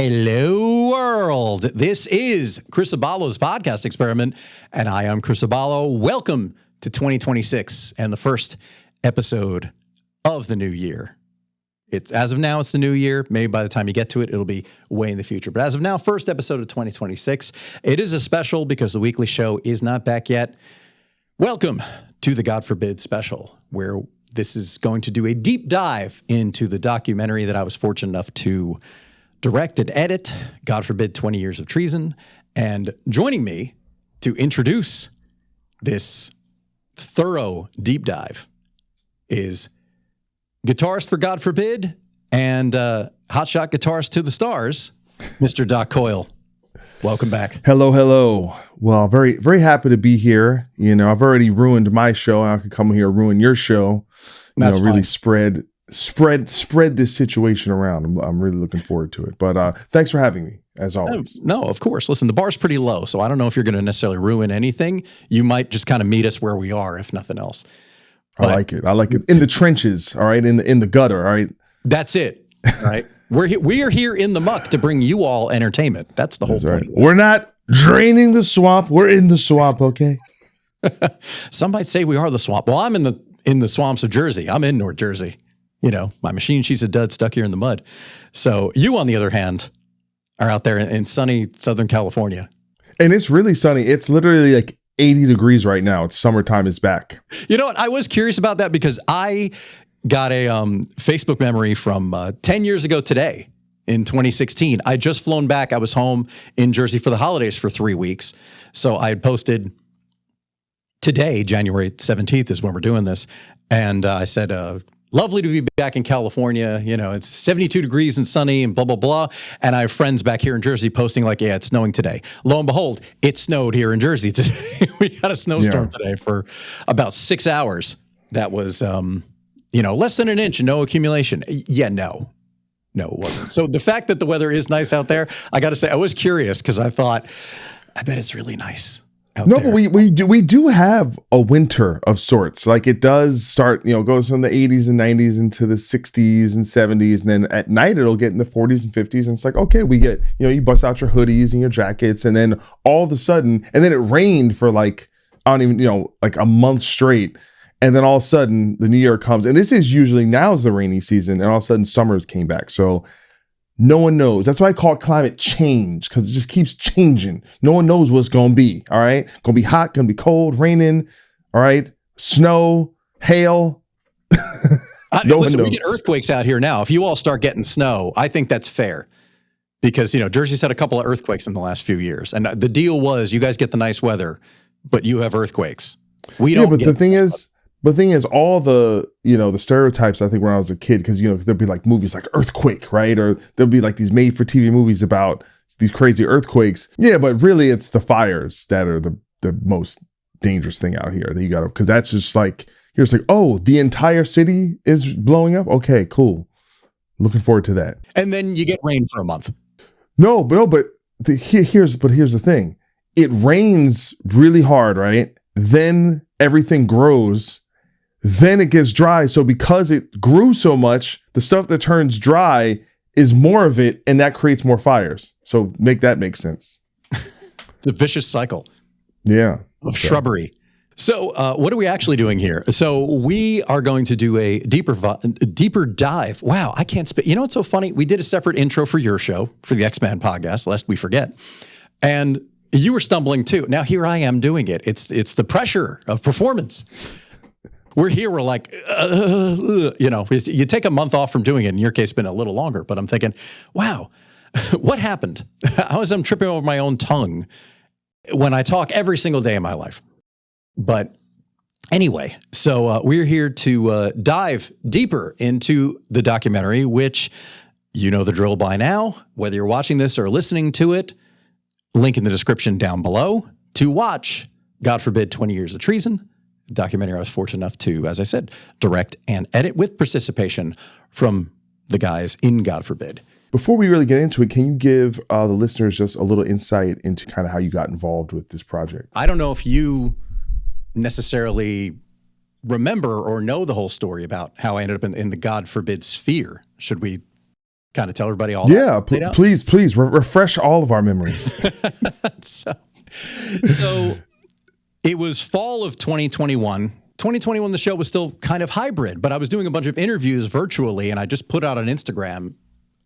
Hello, world. This is Chris Abalo's podcast experiment, and I am Chris Abalo. Welcome to 2026 and the first episode of the new year. As of now, it's the new year. Maybe by the time you get to it, it'll be way in the future. But as of now, first episode of 2026. It is a special because the weekly show is not back yet. Welcome to the God Forbid special, where this is going to do a deep dive into the documentary that I was fortunate enough to direct and edit, God Forbid, 20 Years of Treason. And joining me to introduce this thorough deep dive is guitarist for God Forbid and hotshot guitarist to the stars, Mr. Doc Coyle. Welcome back. Hello. Well, very, very happy to be here. You know, I've already ruined my show. I could come here and ruin your show. That's really spread this situation around. I'm really looking forward to it. But thanks for having me, as always. No, of course. Listen, the bar's pretty low, so I don't know if you're going to necessarily ruin anything. You might just kind of meet us where we are, if nothing else. But I like it. In the trenches, all right? In the gutter, all right? That's it, all right? We are here in the muck to bring you all entertainment. That's the whole point. Right. We're not draining the swamp. We're in the swamp, okay? Some might say we are the swamp. Well, I'm in the swamps of Jersey. I'm in North Jersey. You know, my machine, she's a dud stuck here in the mud. So you, on the other hand, are out there in sunny Southern California. And it's really sunny. It's literally like 80 degrees right now. It's summertime is back. You know what? I was curious about that because I got a Facebook memory from 10 years ago today in 2016. I just flown back. I was home in Jersey for the holidays for 3 weeks. So I had posted today, January 17th is when we're doing this. And I said, lovely to be back in California. You know, it's 72 degrees and sunny and blah, blah, blah. And I have friends back here in Jersey posting like, yeah, it's snowing today. Lo and behold, it snowed here in Jersey today. We got a snowstorm today for about 6 hours. That was, less than an inch and no accumulation. Yeah, no, it wasn't. So the fact that the weather is nice out there, I got to say, I was curious because I thought, I bet it's really nice. No, but we do have a winter of sorts. Like it does start, goes from the 80s and 90s into the 60s and 70s. And then at night it'll get in the 40s and 50s. And it's like, okay, we get, you bust out your hoodies and your jackets. And then all of a sudden, and then it rained for like, I don't even, like a month straight. And then all of a sudden the new year comes. And this is usually now's the rainy season. And all of a sudden summer came back. So no one knows. That's why I call it climate change, because it just keeps changing. No one knows what's going to be. All right. Going to be hot, going to be cold, raining. All right. Snow, hail. Listen, we get earthquakes out here now. If you all start getting snow, I think that's fair because, Jersey's had a couple of earthquakes in the last few years. And the deal was you guys get the nice weather, but you have earthquakes. We don't. Yeah, but the thing is, all the, the stereotypes, I think when I was a kid, because, there'd be like movies like Earthquake, right? Or there'll be like these made for TV movies about these crazy earthquakes. Yeah, but really it's the fires that are the most dangerous thing out here that you got to, because that's just like, you're just like, oh, the entire city is blowing up. Okay, cool. Looking forward to that. And then you get rain for a month. Here's the thing. It rains really hard, right? Then everything grows. Then it gets dry. So because it grew so much, the stuff that turns dry is more of it, and that creates more fires. So make sense. The vicious cycle. Yeah. Of shrubbery. So what are we actually doing here? So we are going to do a deeper dive. Wow, I can't speak. You know what's so funny? We did a separate intro for your show, for the X-Man podcast, lest we forget. And you were stumbling too. Now here I am doing it. It's the pressure of performance. We're here. We're like, you take a month off from doing it. In your case, it's been a little longer. But I'm thinking, wow, what happened? I'm tripping over my own tongue when I talk every single day of my life. But anyway, so we're here to dive deeper into the documentary, which you know the drill by now, whether you're watching this or listening to it. Link in the description down below to watch God Forbid 20 Years of Treason, a documentary I was fortunate enough to, as I said, direct and edit with participation from the guys in God Forbid. Before we really get into it, can you give the listeners just a little insight into kind of how you got involved with this project? I don't know if you necessarily remember or know the whole story about how I ended up in the God Forbid sphere. Should we kind of tell everybody all Yeah, that? please refresh all of our memories. So it was fall of 2021. 2021, the show was still kind of hybrid, but I was doing a bunch of interviews virtually, and I just put out on Instagram,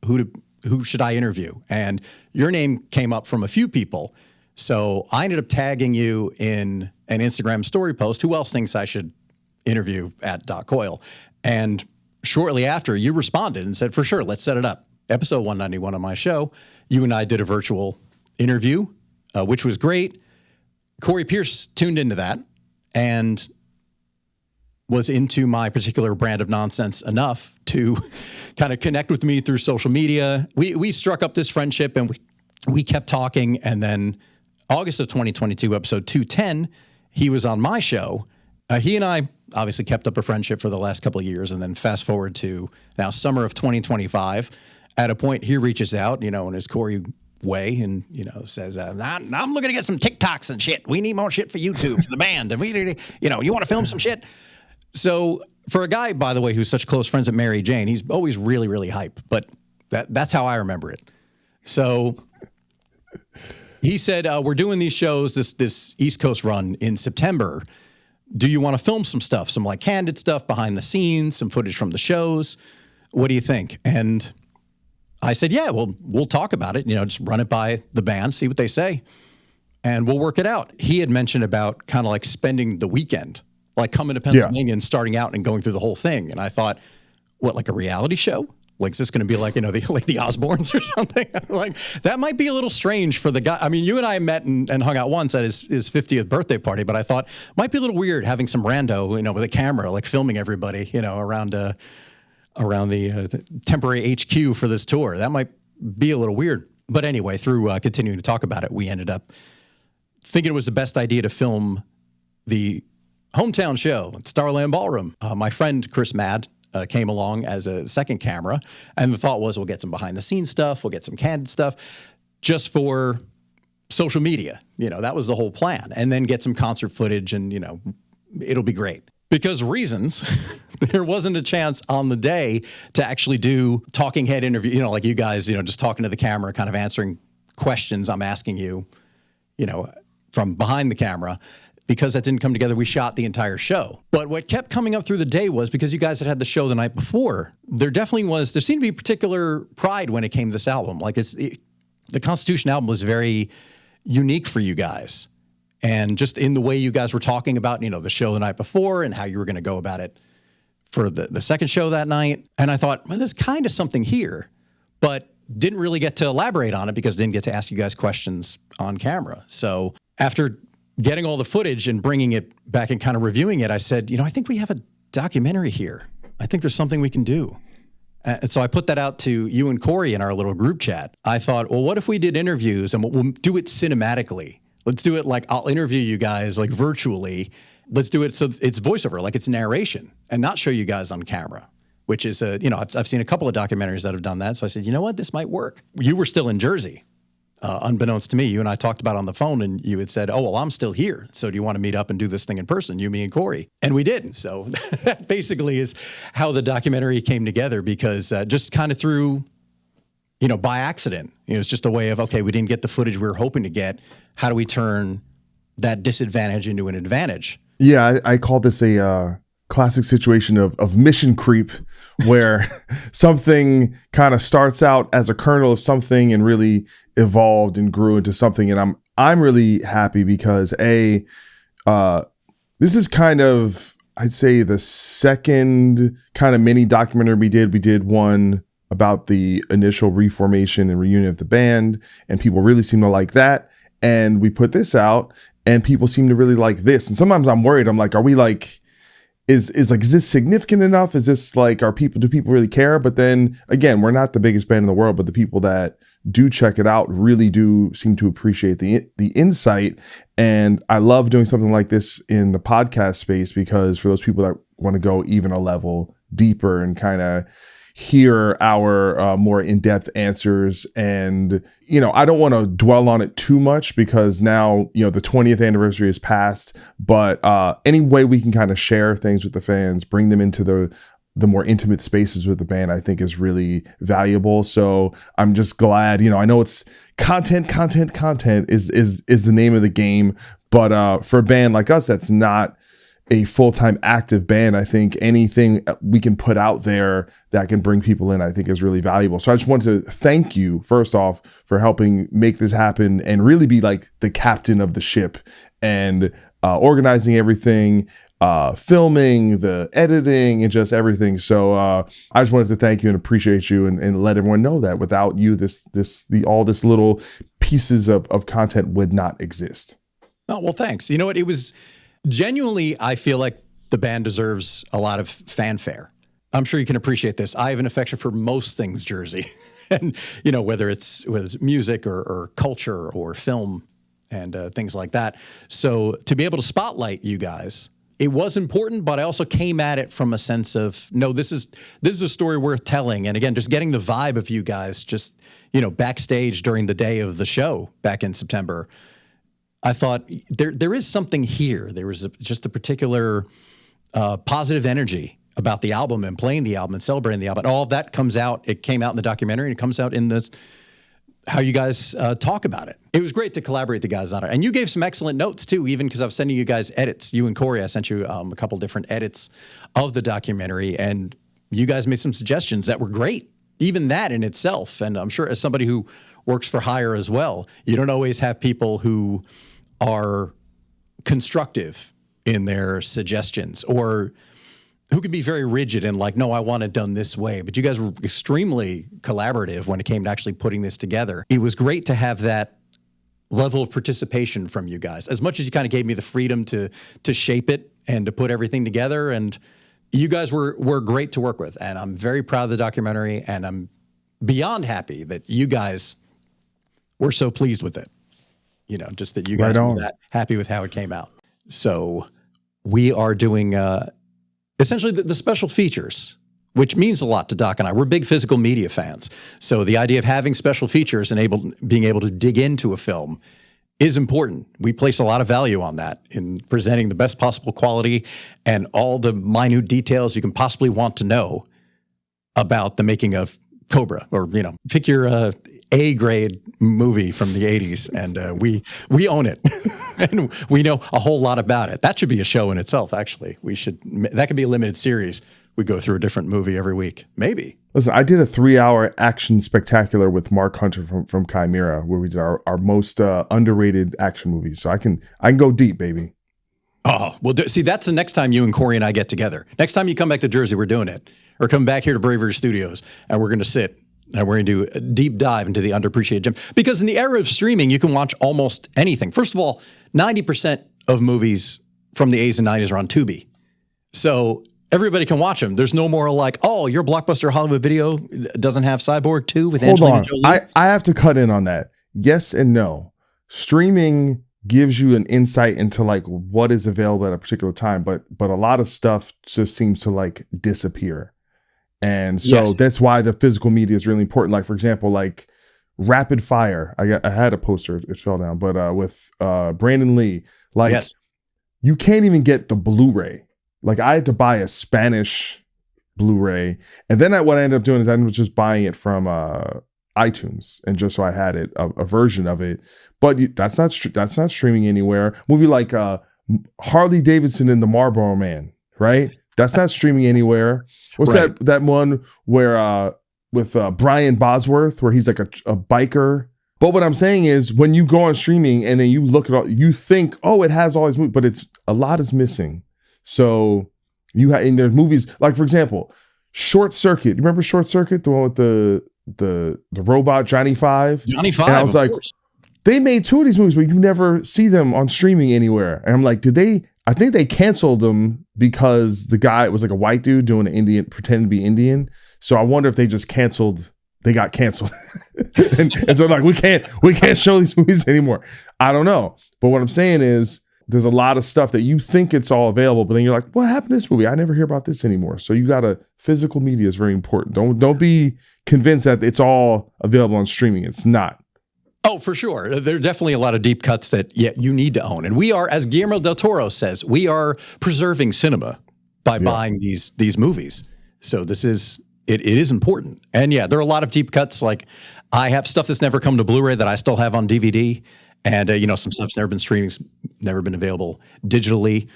who should I interview? And your name came up from a few people. So I ended up tagging you in an Instagram story post. Who else thinks I should interview at Doc Coyle? And shortly after, you responded and said, for sure, let's set it up. Episode 191 of my show, you and I did a virtual interview, which was great. Corey Pierce tuned into that and was into my particular brand of nonsense enough to kind of connect with me through social media. We struck up this friendship, and we kept talking. And then August of 2022, episode 210, he was on my show. He and I obviously kept up a friendship for the last couple of years. And then fast forward to now summer of 2025, at a point he reaches out, in his Corey way, and says, I'm looking to get some TikToks and shit. We need more shit for YouTube, for the band. And you want to film some shit? So for a guy, by the way, who's such close friends with Mary Jane, he's always really, really hype. But that's how I remember it. So he said, we're doing these shows, this East Coast run in September. Do you want to film some stuff, some like candid stuff behind the scenes, some footage from the shows? What do you think? And I said, yeah, well, we'll talk about it. Just run it by the band, see what they say, and we'll work it out. He had mentioned about kind of like spending the weekend, like coming to Pennsylvania and starting out and going through the whole thing. And I thought, what, like a reality show? Like, is this going to be like, like the Osbournes or something? Like, that might be a little strange for the guy. I mean, you and I met and hung out once at his 50th birthday party, but I thought it might be a little weird having some rando, with a camera, like filming everybody, around the temporary HQ for this tour. That might be a little weird. But anyway, through continuing to talk about it, we ended up thinking it was the best idea to film the hometown show at Starland Ballroom. My friend Chris Madd came along as a second camera, and the thought was we'll get some behind the scenes stuff, we'll get some candid stuff just for social media. That was the whole plan. And then get some concert footage, and it'll be great. Because reasons, there wasn't a chance on the day to actually do talking head interview, like you guys, just talking to the camera, kind of answering questions I'm asking you, from behind the camera. Because that didn't come together, we shot the entire show. But what kept coming up through the day was, because you guys had the show the night before, there seemed to be particular pride when it came to this album. Like the Constitution album was very unique for you guys. And just in the way you guys were talking about, the show the night before and how you were going to go about it for the second show that night. And I thought, well, there's kind of something here, but didn't really get to elaborate on it because I didn't get to ask you guys questions on camera. So after getting all the footage and bringing it back and kind of reviewing it, I said, I think we have a documentary here. I think there's something we can do. And so I put that out to you and Corey in our little group chat. I thought, well, what if we did interviews and we'll do it cinematically? Let's do it like I'll interview you guys like virtually. Let's do it so it's voiceover, like it's narration, and not show you guys on camera, which is, I've seen a couple of documentaries that have done that. So I said, you know what, this might work. You were still in Jersey. Unbeknownst to me, you and I talked about it on the phone, and you had said, oh, well, I'm still here. So do you want to meet up and do this thing in person, you, me, and Corey? And we did. So that basically is how the documentary came together, because just kind of through, by accident, it was just a way of, okay, we didn't get the footage we were hoping to get. How do we turn that disadvantage into an advantage? Yeah, I call this a classic situation of mission creep, where something kind of starts out as a kernel of something and really evolved and grew into something. And I'm really happy because this is kind of, I'd say, the second kind of mini documentary we did. We did one about the initial reformation and reunion of the band, and people really seem to like that. And we put this out, and people seem to really like this. And sometimes I'm worried. I'm like, are we like, is this significant enough? Is this like, do people really care? But then again, we're not the biggest band in the world, but the people that do check it out really do seem to appreciate the insight. And I love doing something like this in the podcast space, because for those people that want to go even a level deeper and kind of hear our more in-depth answers. And, I don't want to dwell on it too much, because now, the 20th anniversary is past, but any way we can kind of share things with the fans, bring them into the the more intimate spaces with the band, I think is really valuable. So I'm just glad, I know it's content is the name of the game, but for a band like us that's not a full-time active band, I think anything we can put out there that can bring people in, I think is really valuable. So I just want to thank you first off for helping make this happen and really be like the captain of the ship and organizing everything, filming, the editing, and just everything. So I just wanted to thank you and appreciate you and let everyone know that without you, all this little pieces of content would not exist. Oh, well, thanks. You know what? It was genuinely, I feel like the band deserves a lot of fanfare. I'm sure you can appreciate this. I have an affection for most things Jersey. And, whether it's music or culture or film and things like that. So to be able to spotlight you guys, it was important, but I also came at it from a sense of, no, this is a story worth telling. And again, just getting the vibe of you guys just, backstage during the day of the show back in September, I thought there is something here. There was just a particular positive energy about the album and playing the album and celebrating the album. And all of that comes out. It came out in the documentary and it comes out in how you guys talk about it. It was great to collaborate with the guys on it. And you gave some excellent notes too, even because I was sending you guys edits. You and Corey, I sent you a couple different edits of the documentary and you guys made some suggestions that were great. Even that in itself. And I'm sure as somebody who works for hire as well, you don't always have people who are constructive in their suggestions or who could be very rigid and like, no, I want it done this way. But you guys were extremely collaborative when it came to actually putting this together. It was great to have that level of participation from you guys, as much as you kind of gave me the freedom to shape it and to put everything together. And you guys were great to work with. And I'm very proud of the documentary and I'm beyond happy that you guys were so pleased with it. Just that you guys were that happy with how it came out. So we are doing essentially the special features, which means a lot to Doc and I. We're big physical media fans. So the idea of having special features and being able to dig into a film is important. We place a lot of value on that in presenting the best possible quality and all the minute details you can possibly want to know about the making of Cobra, or, pick your A-grade movie from the 80s, and we own it, and we know a whole lot about it. That should be a show in itself, actually. That could be a limited series. We go through a different movie every week, maybe. Listen, I did a 3-hour action spectacular with Mark Hunter from Chimera, where we did our most underrated action movies. So I can go deep, baby. Oh, well, see, that's the next time you and Corey and I get together. Next time you come back to Jersey, we're doing it. Or come back here to Bravery Studios, and we're going to sit and we're going to do a deep dive into the underappreciated gem. Because in the era of streaming, you can watch almost anything. First of all, 90% of movies from the 80s and 90s are on Tubi. So everybody can watch them. There's no more like, oh, your Blockbuster Hollywood Video doesn't have Cyborg 2 with Angelina Jolie. I have to cut in on that. Yes and no. Streaming gives you an insight into like what is available at a particular time, but a lot of stuff just seems to like disappear. And so that's why the physical media is really important. Like, for example, like Rapid Fire. I had a poster, it fell down, but with Brandon Lee, like you can't even get the Blu-ray. Like I had to buy a Spanish Blu-ray. And then what I ended up doing is I was just buying it from iTunes, and just so I had it, a version of it. But that's not streaming anywhere. Movie like Harley Davidson and the Marlboro Man, right? That's not streaming anywhere. What's that one where with Brian Bosworth, where he's like a biker? But what I'm saying is, when you go on streaming and then you look at all, you think, oh, it has all these movies, but a lot is missing. So and there's movies like, for example, Short Circuit. You remember Short Circuit, the one with the robot Johnny Five? Johnny Five. And I was like, they made 2 of these movies, but you never see them on streaming anywhere. And I'm like, did they? I think they canceled them because the guy was like a white dude doing an Indian, pretending to be Indian. So I wonder if they just canceled. They got canceled, and so like we can't show these movies anymore. I don't know, but what I'm saying is there's a lot of stuff that you think it's all available, but then you're like, what happened to this movie? I never hear about this anymore. So physical media is very important. Don't be convinced that it's all available on streaming. It's not. Oh, for sure. There are definitely a lot of deep cuts that you need to own. And we are, as Guillermo del Toro says, we are preserving cinema by buying these movies. So it is important. And yeah, there are a lot of deep cuts. Like I have stuff that's never come to Blu-ray that I still have on DVD. And, some stuff's never been streaming, never been available digitally.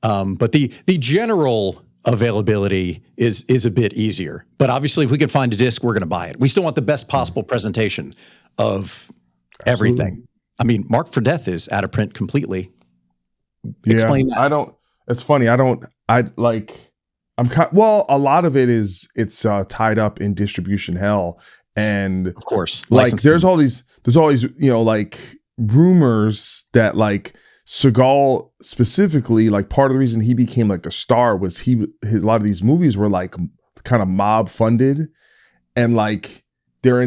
But the general availability is a bit easier. But obviously, if we can find a disc, we're going to buy it. We still want the best possible presentation of everything. I mean, Marked for Death is out of print completely. Explain that. It's funny. A lot of it it's tied up in distribution hell. And of course, there's all these, rumors that Seagal specifically, part of the reason he became a star was a lot of these movies were kind of mob funded, and there were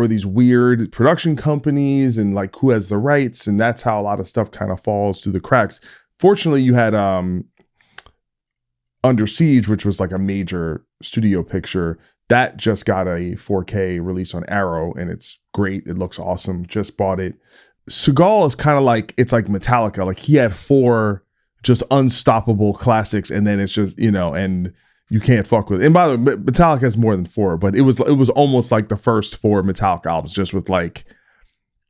these weird production companies and who has the rights, and that's how a lot of stuff kind of falls through the cracks. Fortunately, you had Under Siege, which was a major studio picture that just got a 4K release on Arrow, and it's great. It looks awesome. Just bought it. Seagal is kind of it's like Metallica. He had 4 just unstoppable classics, and then it's just, and you can't fuck with it. And by the way, Metallica has more than 4, but it was almost like the first 4 Metallica albums, just with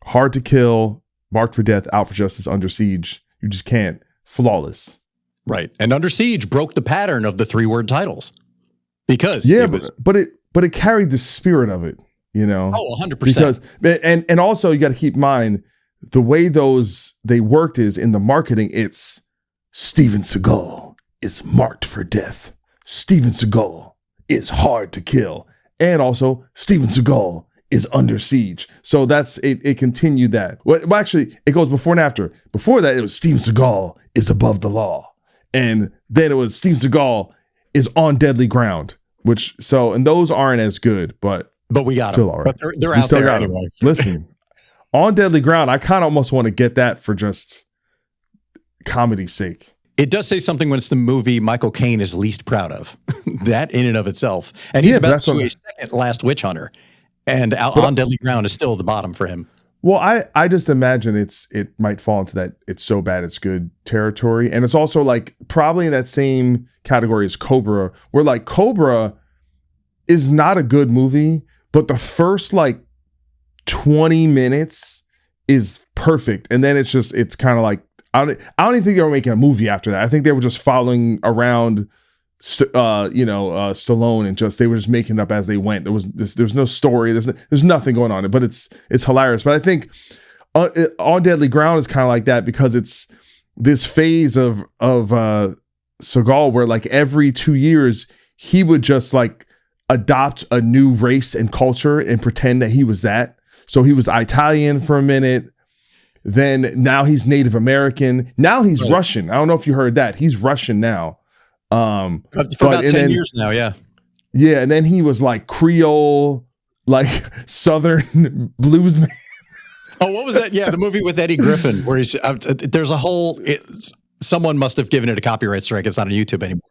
Hard to Kill, Marked for Death, Out for Justice, Under Siege. You just can't. Flawless. Right. And Under Siege broke the pattern of the 3-word titles because but it carried the spirit of it, Oh, 100%. Because and also you got to keep in mind the way they worked is in the marketing, it's Steven Seagal is marked for death. Steven Seagal is hard to kill. And also Steven Seagal is under siege. So that's it continued that. Well, actually, it goes before and after. Before that, it was Steven Seagal is above the law. And then it was Steven Seagal is on deadly ground, and those aren't as good, but we got still them. all right. But they're out there anyway. Listen. On Deadly Ground, I kind of almost want to get that for just comedy's sake. It does say something when it's the movie Michael Caine is least proud of. That in and of itself. And he's about to do a second Last Witch Hunter. And On Deadly Ground is still at the bottom for him. Well, I just imagine it might fall into that it's so bad it's good territory. And it's also probably in that same category as Cobra, where Cobra is not a good movie, but the first 20 minutes is perfect, and then it's kind of I don't even think they were making a movie after that. I think they were just following around Stallone, and they were just making it up as they went. There's no story, there's nothing going on, but it's hilarious. But I think On Deadly Ground is kind of like that because it's this phase of Seagal where every 2 years he would just adopt a new race and culture and pretend that he was that. So he was Italian for a minute. Then now he's Native American. Now he's Russian. I don't know if you heard that. He's Russian now. For about 10 years now, yeah. Yeah, and then he was Creole, Southern bluesman. Oh, what was that? Yeah, the movie with Eddie Griffin, where there's a whole. Someone must have given it a copyright strike. It's not on YouTube anymore.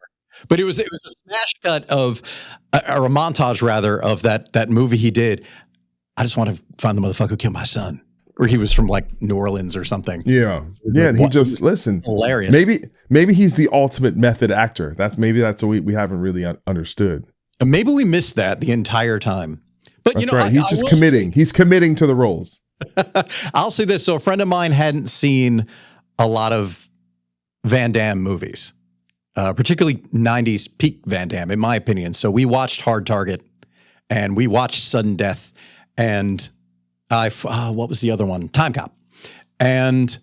But it was a smash cut of, or a montage rather, of that movie he did. I just want to find the motherfucker who killed my son. Where he was from New Orleans or something. Yeah. Yeah. And he just, listen, hilarious. Maybe he's the ultimate method actor. That's what we haven't really understood. And maybe we missed that the entire time. But that's right. He's just committing. He's committing to the roles. I'll say this. So a friend of mine hadn't seen a lot of Van Damme movies, particularly 90s peak Van Damme, in my opinion. So we watched Hard Target and we watched Sudden Death and what was the other one? Time Cop. And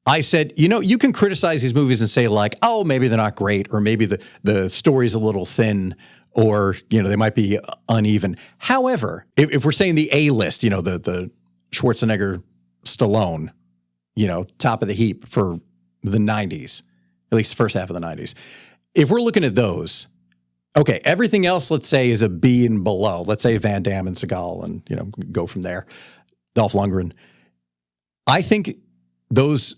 I said, you can criticize these movies and say oh, maybe they're not great, or maybe the story's a little thin, or, they might be uneven. However, if we're saying the A list, the Schwarzenegger, Stallone, top of the heap for the 90s, at least the first half of the 90s. If we're looking at those, okay, everything else, let's say, is a B and below. Let's say Van Damme and Seagal and, go from there. Dolph Lundgren. I think those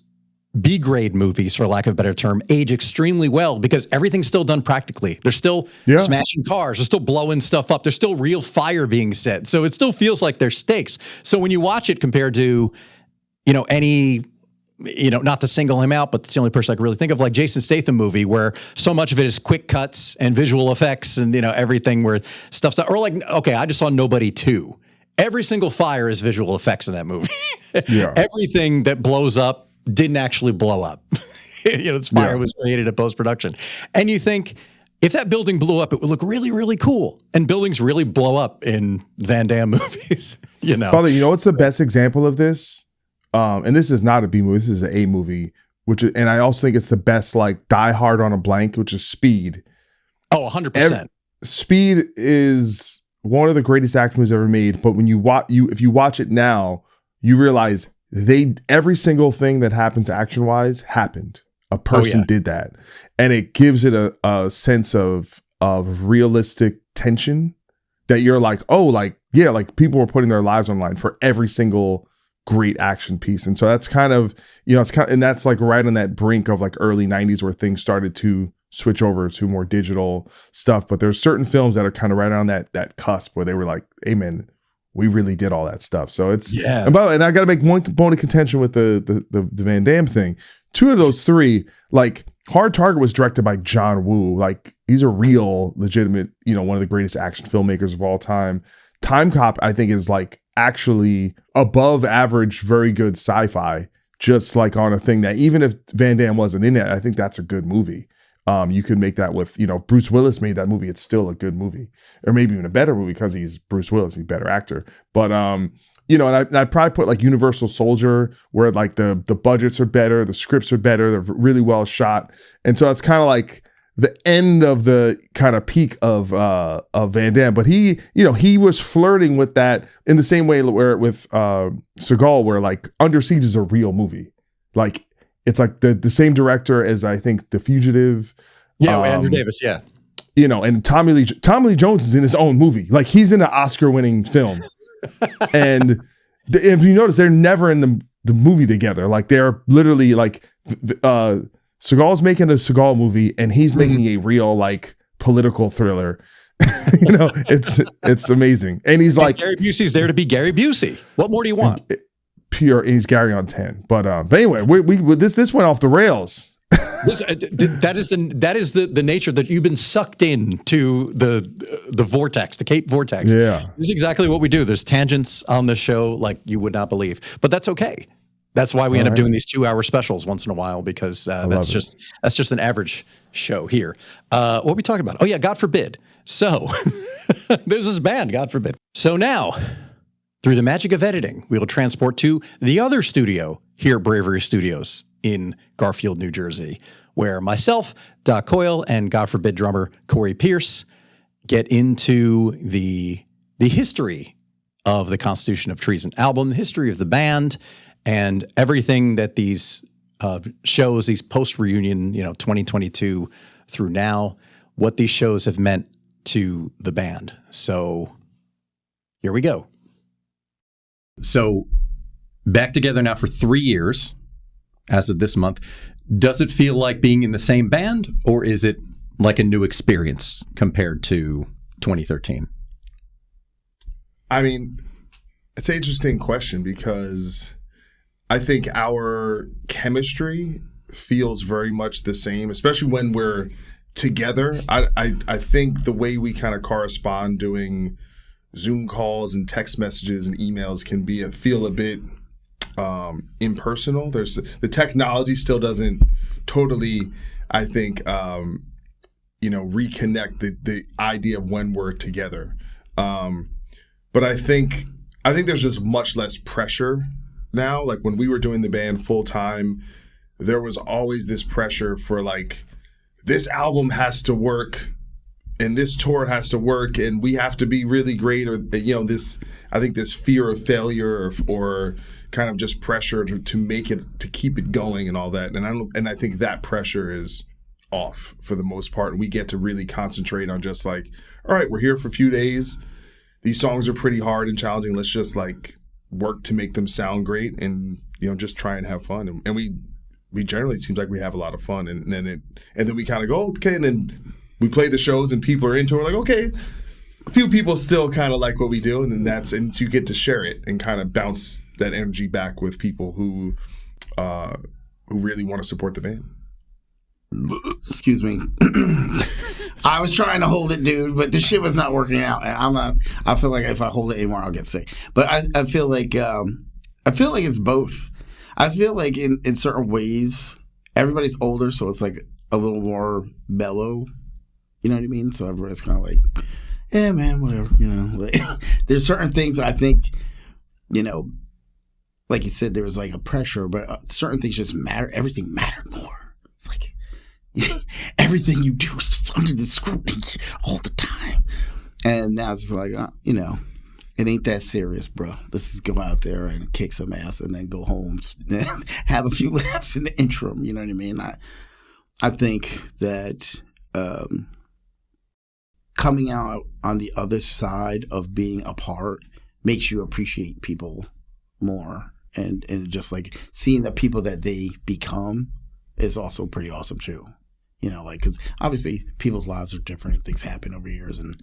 B-grade movies, for lack of a better term, age extremely well because everything's still done practically. They're still smashing cars. They're still blowing stuff up. There's still real fire being set. So it still feels like there's stakes. So when you watch it compared to, any not to single him out, but it's the only person I can really think of, like Jason Statham movie, where so much of it is quick cuts and visual effects and, everything where stuff's or like, okay, I just saw Nobody 2. Every single fire is visual effects in that movie. Yeah. Everything that blows up didn't actually blow up. This fire was created at post-production. And you think, if that building blew up, it would look really, really cool. And buildings really blow up in Van Damme movies, Father, what's the best example of this? And this is not a B movie, this is an A movie, and I also think it's the best, like, Die Hard on a blank, which is Speed. Oh, 100%. Speed is one of the greatest action movies ever made, but when if you watch it now, you realize every single thing that happens action-wise happened. A person did that. And it gives it a sense of realistic tension that you're like, oh, like, yeah, like people were putting their lives on line for every single great action piece. And so that's kind of, and that's like right on that brink of like early 90s where things started to switch over to more digital stuff. But there's certain films that are kind of right on that cusp where they were like, hey man, we really did all that stuff. So it's, and I got to make one bone of contention with the Van Damme thing. 2 of those 3, like Hard Target was directed by John Woo. Like he's a real legitimate, one of the greatest action filmmakers of all time. Time Cop, I think, is like actually above average, very good sci-fi, just like on a thing that even if Van Damme wasn't in it, I think that's a good movie. You could make that with, Bruce Willis made that movie. It's still a good movie, or maybe even a better movie because he's Bruce Willis, he's a better actor. But, and I'd probably put like Universal Soldier, where like the budgets are better, the scripts are better, they're really well shot. And so it's kind of like the end of the kind of peak of Van Damme. But he was flirting with that in the same way where with Seagal, where like Under Siege is a real movie. Like it's like the same director as I think The Fugitive. Yeah, Andrew Davis, yeah. And Tommy Lee Jones is in his own movie. Like he's in an Oscar-winning film. And if you notice, they're never in the movie together. Like they're literally like Seagal's making a Seagal movie and he's making a real like political thriller. It's amazing. And he's like, Gary Busey's there to be Gary Busey. What more do you want? He's Gary on 10. But anyway, we this went off the rails. That is the nature that you've been sucked into the vortex, the Cape vortex. Yeah, this is exactly what we do. There's tangents on this show like you would not believe, but that's okay. That's why we end up doing these 2-hour specials once in a while, because that's just an average show here. What are we talking about? Oh yeah, God forbid. So there's this band, God forbid. So now, through the magic of editing, we will transport to the other studio here at Bravery Studios in Garfield, New Jersey, where myself, Doc Coyle, and God forbid drummer Corey Pierce get into the history of the Constitution of Treason album, the history of the band, and everything that these shows, these post-reunion, 2022 through now, what these shows have meant to the band. So here we go. So back together now for 3 years. As of this month, does it feel like being in the same band, or is it like a new experience compared to 2013? I mean, it's an interesting question because I think our chemistry feels very much the same, especially when we're together. I think the way we kind of correspond doing Zoom calls and text messages and emails can feel a bit impersonal. There's the technology still doesn't totally, I think, reconnect the idea of when we're together. But I think there's just much less pressure now. Like when we were doing the band full time, there was always this pressure for like, this album has to work and this tour has to work and we have to be really great, or this, I think this fear of failure or kind of just pressure to make it, to keep it going and all that. And I think that pressure is off for the most part. And we get to really concentrate on just like, all right, we're here for a few days. These songs are pretty hard and challenging. Let's just like work to make them sound great and, just try and have fun. And we generally, it seems like we have a lot of fun. And then we kind of go, okay. And then we play the shows and people are into it. We're like, okay, a few people still kind of like what we do. And then and you get to share it and kind of bounce that energy back with people who who really want to support the band. Excuse me. I was trying to hold it, dude, but this shit was not working out. And I feel like if I hold it anymore, I'll get sick. But I feel like it's both. I feel like in certain ways, everybody's older, so it's like a little more mellow. You know what I mean? So everybody's kind of like, yeah, man, whatever. You know, like, there's certain things I think, you know, like you said, there was like a pressure, but certain things just matter. Everything mattered more. It's like everything you do is just under the scrutiny all the time. And now it's just like, you know, it ain't that serious, bro. Let's just go out there and kick some ass and then go home, have a few laughs in the interim. You know what I mean? I think that coming out on the other side of being apart makes you appreciate people more. And just like seeing the people that they become is also pretty awesome too. You know, like, because obviously people's lives are different. Things happen over years, and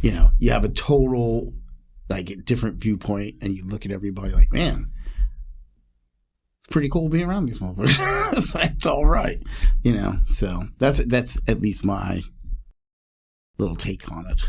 you know, you have a total like different viewpoint, and you look at everybody like, man, it's pretty cool being around these motherfuckers. It's all right, you know. So that's at least my little take on it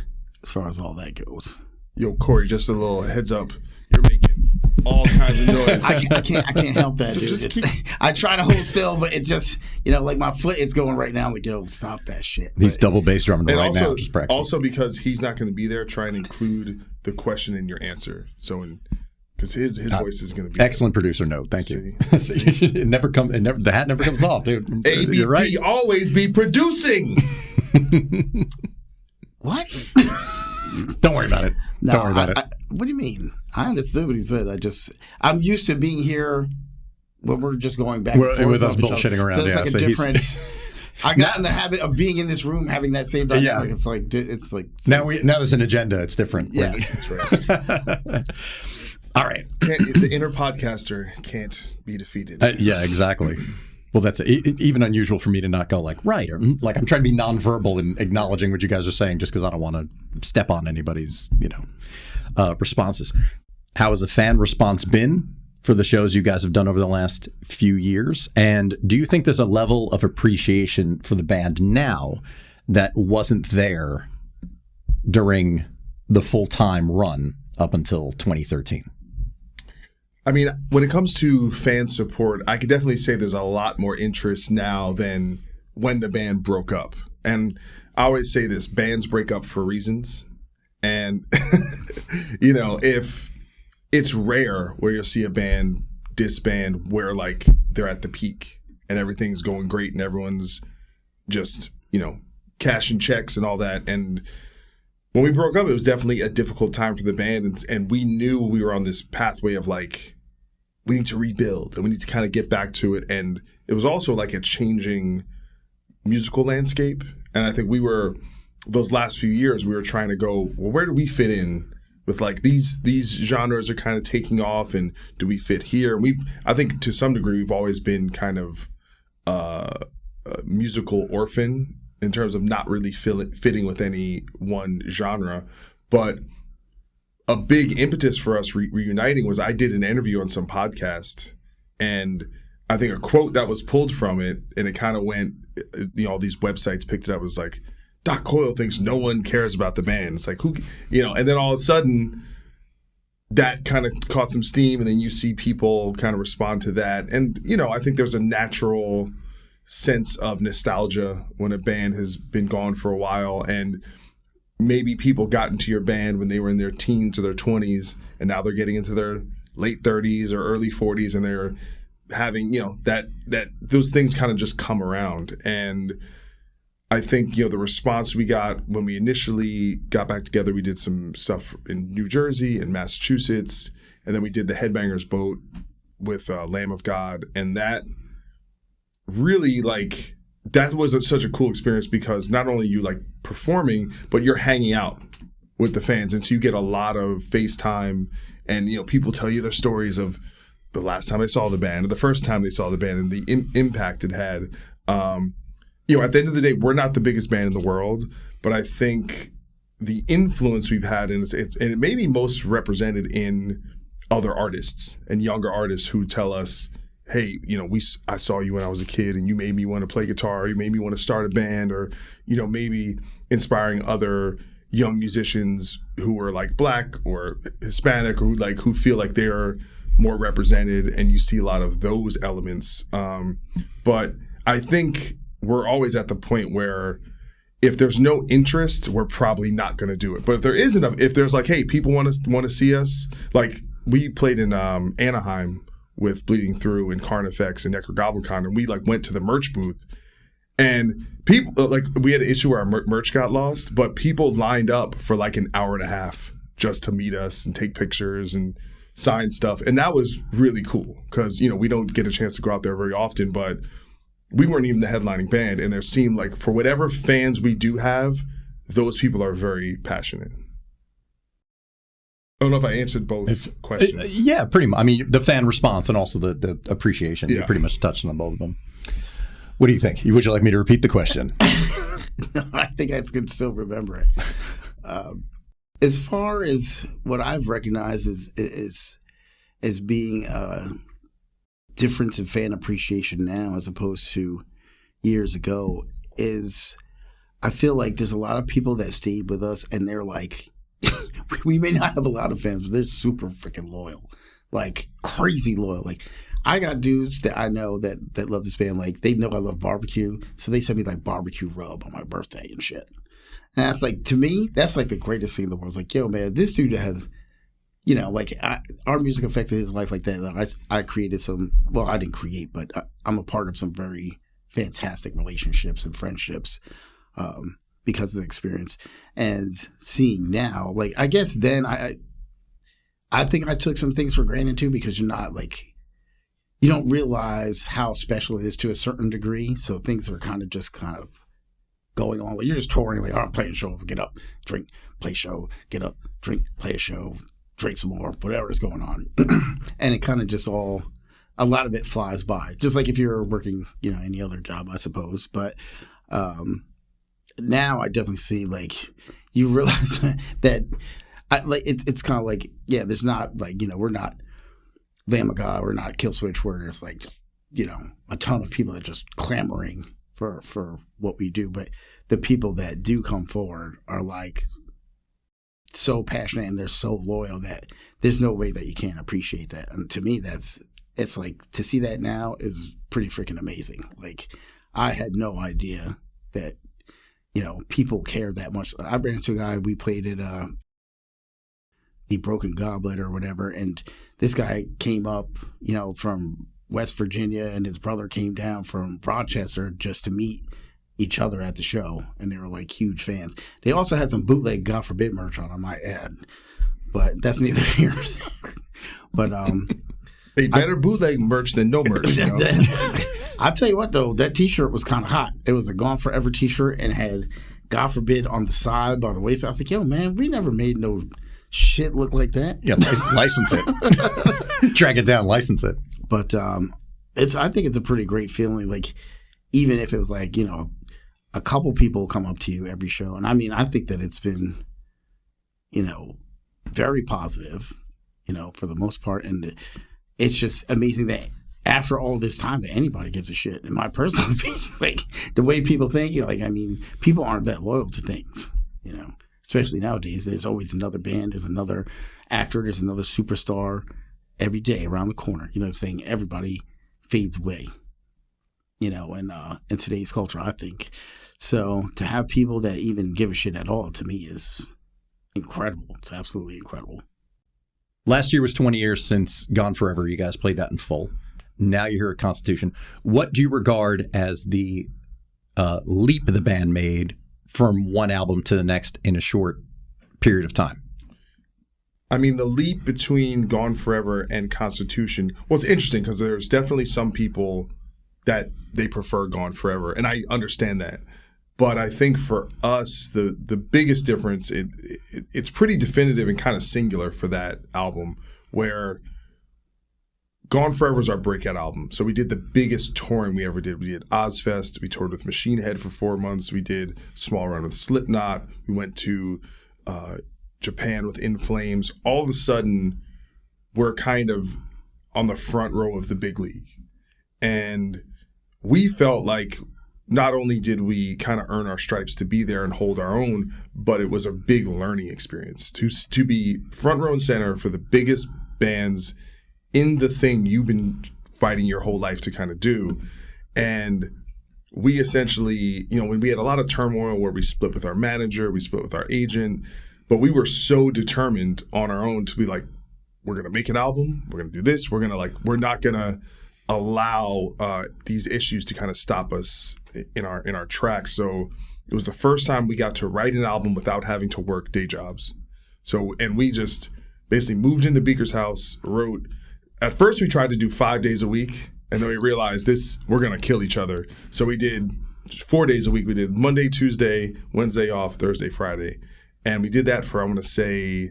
as far as all that goes. Yo, Corey, just a little heads up. You're making all kinds of noise. I can't help that, dude. I try to hold still, but it just, you know, like my foot, it's going right now. I'm like, yo, stop that shit. He's double bass drumming right also, now. Just practicing. Also, because he's not going to be there, try and include the question in your answer. So, because his voice is going to be excellent there. Producer note. Thank you. The hat never comes off, dude. ABP You're right. always be producing. What? Don't worry about it. No, Don't worry about it. What do you mean? I understood what he said. I'm used to being here when we're just going back and forth with us bullshitting around. So it's like a different. I got in the habit of being in this room, having that same dynamic. Yeah. It's like now there's an agenda. It's different. Yes. That's right. All right. The inner podcaster can't be defeated. Yeah, exactly. Well, that's even unusual for me to not go like, right, or like I'm trying to be nonverbal in acknowledging what you guys are saying just because I don't want to step on anybody's, you know, responses. How has the fan response been for the shows you guys have done over the last few years? And do you think there's a level of appreciation for the band now that wasn't there during the full-time run up until 2013? I mean, when it comes to fan support, I could definitely say there's a lot more interest now than when the band broke up. And I always say this, bands break up for reasons. And, you know, if it's rare where you'll see a band disband where, like, they're at the peak and everything's going great and everyone's just, you know, cashing checks and all that. And when we broke up, it was definitely a difficult time for the band. And we knew we were on this pathway of, like, we need to rebuild and we need to kind of get back to it. And it was also like a changing musical landscape. And I think those last few years, we were trying to go, well, where do we fit in with like these genres are kind of taking off and do we fit here? And I think to some degree, we've always been kind of a musical orphan in terms of not really fitting with any one genre. But a big impetus for us reuniting was I did an interview on some podcast, and I think a quote that was pulled from it, and it kind of went, you know, all these websites picked it up, was like, Doc Coyle thinks no one cares about the band. It's like, who, you know, and then all of a sudden that kind of caught some steam, and then you see people kind of respond to that. And, you know, I think there's a natural sense of nostalgia when a band has been gone for a while, and maybe people got into your band when they were in their teens or their 20s, and now they're getting into their late 30s or early 40s, and they're having, you know, that those things kind of just come around. And I think, you know, the response we got when we initially got back together, we did some stuff in New Jersey and Massachusetts, and then we did the Headbangers Boat with Lamb of God, and that really, like, that was such a cool experience because not only you like performing, but you're hanging out with the fans, and so you get a lot of FaceTime, and, you know, people tell you their stories of the last time they saw the band or the first time they saw the band and the impact it had. You know, at the end of the day, we're not the biggest band in the world, but I think the influence we've had, and it may be most represented in other artists and younger artists who tell us, hey, I saw you when I was a kid and you made me want to play guitar, or you made me want to start a band, or, maybe inspiring other young musicians who are like Black or Hispanic, or who feel like they're more represented, and you see a lot of those elements. But I think we're always at the point where if there's no interest, we're probably not going to do it. But if there is enough, if there's like, hey, people want to see us, like we played in Anaheim with Bleeding Through and Carnifex and Necrogoblicon, and we like went to the merch booth, and people like we had an issue where our merch got lost, but people lined up for like an hour and a half just to meet us and take pictures and sign stuff, and that was really cool because we don't get a chance to go out there very often, but we weren't even the headlining band, and there seemed like for whatever fans we do have, those people are very passionate. I don't know if I answered both questions. Yeah, pretty much. I mean, the fan response and also the appreciation. Yeah. You pretty much touched on both of them. What do you think? Would you like me to repeat the question? I think I can still remember it. As far as what I've recognized as being a difference in fan appreciation now as opposed to years ago is I feel like there's a lot of people that stayed with us and they're like, we may not have a lot of fans, but they're super freaking loyal, like crazy loyal. Like I got dudes that I know that love this band. Like they know I love barbecue, so they send me like barbecue rub on my birthday and shit. And that's like, to me, that's like the greatest thing in the world. It's like, yo, man, this dude has, our music affected his life like that. Like I created some, well, I didn't create, but I'm a part of some very fantastic relationships and friendships because of the experience. And seeing now, like, I guess then I think I took some things for granted too, because you're not like, you don't realize how special it is to a certain degree. So things are kind of going on. Like you're just touring, like, I'm playing shows, get up, drink, play show, get up, drink, play a show, drink some more, whatever is going on. And it kind of just a lot of it flies by. Just like if you're working, any other job, I suppose. But now I definitely see, like, you realize that it's kind of like, yeah, there's not like, we're not Lamb of God, we're not Kill Switch, where there's like just, a ton of people that are just clamoring for what we do. But the people that do come forward are like so passionate and they're so loyal that there's no way that you can't appreciate that. And to me, it's like, to see that now is pretty freaking amazing. Like I had no idea that, people care that much. I ran into a guy, we played at the Broken Goblet or whatever, and this guy came up, from West Virginia, and his brother came down from Rochester just to meet each other at the show, and they were like huge fans. They also had some bootleg God Forbid merch on, I might add, but that's neither here nor there. But Hey, better bootleg merch than no merch. I'll tell you what, though, that T-shirt was kind of hot. It was a Gone Forever T-shirt and had God Forbid on the side by the waist. I was like, yo, man, we never made no shit look like that. Yeah, license it. Drag it down, license it. But I think it's a pretty great feeling. Like, even if it was like, a couple people come up to you every show. And I mean, I think that it's been, very positive, for the most part. And it's just amazing that after all this time that anybody gives a shit. In my personal opinion, like the way people think, people aren't that loyal to things, especially nowadays. There's always another band, there's another actor, there's another superstar every day around the corner. You know what I'm saying? Everybody fades away, in today's culture, I think. So to have people that even give a shit at all, to me, is incredible. It's absolutely incredible. Last year was 20 years since Gone Forever. You guys played that in full. Now you're here at Constitution. What do you regard as the leap the band made from one album to the next in a short period of time? I mean, the leap between Gone Forever and Constitution, well, it's interesting because there's definitely some people that they prefer Gone Forever, and I understand that. But I think for us, the biggest difference, it's pretty definitive and kind of singular for that album, where Gone Forever is our breakout album. So we did the biggest touring we ever did. We did Ozzfest. We toured with Machine Head for 4 months. We did a small run with Slipknot. We went to Japan with In Flames. All of a sudden, we're kind of on the front row of the big league. And we felt like not only did we kind of earn our stripes to be there and hold our own, but it was a big learning experience to be front row and center for the biggest bands in the thing you've been fighting your whole life to kind of do. And we essentially, when we had a lot of turmoil where we split with our manager, we split with our agent, but we were so determined on our own to be like, we're going to make an album, we're going to do this, we're not going to allow these issues to kind of stop us in our tracks. So it was the first time we got to write an album without having to work day jobs. So, and we just basically moved into Beaker's house, wrote. At first we tried to do 5 days a week, and then we realized we're going to kill each other. So we did 4 days a week. We did Monday, Tuesday, Wednesday off, Thursday, Friday. And we did that for, I want to say,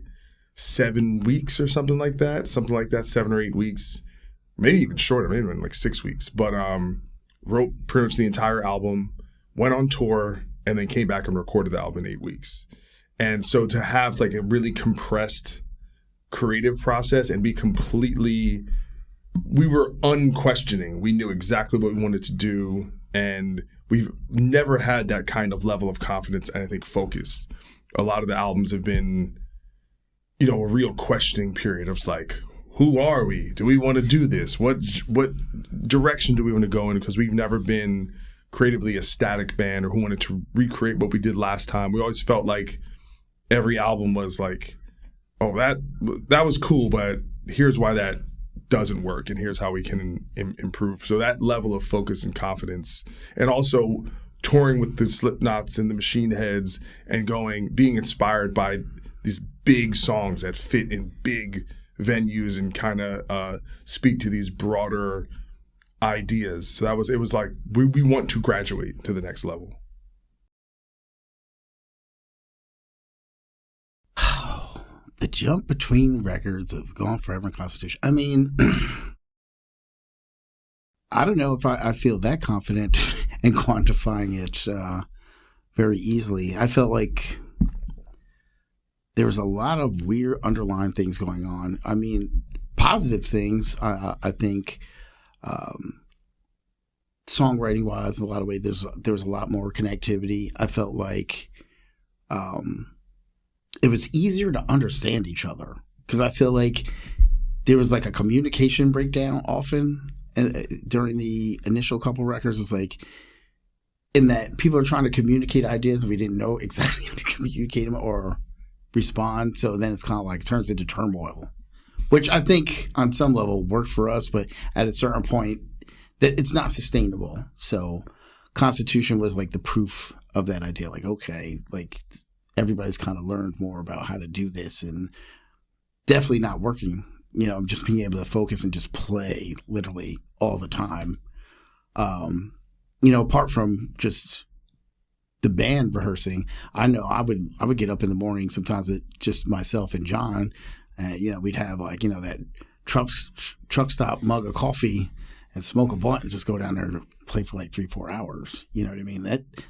7 weeks or something like that, 7 or 8 weeks. Maybe even shorter, maybe even like 6 weeks. But wrote pretty much the entire album, went on tour, and then came back and recorded the album in 8 weeks. And so to have like a really compressed creative process and be completely, we were unquestioning. We knew exactly what we wanted to do, and we've never had that kind of level of confidence and I think focus. A lot of the albums have been, a real questioning period of like, who are we? Do we want to do this? What direction do we want to go in? Because we've never been creatively a static band or who wanted to recreate what we did last time. We always felt like every album was like, oh, that was cool, but here's why that doesn't work, and here's how we can improve. So that level of focus and confidence, and also touring with the Slipknots and the Machine Heads and being inspired by these big songs that fit in big venues and kind of speak to these broader ideas. So it was like we want to graduate to the next level. The jump between records of Gone Forever and Constitution. I mean, I don't know if I feel that confident in quantifying it very easily. I felt like there was a lot of weird underlying things going on. I mean, positive things, I think, songwriting-wise, in a lot of ways, there was a lot more connectivity. I felt like it was easier to understand each other because I feel like there was like a communication breakdown often during the initial couple records. It's like in that people are trying to communicate ideas and we didn't know exactly how to communicate them or respond. So then it's kind of like turns into turmoil, which I think on some level worked for us, but at a certain point that it's not sustainable. So Constitution was like the proof of that idea. Like, okay, like everybody's kind of learned more about how to do this and definitely not working, just being able to focus and just play literally all the time. Apart from just the band rehearsing, I know I would get up in the morning sometimes with just myself and John, and we'd have like that truck stop mug of coffee and smoke a blunt and just go down there to play for like 3-4 hours. You know what I mean?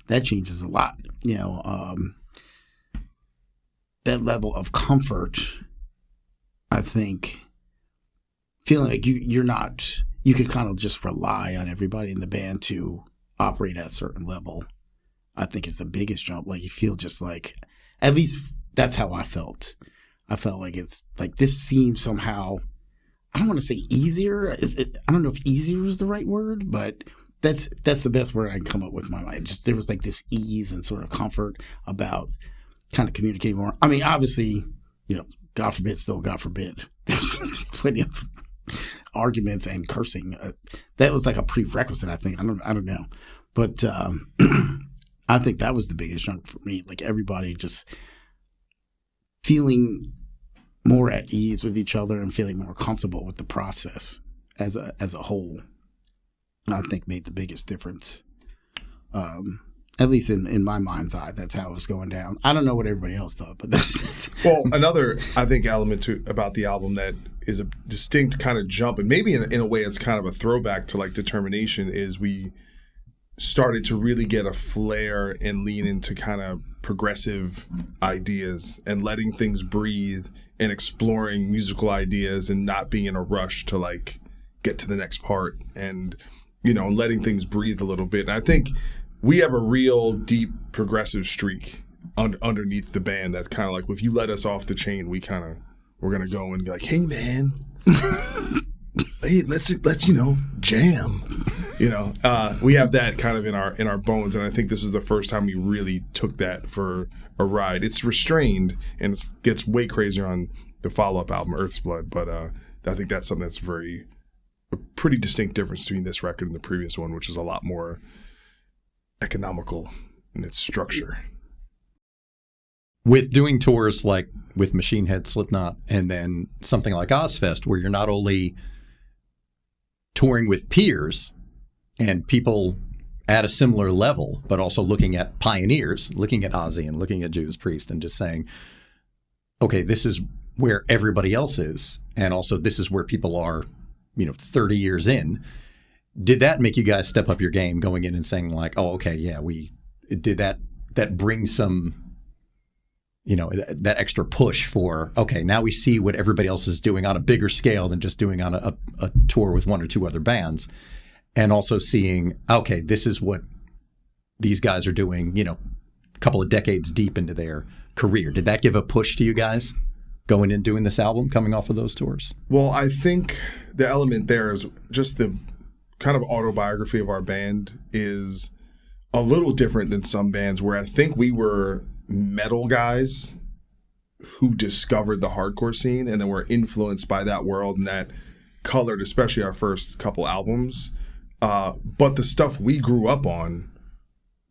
That changes a lot. That level of comfort, I think, feeling like you can kind of just rely on everybody in the band to operate at a certain level, I think is the biggest jump. Like you feel just like, at least that's how I felt. I felt like it's like this seems somehow, I don't want to say easier. I don't know if easier is the right word, but that's the best word I can come up with in my mind. Just there was like this ease and sort of comfort about kind of communicating more. I mean, obviously, God forbid, there's plenty of arguments and cursing. That was like a prerequisite, I think. I don't know. But I think that was the biggest jump for me. Like everybody just feeling more at ease with each other and feeling more comfortable with the process as a whole, I think made the biggest difference. At least in my mind's eye, that's how it was going down. I don't know what everybody else thought, but that's well, another, I think, element about the album that is a distinct kind of jump, and maybe in a way it's kind of a throwback to like Determination, is we started to really get a flair and lean into kind of progressive ideas and letting things breathe and exploring musical ideas and not being in a rush to like get to the next part. And letting things breathe a little bit. And I think we have a real deep progressive streak underneath the band that kind of like, if you let us off the chain, we're going to go and be like, hey, man, hey, let's jam. We have that kind of in our bones. And I think this is the first time we really took that for a ride. It's restrained and it gets way crazier on the follow-up album, Earth's Blood. But I think that's something that's a pretty distinct difference between this record and the previous one, which is a lot more economical in its structure. With doing tours like with Machine Head, Slipknot, and then something like Ozzfest, where you're not only touring with peers and people at a similar level, but also looking at pioneers, looking at Ozzy and looking at Judas Priest and just saying, okay, this is where everybody else is. And also this is where people are, 30 years in. Did that make you guys step up your game going in and saying like, oh, okay, yeah, did that bring some, that extra push for, okay, now we see what everybody else is doing on a bigger scale than just doing on a tour with one or two other bands, and also seeing, okay, this is what these guys are doing, a couple of decades deep into their career. Did that give a push to you guys going in doing this album, coming off of those tours? Well, I think the element there is just the kind of autobiography of our band is a little different than some bands where I think we were metal guys who discovered the hardcore scene and then were influenced by that world, and that colored especially our first couple albums. But the stuff we grew up on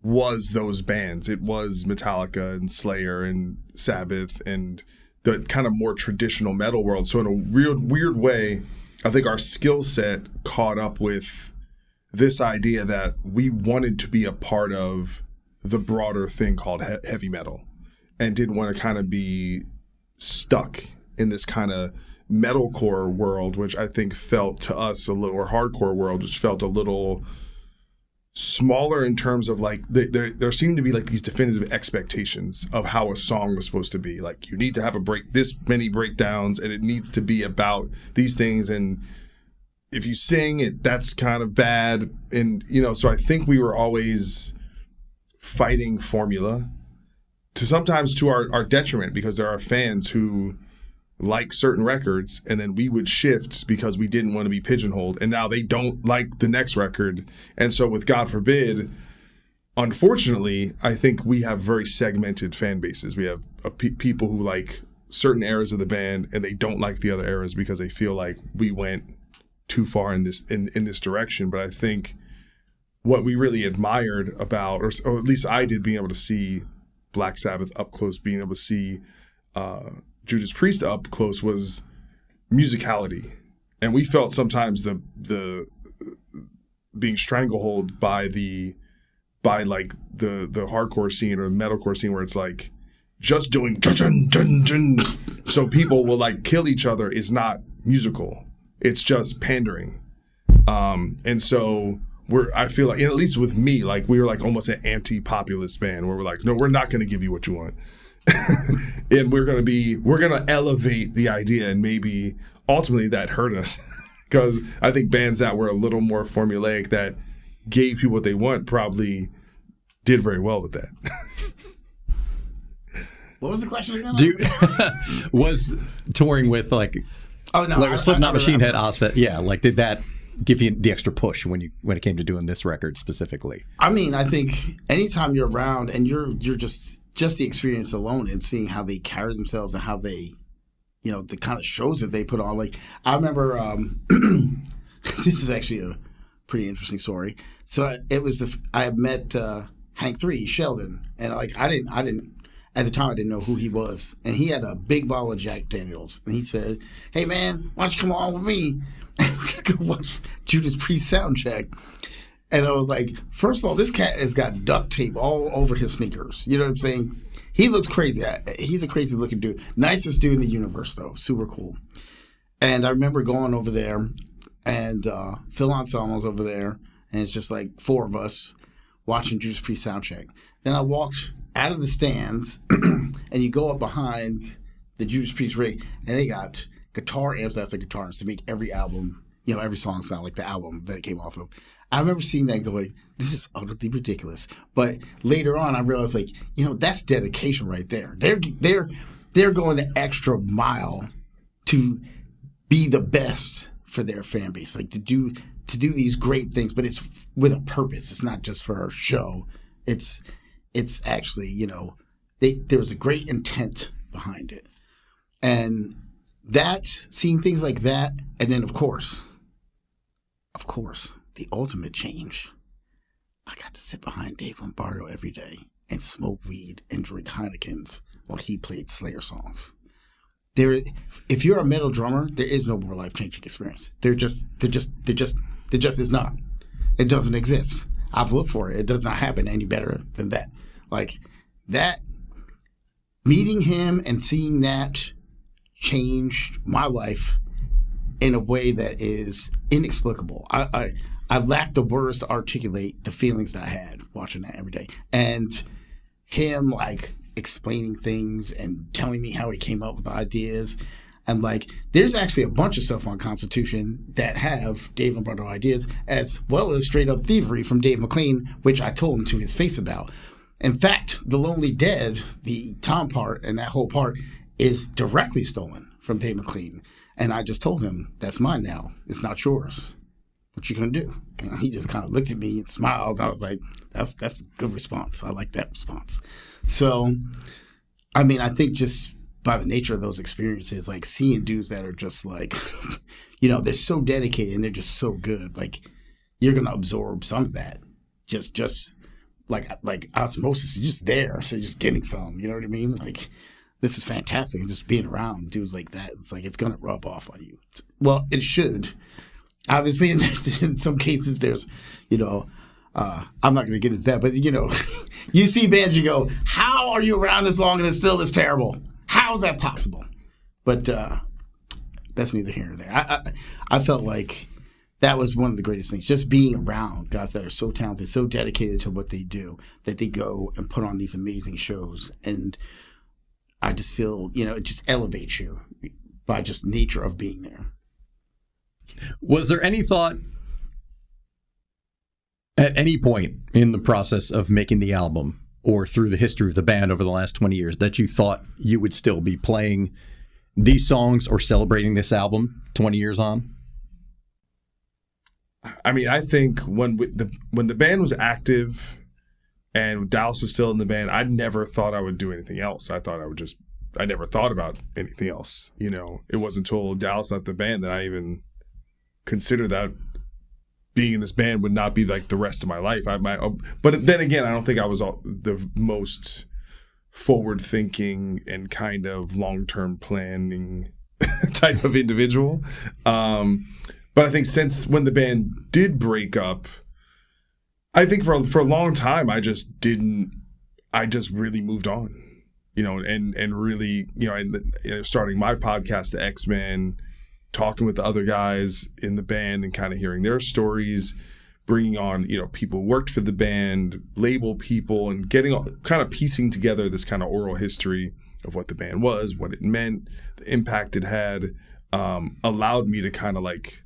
was those bands. It was Metallica and Slayer and Sabbath and the kind of more traditional metal world. So in a weird way, I think our skill set caught up with this idea that we wanted to be a part of the broader thing called heavy metal, and didn't want to kind of be stuck in this kind of metalcore world, which I think felt to us a little, or hardcore world, which felt a little smaller in terms of like there seemed to be like these definitive expectations of how a song was supposed to be. Like, you need to have this many breakdowns, and it needs to be about these things, and if you sing it, that's kind of bad. And so I think we were always fighting formula sometimes to our detriment, because there are fans who like certain records, and then we would shift because we didn't want to be pigeonholed, and now they don't like the next record. And so with God Forbid, unfortunately, I think we have very segmented fan bases. We have people who like certain eras of the band, and they don't like the other eras because they feel like we went too far in this direction. But I think what we really admired about, or at least I did, being able to see Black Sabbath up close, being able to see Judas Priest up close, was musicality. And we felt sometimes the being stranglehold by like the hardcore scene or the metalcore scene, where it's like just doing dun, dun, dun, so people will like kill each other, is not musical. It's just pandering. And so I feel like, at least with me, like we were like almost an anti-populist band where we're like, no, we're not going to give you what you want. And we're going to elevate the idea, and maybe ultimately that hurt us because I think bands that were a little more formulaic, that gave people what they want, probably did very well with that. What was the question again? Was touring with like Slipknot, Machine Head, Ozzfest, yeah, like did that give you the extra push when it came to doing this record specifically? I mean, I think anytime you're around and you're just the experience alone and seeing how they carry themselves and how they, the kind of shows that they put on. Like, I remember, this is actually a pretty interesting story. So I had met Hank 3, Sheldon, and like I didn't at the time I didn't know who he was, and he had a big bottle of Jack Daniels, and he said, "Hey man, why don't you come along with me? We're gonna go watch Judas Priest soundcheck." And I was like, first of all, this cat has got duct tape all over his sneakers. You know what I'm saying? He looks crazy. He's a crazy looking dude. Nicest dude in the universe, though. Super cool. And I remember going over there, and Phil Anselmo's over there, and it's just like four of us watching Judas Priest soundcheck. Then I walked out of the stands, and you go up behind the Judas Priest rig, and they got guitar amps. That's the guitarists to make every album every song sounded like the album that it came off of. I remember seeing that going, this is utterly ridiculous. But later on, I realized, like, that's dedication right there. They're going the extra mile to be the best for their fan base, like to do these great things, but it's with a purpose. It's not just for a show. It's actually, there was a great intent behind it. And seeing things like that, and then of course, the ultimate change. I got to sit behind Dave Lombardo every day and smoke weed and drink Heinekens while he played Slayer songs. If you're a metal drummer, there is no more life-changing experience. There just is not. It doesn't exist. I've looked for it. It does not happen any better than that. Like that, meeting him and seeing that changed my life in a way that is inexplicable. I lack the words to articulate the feelings that I had watching that every day. And him like explaining things and telling me how he came up with ideas. And like, there's actually a bunch of stuff on Constitution that have Dave Lombardo ideas, as well as straight up thievery from Dave McLean, which I told him to his face about. In fact, The Lonely Dead, the Tom part and that whole part is directly stolen from Dave McLean. And I just told him, that's mine now. It's not yours. What you gonna do? And he just kind of looked at me and smiled. I was like, that's a good response. I like that response. So, I mean, I think just by the nature of those experiences, like seeing dudes that are just like, they're so dedicated and they're just so good. Like, you're gonna absorb some of that. Just like osmosis. You're just there, so you're just getting some. You know what I mean? Like, this is fantastic. And just being around dudes like that, it's like it's gonna rub off on you. Well, it should. Obviously, in some cases, there's, I'm not going to get into that, but, you see bands, you go, how are you around this long and it's still this terrible? How is that possible? But that's neither here nor there. I felt like that was one of the greatest things, just being around guys that are so talented, so dedicated to what they do, that they go and put on these amazing shows. And I just feel, it just elevates you by just nature of being there. Was there any thought at any point in the process of making the album or through the history of the band over the last 20 years that you thought you would still be playing these songs or celebrating this album 20 years on? I mean, I think when the band was active and Dallas was still in the band, I never thought I would do anything else. I never thought about anything else. It wasn't until Dallas left the band that I even consider that being in this band would not be like the rest of my life. But then again, I don't think I was the most forward thinking and kind of long-term planning type of individual. But I think since when the band did break up, I think for a long time, I just really moved on, and really, starting my podcast, The X-Men, talking with the other guys in the band and kind of hearing their stories, bringing on, people who worked for the band, label people, and kind of piecing together this kind of oral history of what the band was, what it meant, the impact it had, allowed me to kind of like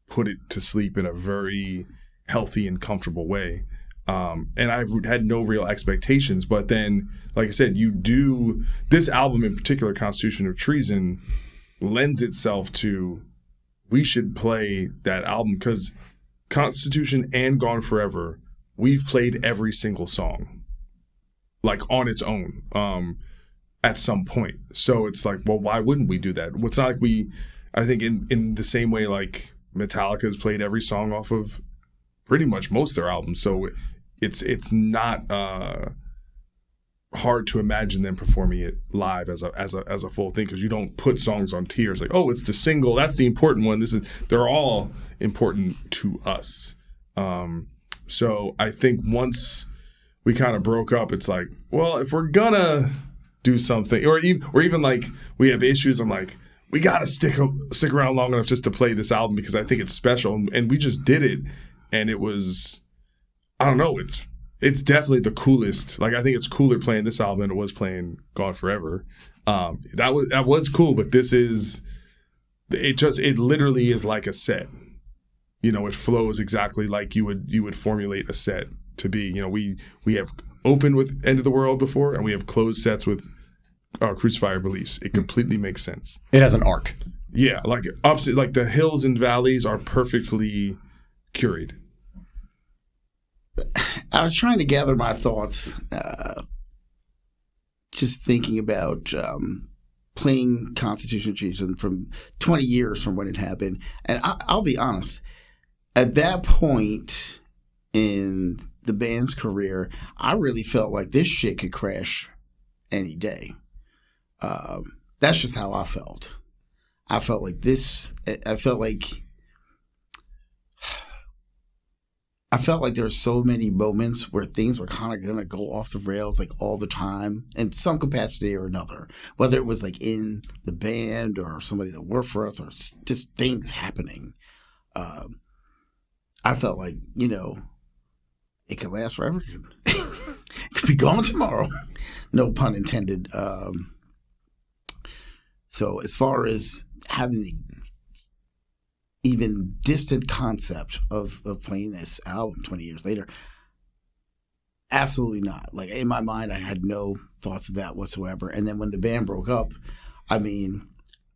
put it to sleep in a very healthy and comfortable way. And I had no real expectations, but then, like I said, this album in particular, Constitution of Treason, lends itself to, we should play that album, because Constitution and Gone Forever, we've played every single song like on its own at some point. So it's like, well, why wouldn't we do that? It's not like I think in the same way like Metallica's played every song off of pretty much most of their albums. So it's not hard to imagine them performing it live as a full thing, because you don't put songs on tiers like, oh, it's the single, that's the important one. They're all important to us. So I think once we kind of broke up, it's like, well, if we're gonna do something, or even like we have issues, I'm like, we gotta stick around long enough just to play this album because I think it's special, and we just did it, and it was, I don't know, it's definitely the coolest. Like, I think it's cooler playing this album than it was playing Gone Forever. That was cool, but this is, it literally is like a set. it flows exactly like you would formulate a set to be. We have opened with End of the World before, and we have closed sets with Crucify Our Beliefs. It completely makes sense. It has an arc. Yeah, like the hills and valleys are perfectly curated. I was trying to gather my thoughts, just thinking about playing Constitution of Treason from 20 years from when it happened. And I'll be honest, at that point in the band's career, I really felt like this shit could crash any day. That's just how I felt. I felt like there were so many moments where things were kind of going to go off the rails like all the time in some capacity or another, whether it was like in the band or somebody that worked for us or just things happening. I felt like, it could last forever. It could be gone tomorrow. No pun intended. So as far as having the even distant concept of playing this album 20 years later, absolutely not. Like, in my mind, I had no thoughts of that whatsoever. And then when the band broke up, I mean,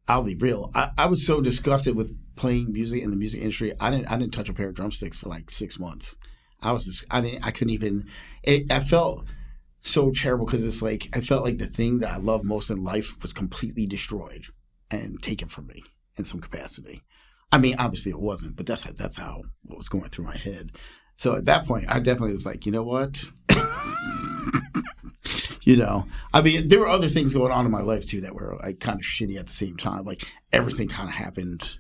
I'll be real. I was so disgusted with playing music in the music industry. I didn't touch a pair of drumsticks for like 6 months. I couldn't even. I felt so terrible because it's like I felt like the thing that I love most in life was completely destroyed and taken from me in some capacity. I mean, obviously it wasn't, but that's how what was going through my head. So at that point, I definitely was like, you know what? I mean, there were other things going on in my life too that were like kind of shitty at the same time. Like everything kind of happened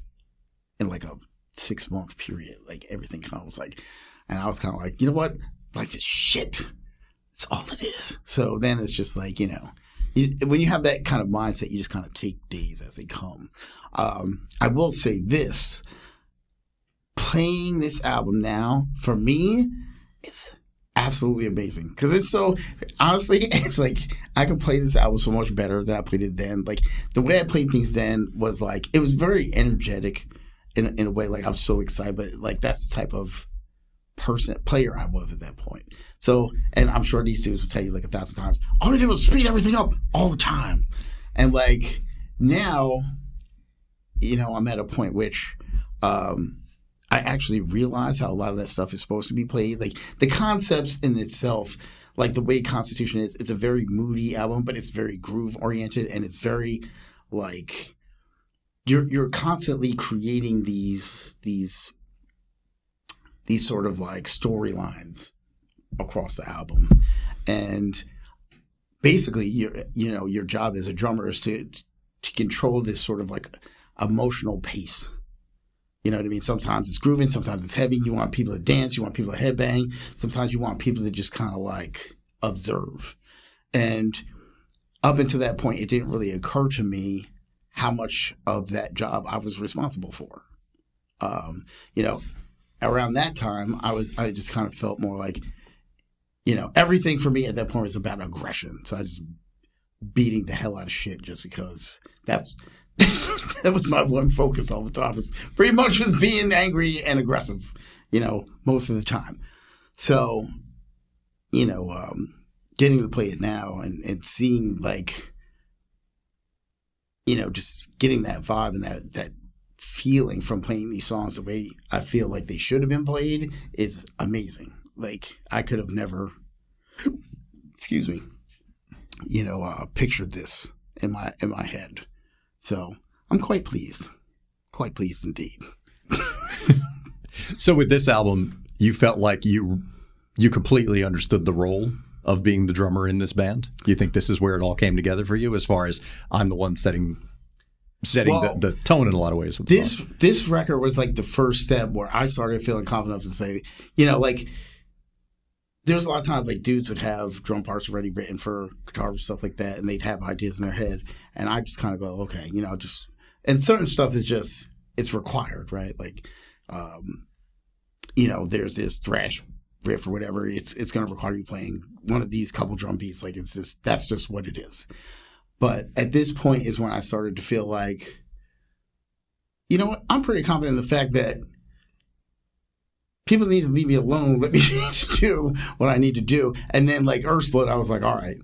in like a 6-month period. Like everything kind of was like, and I was kind of like, you know what? Life is shit. It's all it is. So then it's just like, when you have that kind of mindset, you just kind of take days as they come. I will say this. Playing this album now, for me, is absolutely amazing. Because it's so, honestly, it's like, I can play this album so much better than I played it then. Like, the way I played things then was like, it was very energetic in a way. Like, I was so excited. But, like, that's the type of player I was at that point. So, and I'm sure these dudes will tell you like 1,000 times, all we did was speed everything up all the time. And like now, I'm at a point which I actually realize how a lot of that stuff is supposed to be played. Like the concepts in itself, like the way Constitution is, it's a very moody album, but it's very groove oriented, and it's very like you're constantly creating these sort of like storylines across the album. And basically your job as a drummer is to control this sort of like emotional pace. You know what I mean? Sometimes it's grooving, sometimes it's heavy. You want people to dance, you want people to headbang. Sometimes you want people to just kind of like observe. And up until that point, it didn't really occur to me how much of that job I was responsible for. Around that time, I just kind of felt more like, everything for me at that point was about aggression. So I just beating the hell out of shit just because that was my one focus all the time. It's pretty much was being angry and aggressive, most of the time. So, getting to play it now and seeing like, just getting that vibe and that feeling from playing these songs the way I feel like they should have been played is amazing. Like I could have never, pictured this in my head. So I'm quite pleased indeed. So with this album, you felt like you completely understood the role of being the drummer in this band? You think this is where it all came together for you, as far as I'm the one setting the tone in a lot of ways? With this record was like the first step where I started feeling confident enough to say, like there's a lot of times like dudes would have drum parts already written for guitar and stuff like that, and they'd have ideas in their head, and I just kind of go, okay, and certain stuff is just, it's required, right? Like, there's this thrash riff or whatever, it's going to require you playing one of these couple drum beats. Like that's just what it is. But at this point is when I started to feel like, I'm pretty confident in the fact that people need to leave me alone. Let me do what I need to do. And then like Earthsplit, I was like, all right,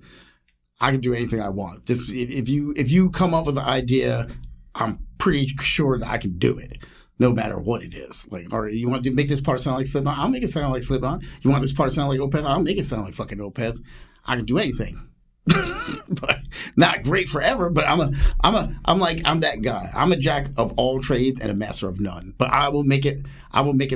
I can do anything I want. Just if you come up with an idea, I'm pretty sure that I can do it, no matter what it is. Like, all right, you want to make this part sound like Slipknot? I'll make it sound like Slipknot. You want this part to sound like Opeth? I'll make it sound like fucking Opeth. I can do anything. But not great forever, but I'm that guy. I'm a jack of all trades and a master of none. But I will make it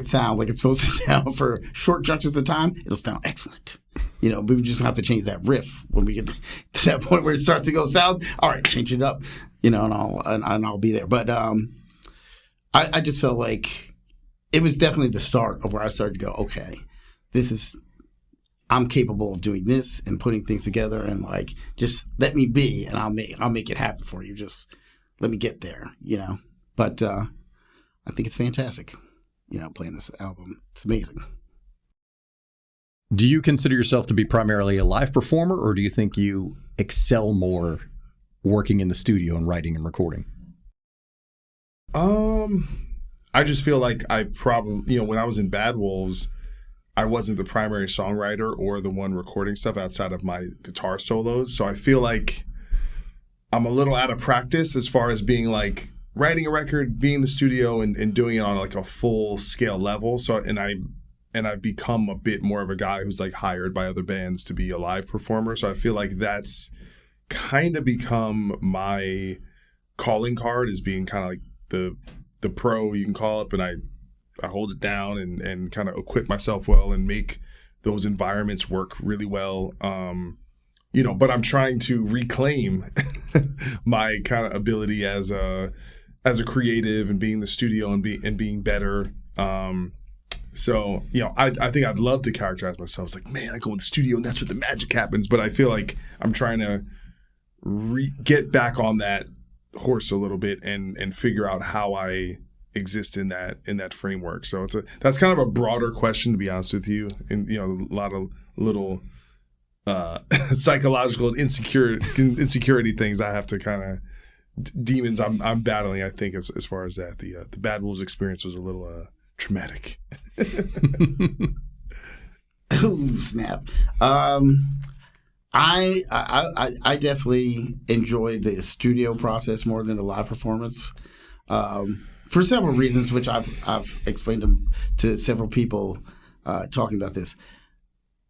sound like it's supposed to sound for short chunks of time. It'll sound excellent. You know, we just have to change that riff when we get to that point where it starts to go south. All right, change it up. You know, and I'll be there. But I just felt like it was definitely the start of where I started to go, okay, I'm capable of doing this and putting things together, and like, just let me be, and I'll make it happen for you. Just let me get there, you know. But I think it's fantastic, you know, playing this album. It's amazing. Do you consider yourself to be primarily a live performer, or do you think you excel more working in the studio and writing and recording? I just feel like I probably, you know, when I was in Bad Wolves, I wasn't the primary songwriter or the one recording stuff outside of my guitar solos. So I feel like I'm a little out of practice as far as being like writing a record, being in the studio and doing it on like a full scale level. So, and I've become a bit more of a guy who's like hired by other bands to be a live performer. So I feel like that's kind of become my calling card, is being kind of like the pro, you can call it, but I hold it down and kind of equip myself well and make those environments work really well. You know, but I'm trying to reclaim my kind of ability as a creative and being in the studio and being better. So, you know, I think I'd love to characterize myself as like, man, I go in the studio and that's where the magic happens. But I feel like I'm trying to get back on that horse a little bit and figure out how I exist in that framework. So that's kind of a broader question, to be honest with you, and you know, a lot of little psychological insecurity things I have to kind of demons I'm battling. I think as far as that, the Bad Wolves experience was a little traumatic. Ooh, snap. I definitely enjoyed the studio process more than the live performance, for several reasons, which I've explained them to several people talking about this.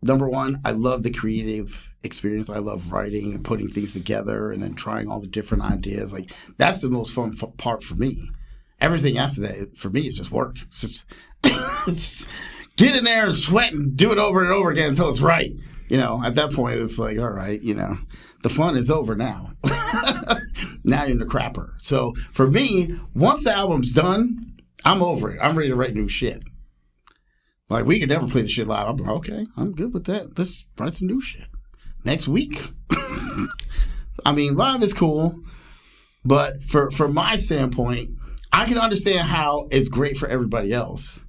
Number one, I love the creative experience. I love writing and putting things together and then trying all the different ideas. Like, that's the most fun part for me. Everything after that, for me, is just work. It's get in there and sweat and do it over and over again until it's right. You know, at that point, it's like, all right, you know, the fun is over now. Now you're in the crapper. So for me, once the album's done, I'm over it. I'm ready to write new shit. Like, we could never play the shit live. I'm like, okay, I'm good with that. Let's write some new shit next week. I mean, live is cool, but for my standpoint, I can understand how it's great for everybody else.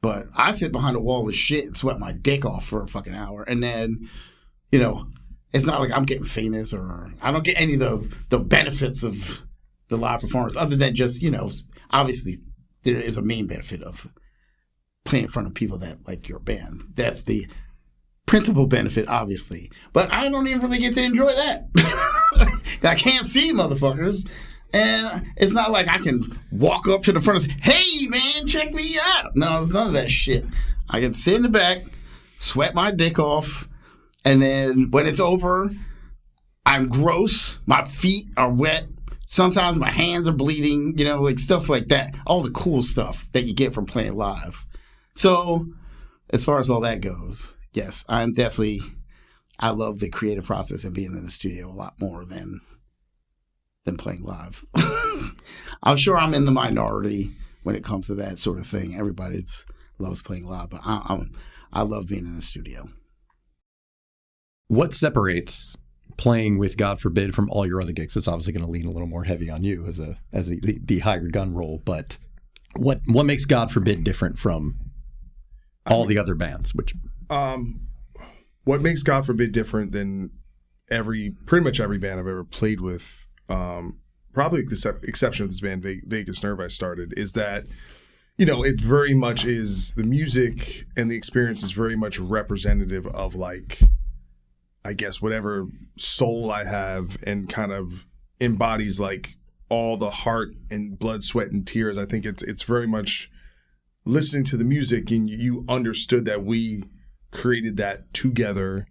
But I sit behind a wall of shit and sweat my dick off for a fucking hour. And then, you know, it's not like I'm getting famous or I don't get any of the benefits of the live performance other than just, you know, obviously there is a main benefit of playing in front of people that like your band. That's the principal benefit, obviously. But I don't even really get to enjoy that. I can't see motherfuckers. And it's not like I can walk up to the front and say, hey, man, check me out. No, there's none of that shit. I can sit in the back, sweat my dick off, and then when it's over, I'm gross. My feet are wet. Sometimes my hands are bleeding, you know, like stuff like that. All the cool stuff that you get from playing live. So as far as all that goes, yes, I love the creative process and being in the studio a lot more than playing live. I'm sure I'm in the minority when it comes to that sort of thing. Everybody loves playing live, but I love being in the studio. What separates playing with God Forbid from all your other gigs? It's obviously going to lean a little more heavy on you as the hired gun role, but what makes God Forbid different from all the other bands? What makes God Forbid different than pretty much every band I've ever played with, probably with the exception of this band Vegas Nerve I started, is that, it very much is, the music and the experience is very much representative of like, I guess, whatever soul I have, and kind of embodies like all the heart and blood, sweat, and tears. I think it's very much listening to the music, and you understood that we created that together.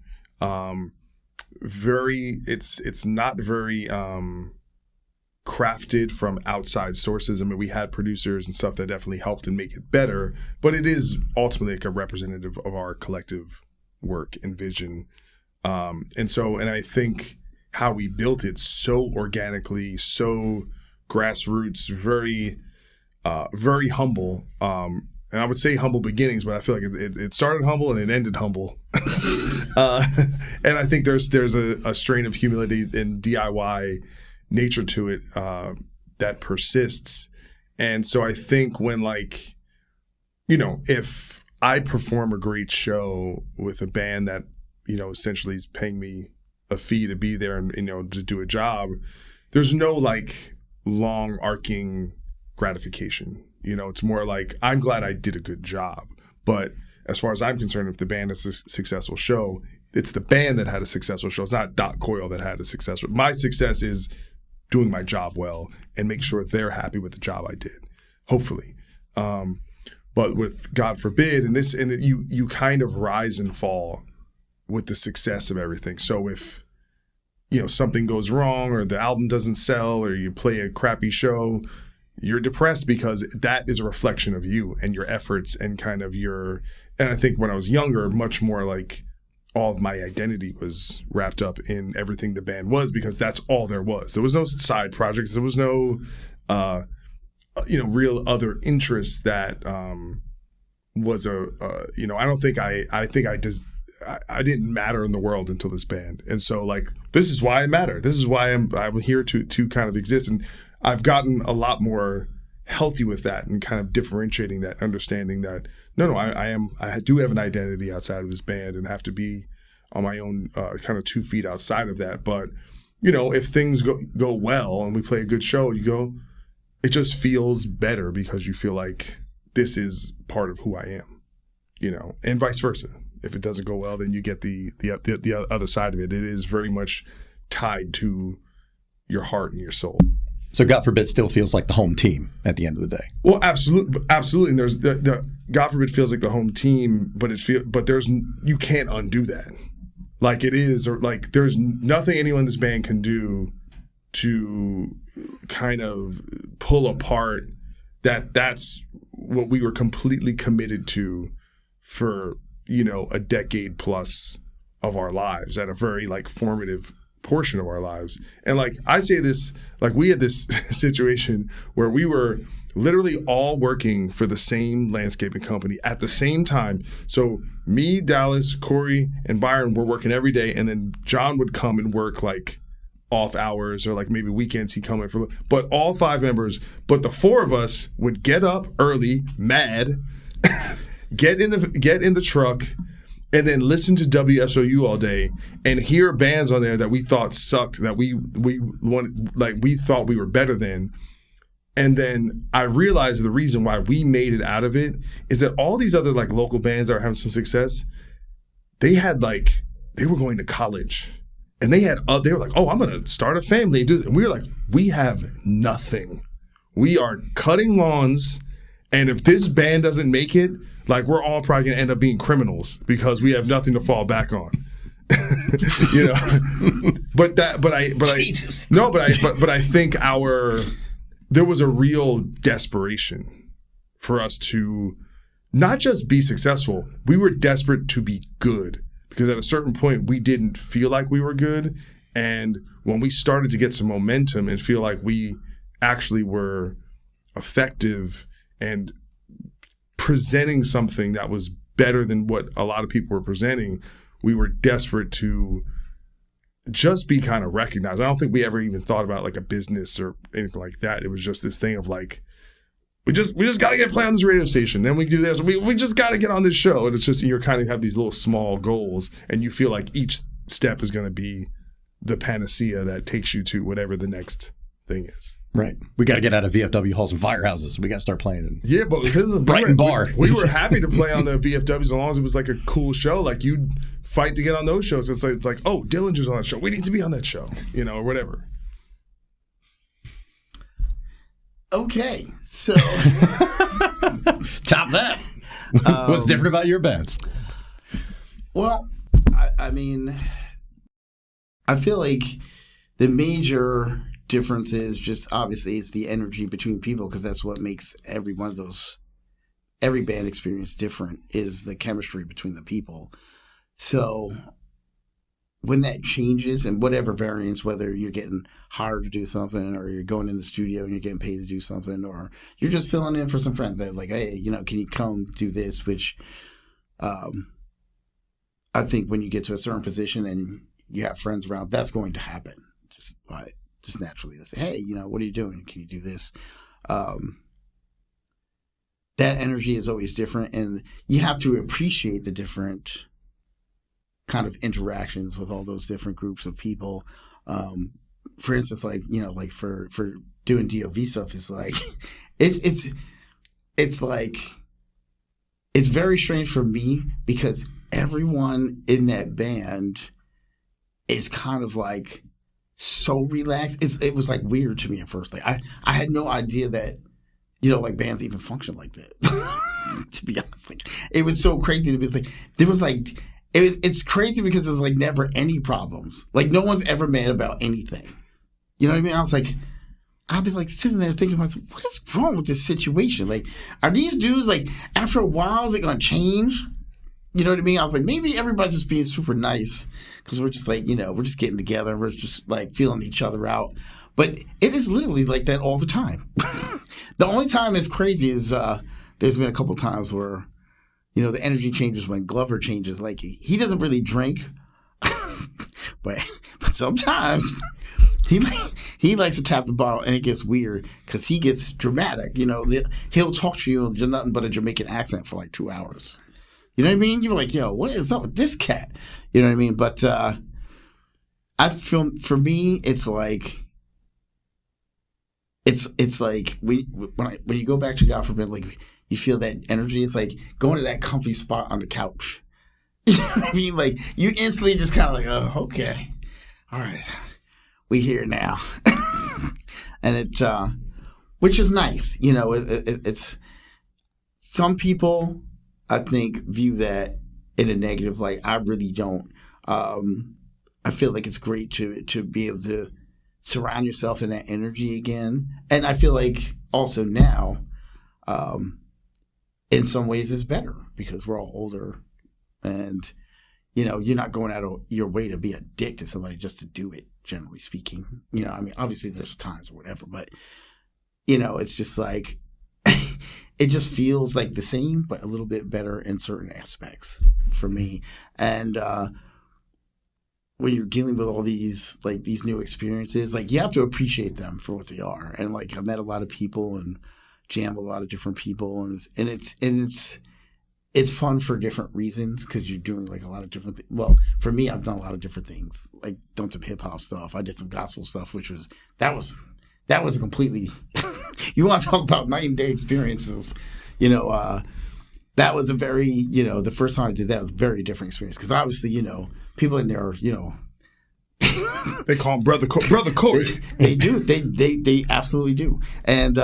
It's not very crafted from outside sources. I mean, we had producers and stuff that definitely helped and make it better, but it is ultimately like a representative of our collective work and vision. And I think how we built it so organically, so grassroots, very humble. And I would say humble beginnings, but I feel like it started humble and it ended humble. And I think there's a strain of humility and DIY nature to it that persists. And so I think when, like, if I perform a great show with a band that, essentially is paying me a fee to be there and, to do a job, there's no like long arcing gratification. It's more like, I'm glad I did a good job. But as far as I'm concerned, if the band is a successful show, it's the band that had a successful show. It's not Doc Coyle that had a successful. My success is doing my job well and make sure they're happy with the job I did, hopefully. But with, God forbid, you kind of rise and fall with the success of everything. So if, something goes wrong, or the album doesn't sell, or you play a crappy show, you're depressed because that is a reflection of you and your efforts and kind of and I think when I was younger, much more like all of my identity was wrapped up in everything the band was, because that's all there was. There was no side projects. There was no, real other interests that was I didn't matter in the world until this band. And so like, this is why I matter. This is why I'm here to kind of exist. And I've gotten a lot more healthy with that and kind of differentiating that, understanding that I do have an identity outside of this band and have to be on my own kind of 2 feet outside of that. But, if things go well and we play a good show, it just feels better because you feel like this is part of who I am, and vice versa. If it doesn't go well, then you get the other side of it. It is very much tied to your heart and your soul. So God forbid still feels like the home team at the end of the day. Well, absolutely. And there's the God forbid feels like the home team, but you can't undo that. Like it is, or like there's nothing anyone in this band can do to kind of pull apart that's what we were completely committed to for, a decade plus of our lives, at a very like formative portion of our lives. And like I say this, like we had this situation where we were literally all working for the same landscaping company at the same time. So me, Dallas, Corey, and Byron were working every day, and then John would come and work like off hours or like maybe weekends. He'd come in but all 5 members, but the 4 of us would get up early, mad, get in the truck, and then listen to WSOU all day and hear bands on there that we thought sucked, that we thought we were better than. And then I realized the reason why we made it out of it is that all these other like local bands that are having some success, they were going to college, and they were like, oh, I'm going to start a family and do this. And we were like, we have nothing. We are cutting lawns, and if this band doesn't make it, like we're all probably going to end up being criminals because we have nothing to fall back on. But I think there was a real desperation for us to not just be successful. We were desperate to be good, because at a certain point we didn't feel like we were good. And when we started to get some momentum and feel like we actually were effective and presenting something that was better than what a lot of people were presenting, we were desperate to just be kind of recognized. I don't think we ever even thought about like a business or anything like that. It was just this thing of like, we just got to get play on this radio station, then we do this. We just got to get on this show. And it's just, you're kind of have these little small goals, and you feel like each step is going to be the panacea that takes you to whatever the next thing is. Right. We got to get out of VFW halls and firehouses. We got to start playing. Yeah, but because Brighton Bar. We were happy to play on the VFWs as long as it was like a cool show. Like you'd fight to get on those shows. It's like, oh, Dillinger's on that show. We need to be on that show, or whatever. Okay, so Top that. What's different about your bands? Well, I mean, I feel like the major difference is just obviously it's the energy between people, because that's what makes every band experience different, is the chemistry between the people. So when that changes, and whatever variance, whether you're getting hired to do something, or you're going in the studio and you're getting paid to do something, or you're just filling in for some friends that like, hey, can you come do this? Which I think when you get to a certain position and you have friends around, that's going to happen just naturally. They say, hey, what are you doing? Can you do this? That energy is always different, and you have to appreciate the different kind of interactions with all those different groups of people. For instance, like for doing DOV stuff, is like it's like it's very strange for me, because everyone in that band is kind of like so relaxed. It was like weird to me at first. Like I had no idea that like bands even function like that. To be honest, like it was so crazy to be like there was like. It's crazy because there's like never any problems. Like no one's ever mad about anything. You know what I mean? I was like, I'll be like sitting there thinking to myself, what is wrong with this situation? Like, are these dudes like after a while is it gonna change? You know what I mean? I was like, maybe everybody's just being super nice because we're just like, we're just getting together and we're just like feeling each other out. But it is literally like that all the time. The only time it's crazy is there's been a couple times where the energy changes when Glover changes. Like he doesn't really drink, but sometimes he likes to tap the bottle, and it gets weird because he gets dramatic. He'll talk to you in nothing but a Jamaican accent for like 2 hours. You know what I mean? You're like, yo, what is up with this cat? You know what I mean? But I feel for me, it's like when you go back to God forbid, like. You feel that energy. It's like going to that comfy spot on the couch. You know what I mean? Like you instantly just kind of like, oh, okay, all right, we here now, and it, which is nice. It's some people I think view that in a negative light. I really don't. I feel like it's great to be able to surround yourself in that energy again, and I feel like also now. In some ways it's better because we're all older and, you're not going out of your way to be a dick to somebody just to do it, generally speaking. I mean, obviously there's times or whatever, but, it's just like, it just feels like the same, but a little bit better in certain aspects for me. And when you're dealing with all these, like these new experiences, like you have to appreciate them for what they are. And like, I've met a lot of people and jam with a lot of different people, and it's fun for different reasons because you're doing like a lot of different things. Well, for me, I've done a lot of different things, like done some hip hop stuff. I did some gospel stuff, which was that was a completely you want to talk about night and day experiences. That was a very the first time I did that was a very different experience because obviously people in there are they call him brother Corey. They do. They absolutely do. And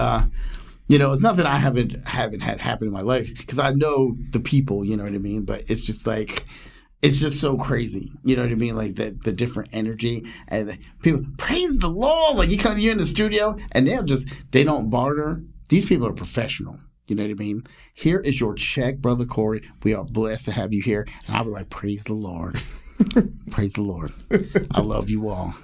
it's nothing I haven't had happen in my life because I know the people, you know what I mean? But it's just like, it's just so crazy. You know what I mean? Like the different energy and the people, praise the Lord. Like you're in the studio and they don't barter. These people are professional. You know what I mean? Here is your check, Brother Corey. We are blessed to have you here. And I'll be like, praise the Lord. Praise the Lord. I love you all.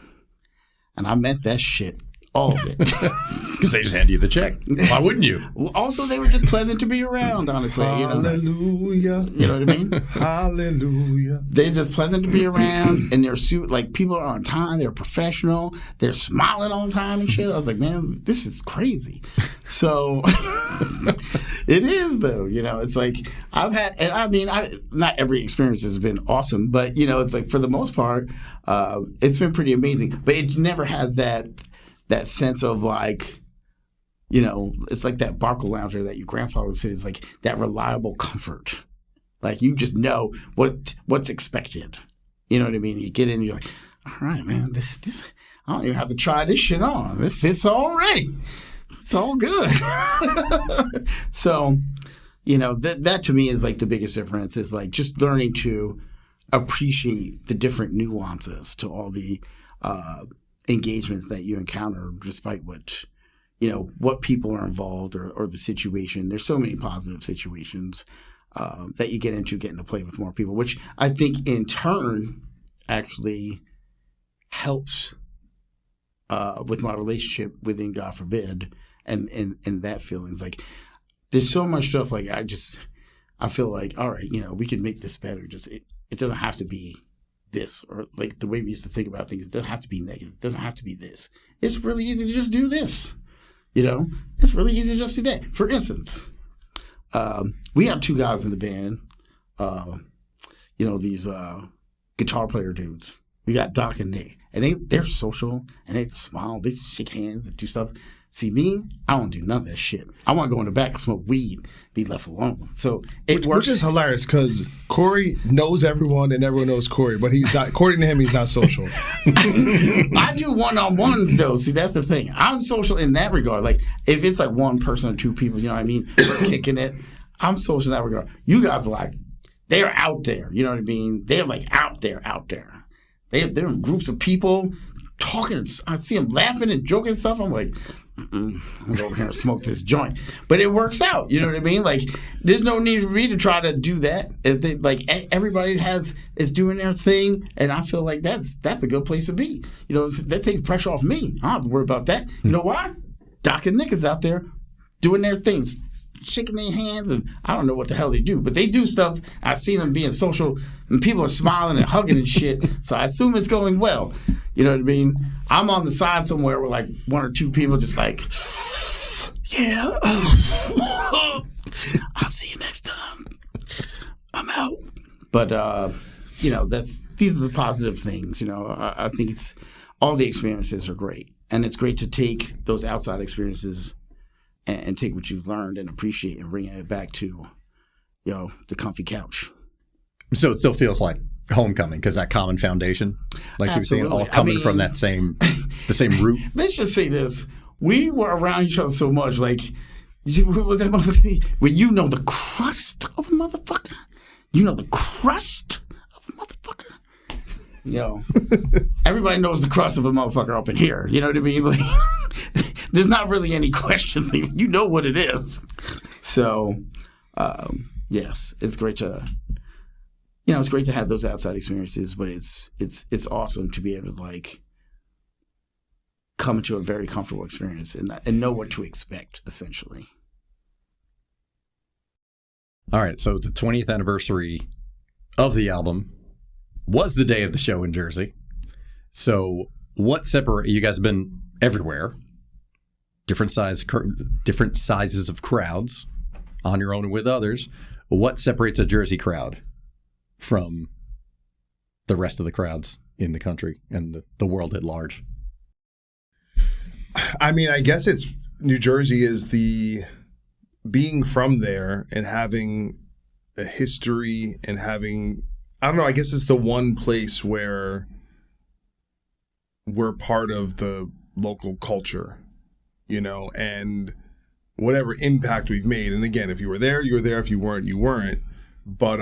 And I meant that shit. All of it. Because they just hand you the check. Why wouldn't you? Well, also, they were just pleasant to be around, honestly. Hallelujah. You know what I mean? Hallelujah. They're just pleasant to be around, and they're like people are on time. They're professional. They're smiling all the time and shit. I was like, man, this is crazy. So it is though. It's like I've had, and I mean, not every experience has been awesome, but it's like for the most part, it's been pretty amazing. But it never has that that sense of like, you know, it's like that Barco lounger that your grandfather said. It's like that reliable comfort. Like you just know what's expected. You know what I mean? You get in, and you're like, all right, man, this I don't even have to try this shit on. This fits already. It's all good. So, you know, that to me is like the biggest difference, is like just learning to appreciate the different nuances to all the engagements that you encounter, despite what, you know, what people are involved or the situation. There's so many positive situations that you get into getting to play with more people, which I think in turn actually helps with my relationship within God Forbid and that feelings. Like there's so much stuff like I feel like, all right, you know, we can make this better. Just it doesn't have to be this, or like the way we used to think about things. It doesn't have to be negative. It doesn't have to be this. It's really easy to just do this. You know, it's really easy to just do that. For instance, we have two guys in the band, you know, these guitar player dudes. We got Doc and Nick, and they're social, and they smile, they shake hands and do stuff. See, me, I don't do none of that shit. I want to go in the back and smoke weed, be left alone. So it works. Which is hilarious because Corey knows everyone and everyone knows Corey, but he's not, according to him, he's not social. I do one-on-ones though. See, that's the thing. I'm social in that regard. Like if it's like one person or two people, you know what I mean, we're kicking it. I'm social in that regard. You guys are like, they're out there. You know what I mean? They're like out there. They're in groups of people talking. I see them laughing and joking and stuff. I'm like, I'm going to go over here and smoke this joint. But it works out. You know what I mean? Like, there's no need for me to try to do that. Like, everybody is doing their thing, and I feel like that's a good place to be. You know, that takes pressure off me. I don't have to worry about that. You know why? Doc and Nick is out there doing their things, shaking their hands, and I don't know what the hell they do, but they do stuff. I see them being social, and people are smiling and hugging and shit, so I assume it's going well. You know what I mean? I'm on the side somewhere with like one or two people just like, yeah, I'll see you next time. I'm out. But, you know, these are the positive things. You know, I think all the experiences are great, and it's great to take those outside experiences and take what you've learned and appreciate and bring it back to, you know, the comfy couch. So it still feels like homecoming because that common foundation, like you've seen, all coming from the same root. Let's just say this: we were around each other so much, like what that motherfucker. When you know the crust of a motherfucker, you know the crust of a motherfucker. Yo, everybody knows the crust of a motherfucker up in here. You know what I mean? Like, there's not really any question. You know what it is. So, yes, it's great to, you know, it's great to have those outside experiences, but it's awesome to be able to like come into a very comfortable experience and know what to expect, essentially. All right, so the 20th anniversary of the album was the day of the show in Jersey. So what you guys have been everywhere, different sizes of crowds, on your own and with others. What separates a Jersey crowd from the rest of the crowds in the country and the world at large? I mean, I guess it's New Jersey is the being from there and having a history and having, I don't know, I guess it's the one place where we're part of the local culture, you know, and whatever impact we've made. And again, if you were there, you were there. If you weren't, you weren't. But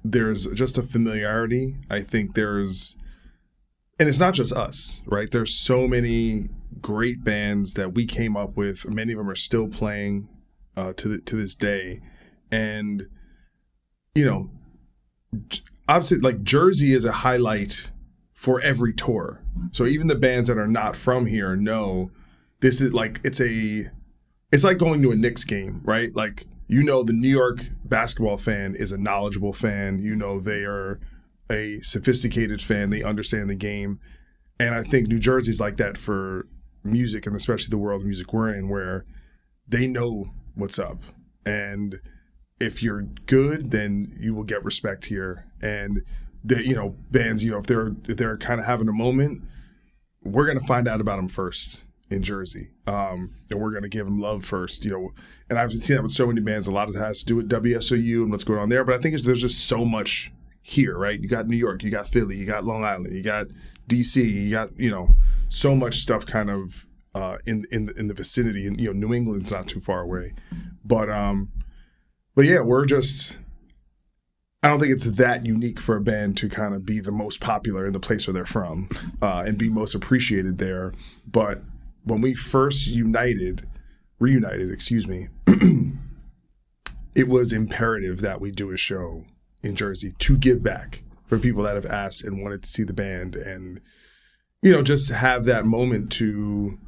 there's just a familiarity. I think and it's not just us, right? There's so many great bands that we came up with. Many of them are still playing to this day. And, you know, obviously, like, Jersey is a highlight for every tour. So even the bands that are not from here know this is like, it's like going to a Knicks game, right? Like, you know, the New York basketball fan is a knowledgeable fan. You know, they are a sophisticated fan. They understand the game. And I think New Jersey's like that for music, and especially the world of music we're in, where they know what's up. And if you're good, then you will get respect here. And you know, bands, you know, if they're kind of having a moment, we're going to find out about them first in Jersey. And we're going to give them love first, you know. And I've seen that with so many bands. A lot of it has to do with WSOU and what's going on there. But I think there's just so much here, right? You got New York, you got Philly, you got Long Island, you got DC, you got, you know, so much stuff kind of in the vicinity. And, you know, New England's not too far away. But yeah, we're just, I don't think it's that unique for a band to kind of be the most popular in the place where they're from and be most appreciated there. But when we first reunited, it was imperative that we do a show in Jersey to give back for people that have asked and wanted to see the band, and, you know, just have that moment to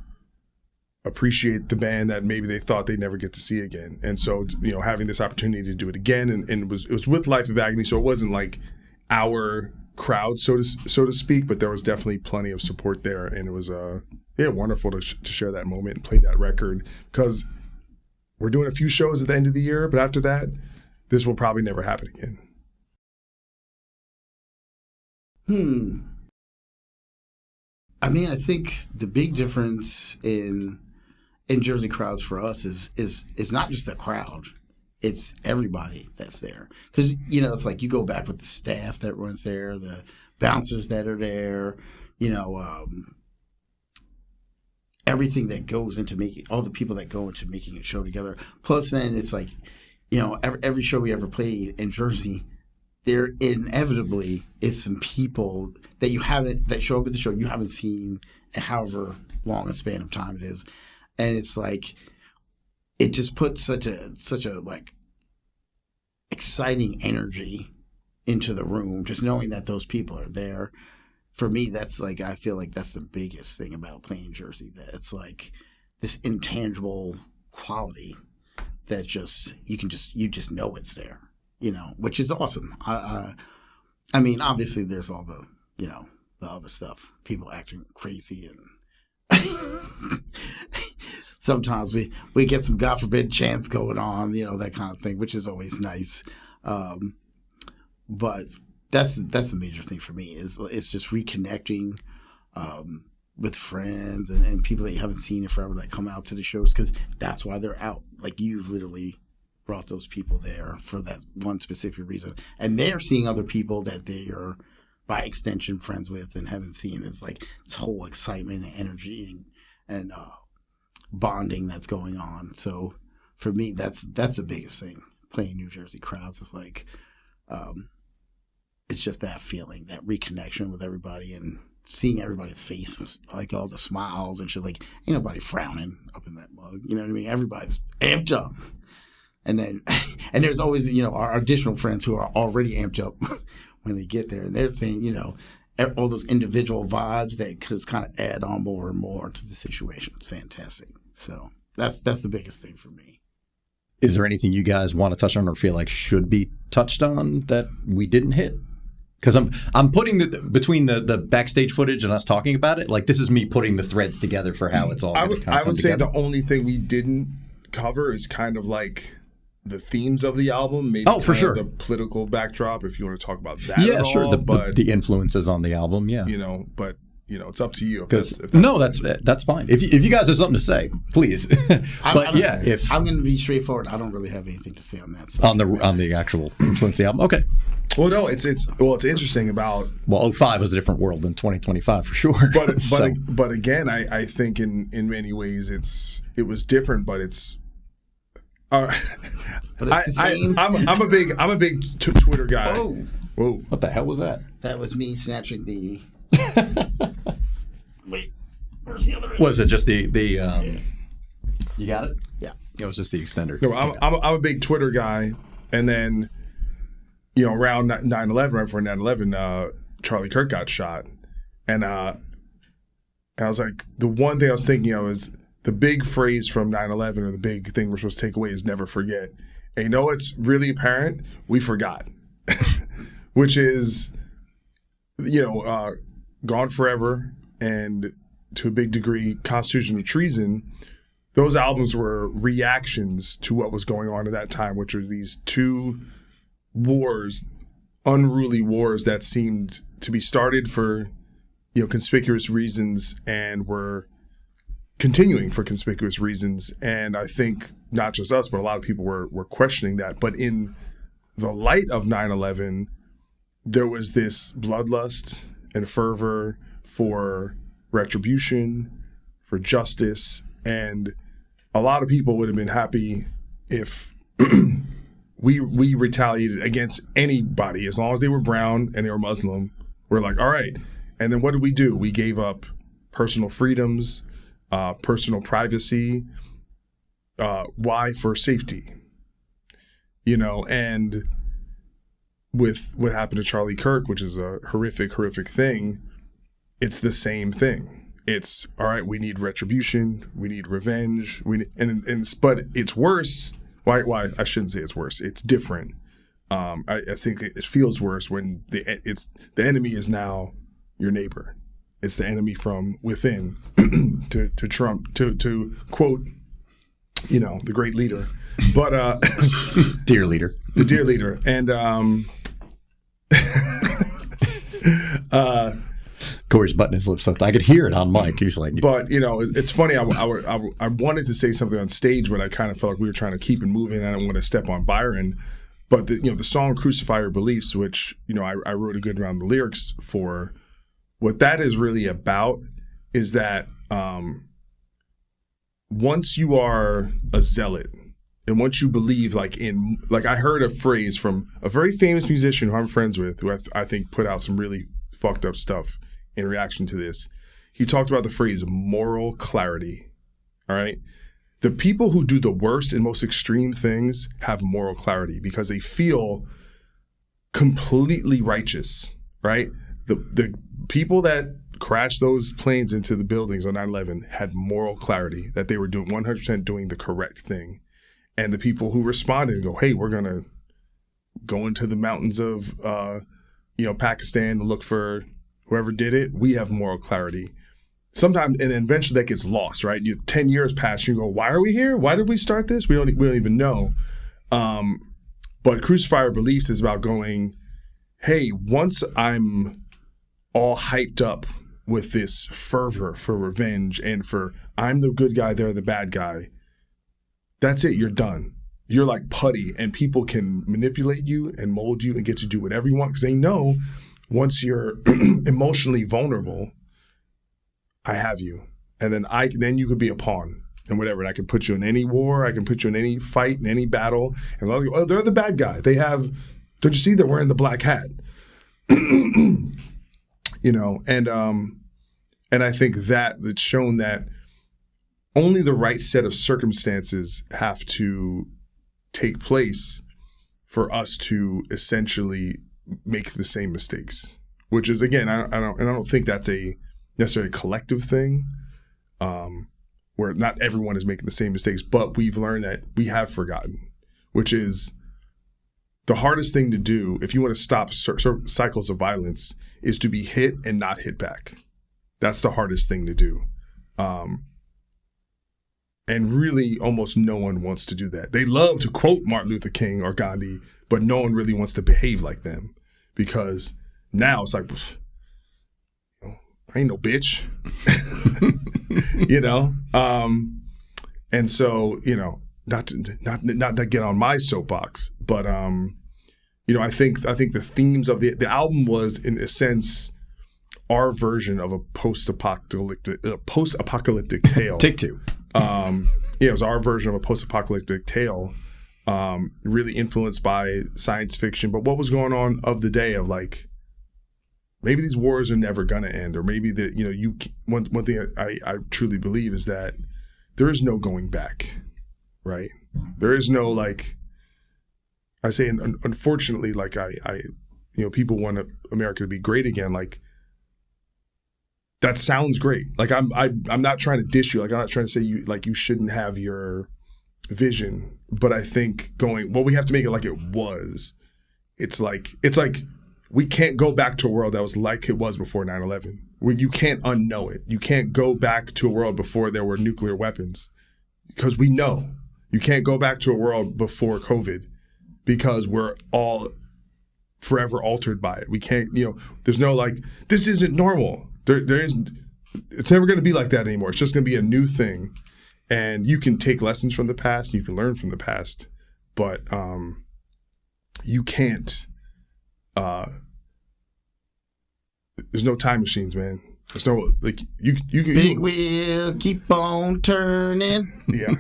appreciate the band that maybe they thought they'd never get to see again. And so, you know, having this opportunity to do it again, and it was with Life of Agony, so it wasn't like our crowd, so to speak, but there was definitely plenty of support there, and it was wonderful to share that moment and play that record, because we're doing a few shows at the end of the year, but after that, this will probably never happen again. I mean, I think the big difference in Jersey crowds for us is not just the crowd, it's everybody that's there. Because, you know, it's like you go back with the staff that runs there, the bouncers that are there, you know, everything that goes into making, all the people that go into making a show together. Plus then it's like, you know, every show we ever played in Jersey, there inevitably is some people that show up at the show you haven't seen in however long a span of time it is. And it's like, it just puts such a like exciting energy into the room, just knowing that those people are there. For me, that's like, I feel like that's the biggest thing about playing Jersey, that it's like this intangible quality that just, you just know it's there, you know, which is awesome. I mean, obviously there's all the, you know, the other stuff, people acting crazy, and sometimes we get some God forbid chants going on, you know, that kind of thing, which is always nice. But that's the major thing for me, is it's just reconnecting with friends and people that you haven't seen in forever that come out to the shows, because that's why they're out. Like, you've literally brought those people there for that one specific reason, and they're seeing other people that they are by extension friends with and haven't seen. It's like this whole excitement and energy and bonding that's going on. So for me, that's the biggest thing playing New Jersey crowds. Is like it's just that feeling, that reconnection with everybody, and seeing everybody's faces, like all the smiles and shit. Like, ain't nobody frowning up in that mug, you know what I mean? Everybody's amped up. And then, and there's always, you know, our additional friends who are already amped up when they get there, and they're saying, you know, all those individual vibes that just kind of add on more and more to the situation. It's fantastic. So that's the biggest thing for me. Is there anything you guys want to touch on or feel like should be touched on that we didn't hit? Because I'm putting between the backstage footage and us talking about it, like, this is me putting the threads together for how it's all. I would say the only thing we didn't cover is kind of like the themes of the album, maybe for sure, the political backdrop, if you want to talk about that. Yeah, at sure. all, the influences on the album, yeah. You know, but you know, it's up to you. That's fine. If you guys have something to say, please. I'm going to be straightforward. I don't really have anything to say on that. So. On the actual influence of the album. Okay. Well, no, it's interesting about. Well, 05 was a different world than 2025 for sure. But again, I think in many ways it was different, but it's. But it's the same. I'm a big Twitter guy. Whoa! What the hell was that? That was me snatching the. Wait, where's the other? Was it just the? You got it? Yeah. It was just the extender. No, I'm a big Twitter guy, and then, you know, around 9/11, right before 9/11, Charlie Kirk got shot, and I was like, the one thing I was thinking of is the big phrase from 9/11, or the big thing we're supposed to take away, is never forget. And you know what's really apparent? We forgot, which is, you know, Gone Forever and to a big degree Constitution of Treason. Those albums were reactions to what was going on at that time, which was these two wars, unruly wars that seemed to be started for conspicuous reasons, and were continuing for conspicuous reasons. And I think not just us, but a lot of people were questioning that. But in the light of 9/11, there was this bloodlust and fervor for retribution, for justice, and a lot of people would have been happy if we retaliated against anybody, as long as they were brown and they were Muslim. We're like, all right. And then what did we do? We gave up personal freedoms, personal privacy. Why? For safety. And with what happened to Charlie Kirk, which is a horrific, horrific thing, it's the same thing. It's, all right, we need retribution, we need revenge, but it's worse. Why? I shouldn't say it's worse. It's different. I think it feels worse when the enemy is now your neighbor. It's the enemy from within. to Trump, to quote, the great leader, but dear leader, the dear leader, and Corey's butting his lips up. I could hear it on mic. He's like, but it's funny. I wanted to say something on stage, but I kind of felt like we were trying to keep it moving. I don't want to step on Byron, but the song "Crucify Your Beliefs," which I wrote a good round of the lyrics for. What that is really about is that once you are a zealot, and once you believe, like I heard a phrase from a very famous musician who I'm friends with, who I think put out some really fucked up stuff in reaction to this. He talked about the phrase moral clarity. All right. The people who do the worst and most extreme things have moral clarity because they feel completely righteous, right? The people that crashed those planes into the buildings on 9/11 had moral clarity that they were doing 100% doing the correct thing. And the people who responded and go, hey, we're going to go into the mountains of, Pakistan to look for whoever did it, we have moral clarity. Sometimes, and eventually that gets lost, right? 10 years pass, you go, why are we here? Why did we start this? We don't even know. But Crucify Our Beliefs is about going, hey, once I'm all hyped up with this fervor for revenge and for I'm the good guy, they're the bad guy, that's it, you're done. You're like putty, and people can manipulate you and mold you and get to do whatever you want because they know once you're emotionally vulnerable, I have you. And then you could be a pawn and whatever. And I can put you in any war. I can put you in any fight, in any battle. And as long as you go, oh, they're the bad guy. Don't you see they're wearing the black hat? And I think that it's shown that only the right set of circumstances have to take place for us to essentially make the same mistakes, which is, again, I don't think that's a necessarily collective thing, where not everyone is making the same mistakes, but we've learned that we have forgotten, which is the hardest thing to do if you want to stop cycles of violence is to be hit and not hit back. That's the hardest thing to do. And really almost no one wants to do that. They love to quote Martin Luther King or Gandhi, but no one really wants to behave like them because now it's like, I ain't no bitch, and so, not to get on my soapbox, but, I think the themes of the album was, in a sense, our version of a post-apocalyptic tale. Take two. It was our version of a post-apocalyptic tale, really influenced by science fiction. But what was going on of the day of like, maybe these wars are never going to end, or maybe one thing I truly believe is that there is no going back, right? There is no I say, unfortunately, people want America to be great again, that sounds great. I'm not trying to dish you. I'm not trying to say you shouldn't have your vision. But I think we have to make it like it was. It's like we can't go back to a world that was like it was before 9/11. You can't unknow it. You can't go back to a world before there were nuclear weapons, because we know. You can't go back to a world before COVID, because we're all forever altered by it. We can't, there's no this isn't normal. It's never going to be like that anymore. It's just going to be a new thing, and you can take lessons from the past. You can learn from the past, but you can't. There's no time machines, man. There's no like you can big wheel keep on turning. Yeah,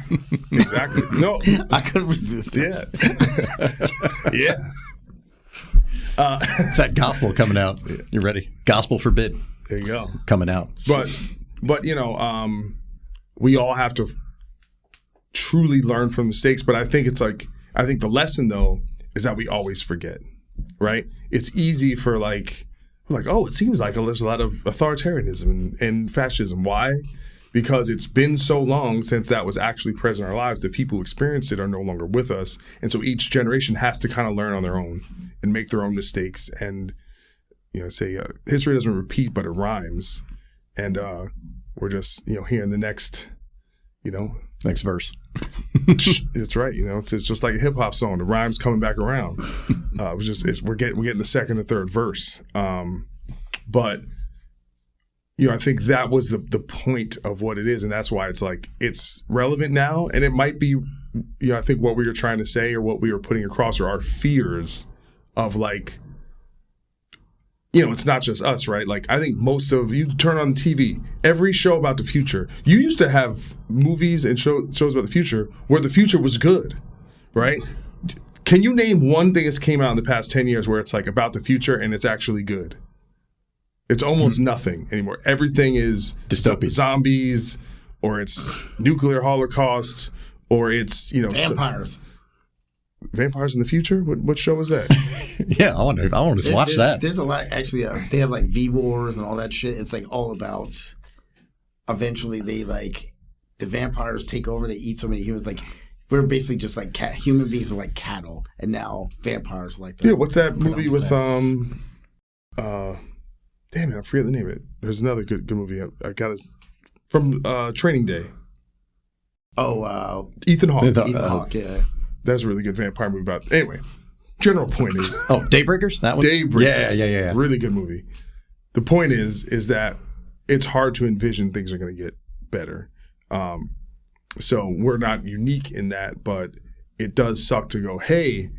exactly. No, I couldn't resist. Yeah, yeah. It's that gospel coming out. You ready? Gospel forbid. There you go. Coming out. But you know, we all have to truly learn from mistakes. But I think the lesson though is that we always forget, right? It's easy for like, oh, it seems like there's a lot of authoritarianism and fascism. Why? Because it's been so long since that was actually present in our lives that people who experienced it are no longer with us. And so each generation has to kind of learn on their own and make their own mistakes. And, you know, say history doesn't repeat, but it rhymes. And we're just, you know, here in the next, you know. Next verse. It's right. You know, it's just like a hip hop song. The rhyme's coming back around. We're getting the second and third verse. But you know, I think that was the point of what it is, and that's why it's like it's relevant now. And it might be, you know, I think what we were trying to say or what we were putting across are our fears of like, you know, it's not just us, right? Like I think most of you turn on TV, every show about the future. You used to have movies and shows about the future where the future was good, right? Can you name one thing that's came out in the past 10 years where it's like about the future and it's actually good? It's almost nothing anymore. Everything is dystopian, zombies, or it's nuclear holocaust, or it's, you know, vampires. Vampires in the future? What show is that? Yeah, I want to watch that. There's a lot. Actually, they have like V-Wars and all that shit. It's like all about. Eventually, they like the vampires take over. They eat so many humans. Like we're basically just like human beings are like cattle, and now vampires are like. Yeah, what's that movie with damn it, I forget the name of it. There's another good movie. I got it from Training Day. Oh, Ethan Hawke. Ethan Hawke, yeah. That's a really good vampire movie about. Anyway, general point is. Daybreakers. That one. Daybreakers. Yeah. Really good movie. The point is that it's hard to envision things are going to get better. So we're not unique in that, but it does suck to go, hey,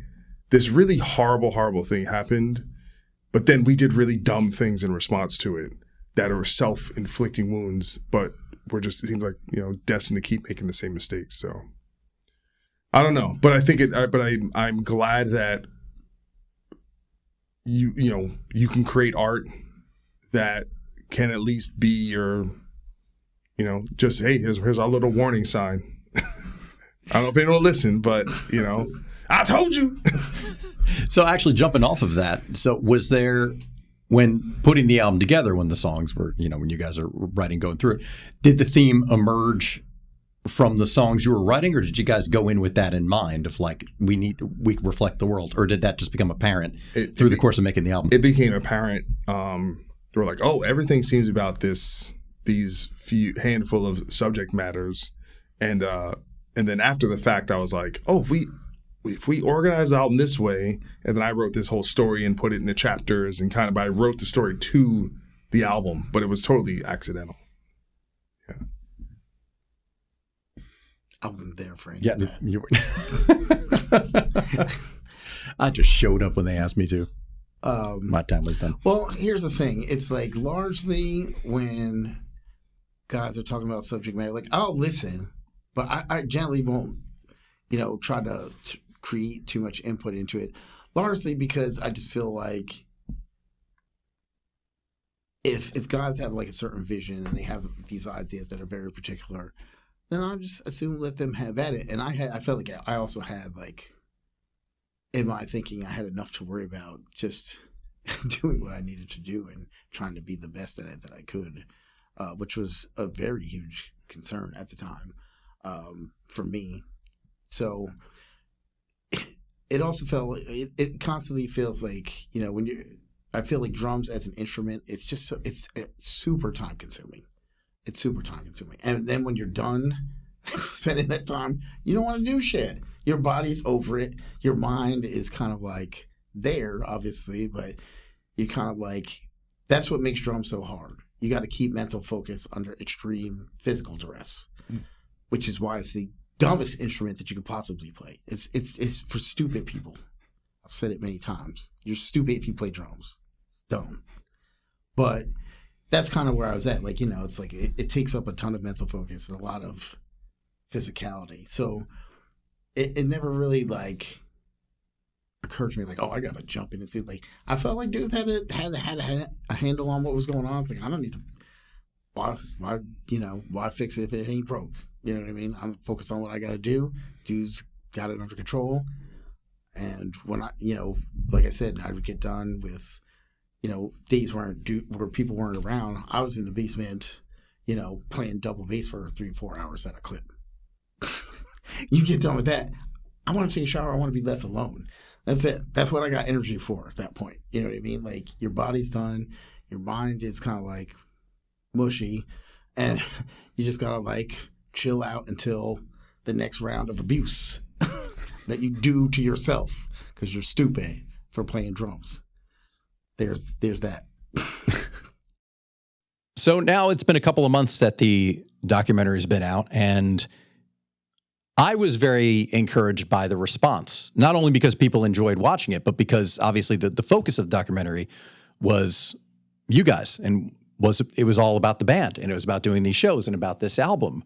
this really horrible thing happened. But then we did really dumb things in response to it that are self-inflicting wounds, but it seems like, you know, destined to keep making the same mistakes. So I don't know, but I think I'm glad that you can create art that can at least be your, you know, just, hey, here's our little warning sign. I don't know if anyone will listen, but, you know, I told you. So actually jumping off of that, so was there, when putting the album together, when the songs were, you know, when you guys are writing, going through it, did the theme emerge from the songs you were writing, or did you guys go in with that in mind of like, we reflect the world, or did that just become apparent through the course of making the album? It became apparent. They were like, oh, everything seems about these few handful of subject matters. And then after the fact, I was like, oh, if we organize the album this way, and then I wrote this whole story and put it into chapters and but I wrote the story to the album, but it was totally accidental. Yeah. I wasn't there for any of that. You were. I just showed up when they asked me to. My time was done. Well, here's the thing. It's like largely when guys are talking about subject matter, like I'll listen, but I generally won't, you know, try to create too much input into it, largely because I just feel like if guys have like a certain vision and they have these ideas that are very particular, then I'll just assume let them have at it. And I felt like I also had like, in my thinking, I had enough to worry about just doing what I needed to do and trying to be the best at it that I could, which was a very huge concern at the time for me. So it also felt, it constantly feels like, you know, I feel like drums as an instrument, it's just, it's super time consuming. It's super time consuming. And then when you're done spending that time, you don't want to do shit. Your body's over it. Your mind is kind of like there, obviously, but you kind of like, That's what makes drums so hard. You got to keep mental focus under extreme physical duress, which is why it's the dumbest instrument that you could possibly play. It's for stupid people. I've said it many times. You're stupid if you play drums. It's dumb. But that's kind of where I was at. Like, it's like it takes up a ton of mental focus and a lot of physicality. So it never really like occurred to me like, oh, I got to jump in and see. Like, I felt like dudes had a handle on what was going on. It's like, I don't need to. Why fix it if it ain't broke? You know what I mean? I'm focused on what I got to do. Dudes got it under control. And when I, like I said, I would get done with, days where people weren't around. I was in the basement, playing double bass for 3-4 hours at a clip. You get done with that. I want to take a shower. I want to be left alone. That's it. That's what I got energy for at that point. You know what I mean? Like, your body's done. Your mind is kind of like mushy. And you just got to like chill out until the next round of abuse that you do to yourself because you're stupid for playing drums. There's that. So now it's been a couple of months that the documentary's been out, and I was very encouraged by the response, not only because people enjoyed watching it, but because obviously the focus of the documentary was you guys, and it was all about the band, and it was about doing these shows and about this album.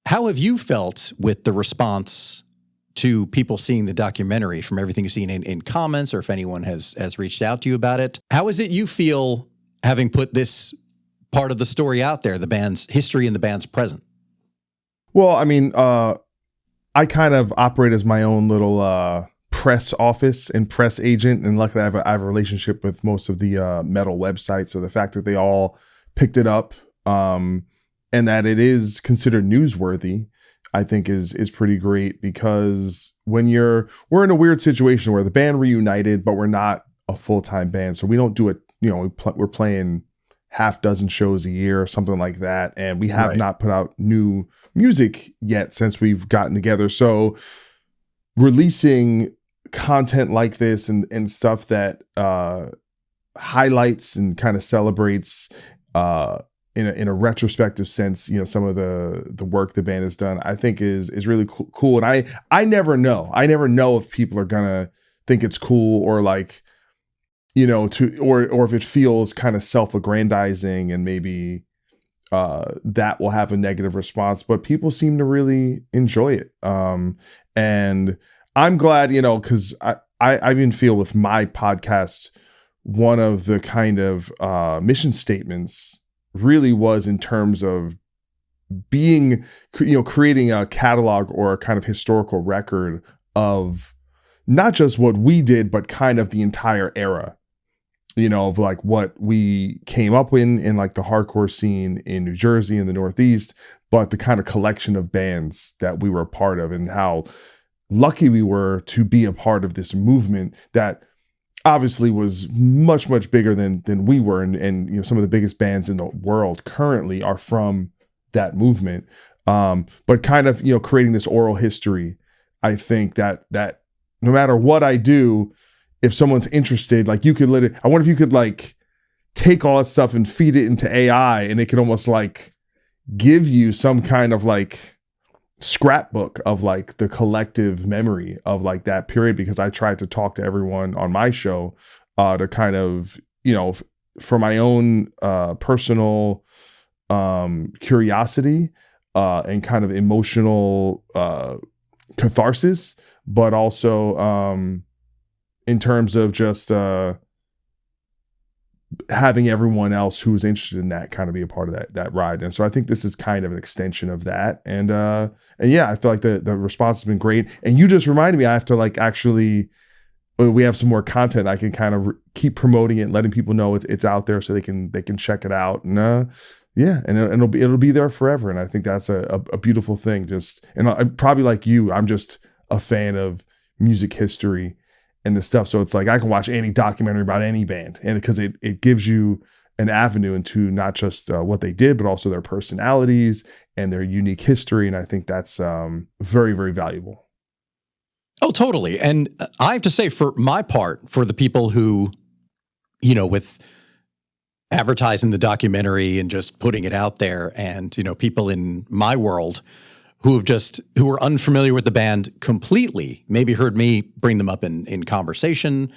How have you felt with the response to people seeing the documentary, from everything you've seen in comments, or if anyone has reached out to you about it? How is it you feel having put this part of the story out there, the band's history and the band's present? Well, I mean, I kind of operate as my own little press office and press agent, and luckily I have a relationship with most of the metal websites. So the fact that they all picked it up and that it is considered newsworthy, I think is pretty great, because when we're in a weird situation where the band reunited, but we're not a full-time band, so we don't do it. We're playing half dozen shows a year or something like that, and we have not put out new music yet since we've gotten together. So releasing content like this and stuff that highlights and kind of celebrates in a retrospective sense, some of the work the band has done, I think is really cool. And I never know if people are gonna think it's cool, or like, or if it feels kind of self-aggrandizing, and maybe that will have a negative response, but people seem to really enjoy it. And I'm glad, because I even feel with my podcast, one of the kind of mission statements really was in terms of being, creating a catalog or a kind of historical record of not just what we did, but kind of the entire era, of like what we came up in like the hardcore scene in New Jersey and the Northeast, but the kind of collection of bands that we were a part of, and how lucky we were to be a part of this movement that obviously was much, much bigger than we were. And some of the biggest bands in the world currently are from that movement. But kind of, creating this oral history, I think that no matter what I do, if someone's interested, like, you could I wonder if you could like take all that stuff and feed it into AI, and it could almost like give you some kind of like scrapbook of like the collective memory of like that period, because I tried to talk to everyone on my show to kind of, for my own personal curiosity and kind of emotional catharsis, but also in terms of just having everyone else who's interested in that kind of be a part of that ride. And so I think this is kind of an extension of that. And yeah, I feel like the response has been great. And you just reminded me, I have to like actually, we have some more content. I can kind of keep promoting it, letting people know it's out there so they can check it out. And yeah, and it'll be there forever. And I think that's a beautiful thing. And I'm probably like you, I'm just a fan of music history and the stuff. So it's like, I can watch any documentary about any band, and because it gives you an avenue into not just what they did, but also their personalities and their unique history. And I think that's very, very valuable. Oh, totally. And I have to say, for my part, for the people who, with advertising the documentary and just putting it out there. And, people in my world who were unfamiliar with the band completely, maybe heard me bring them up in conversation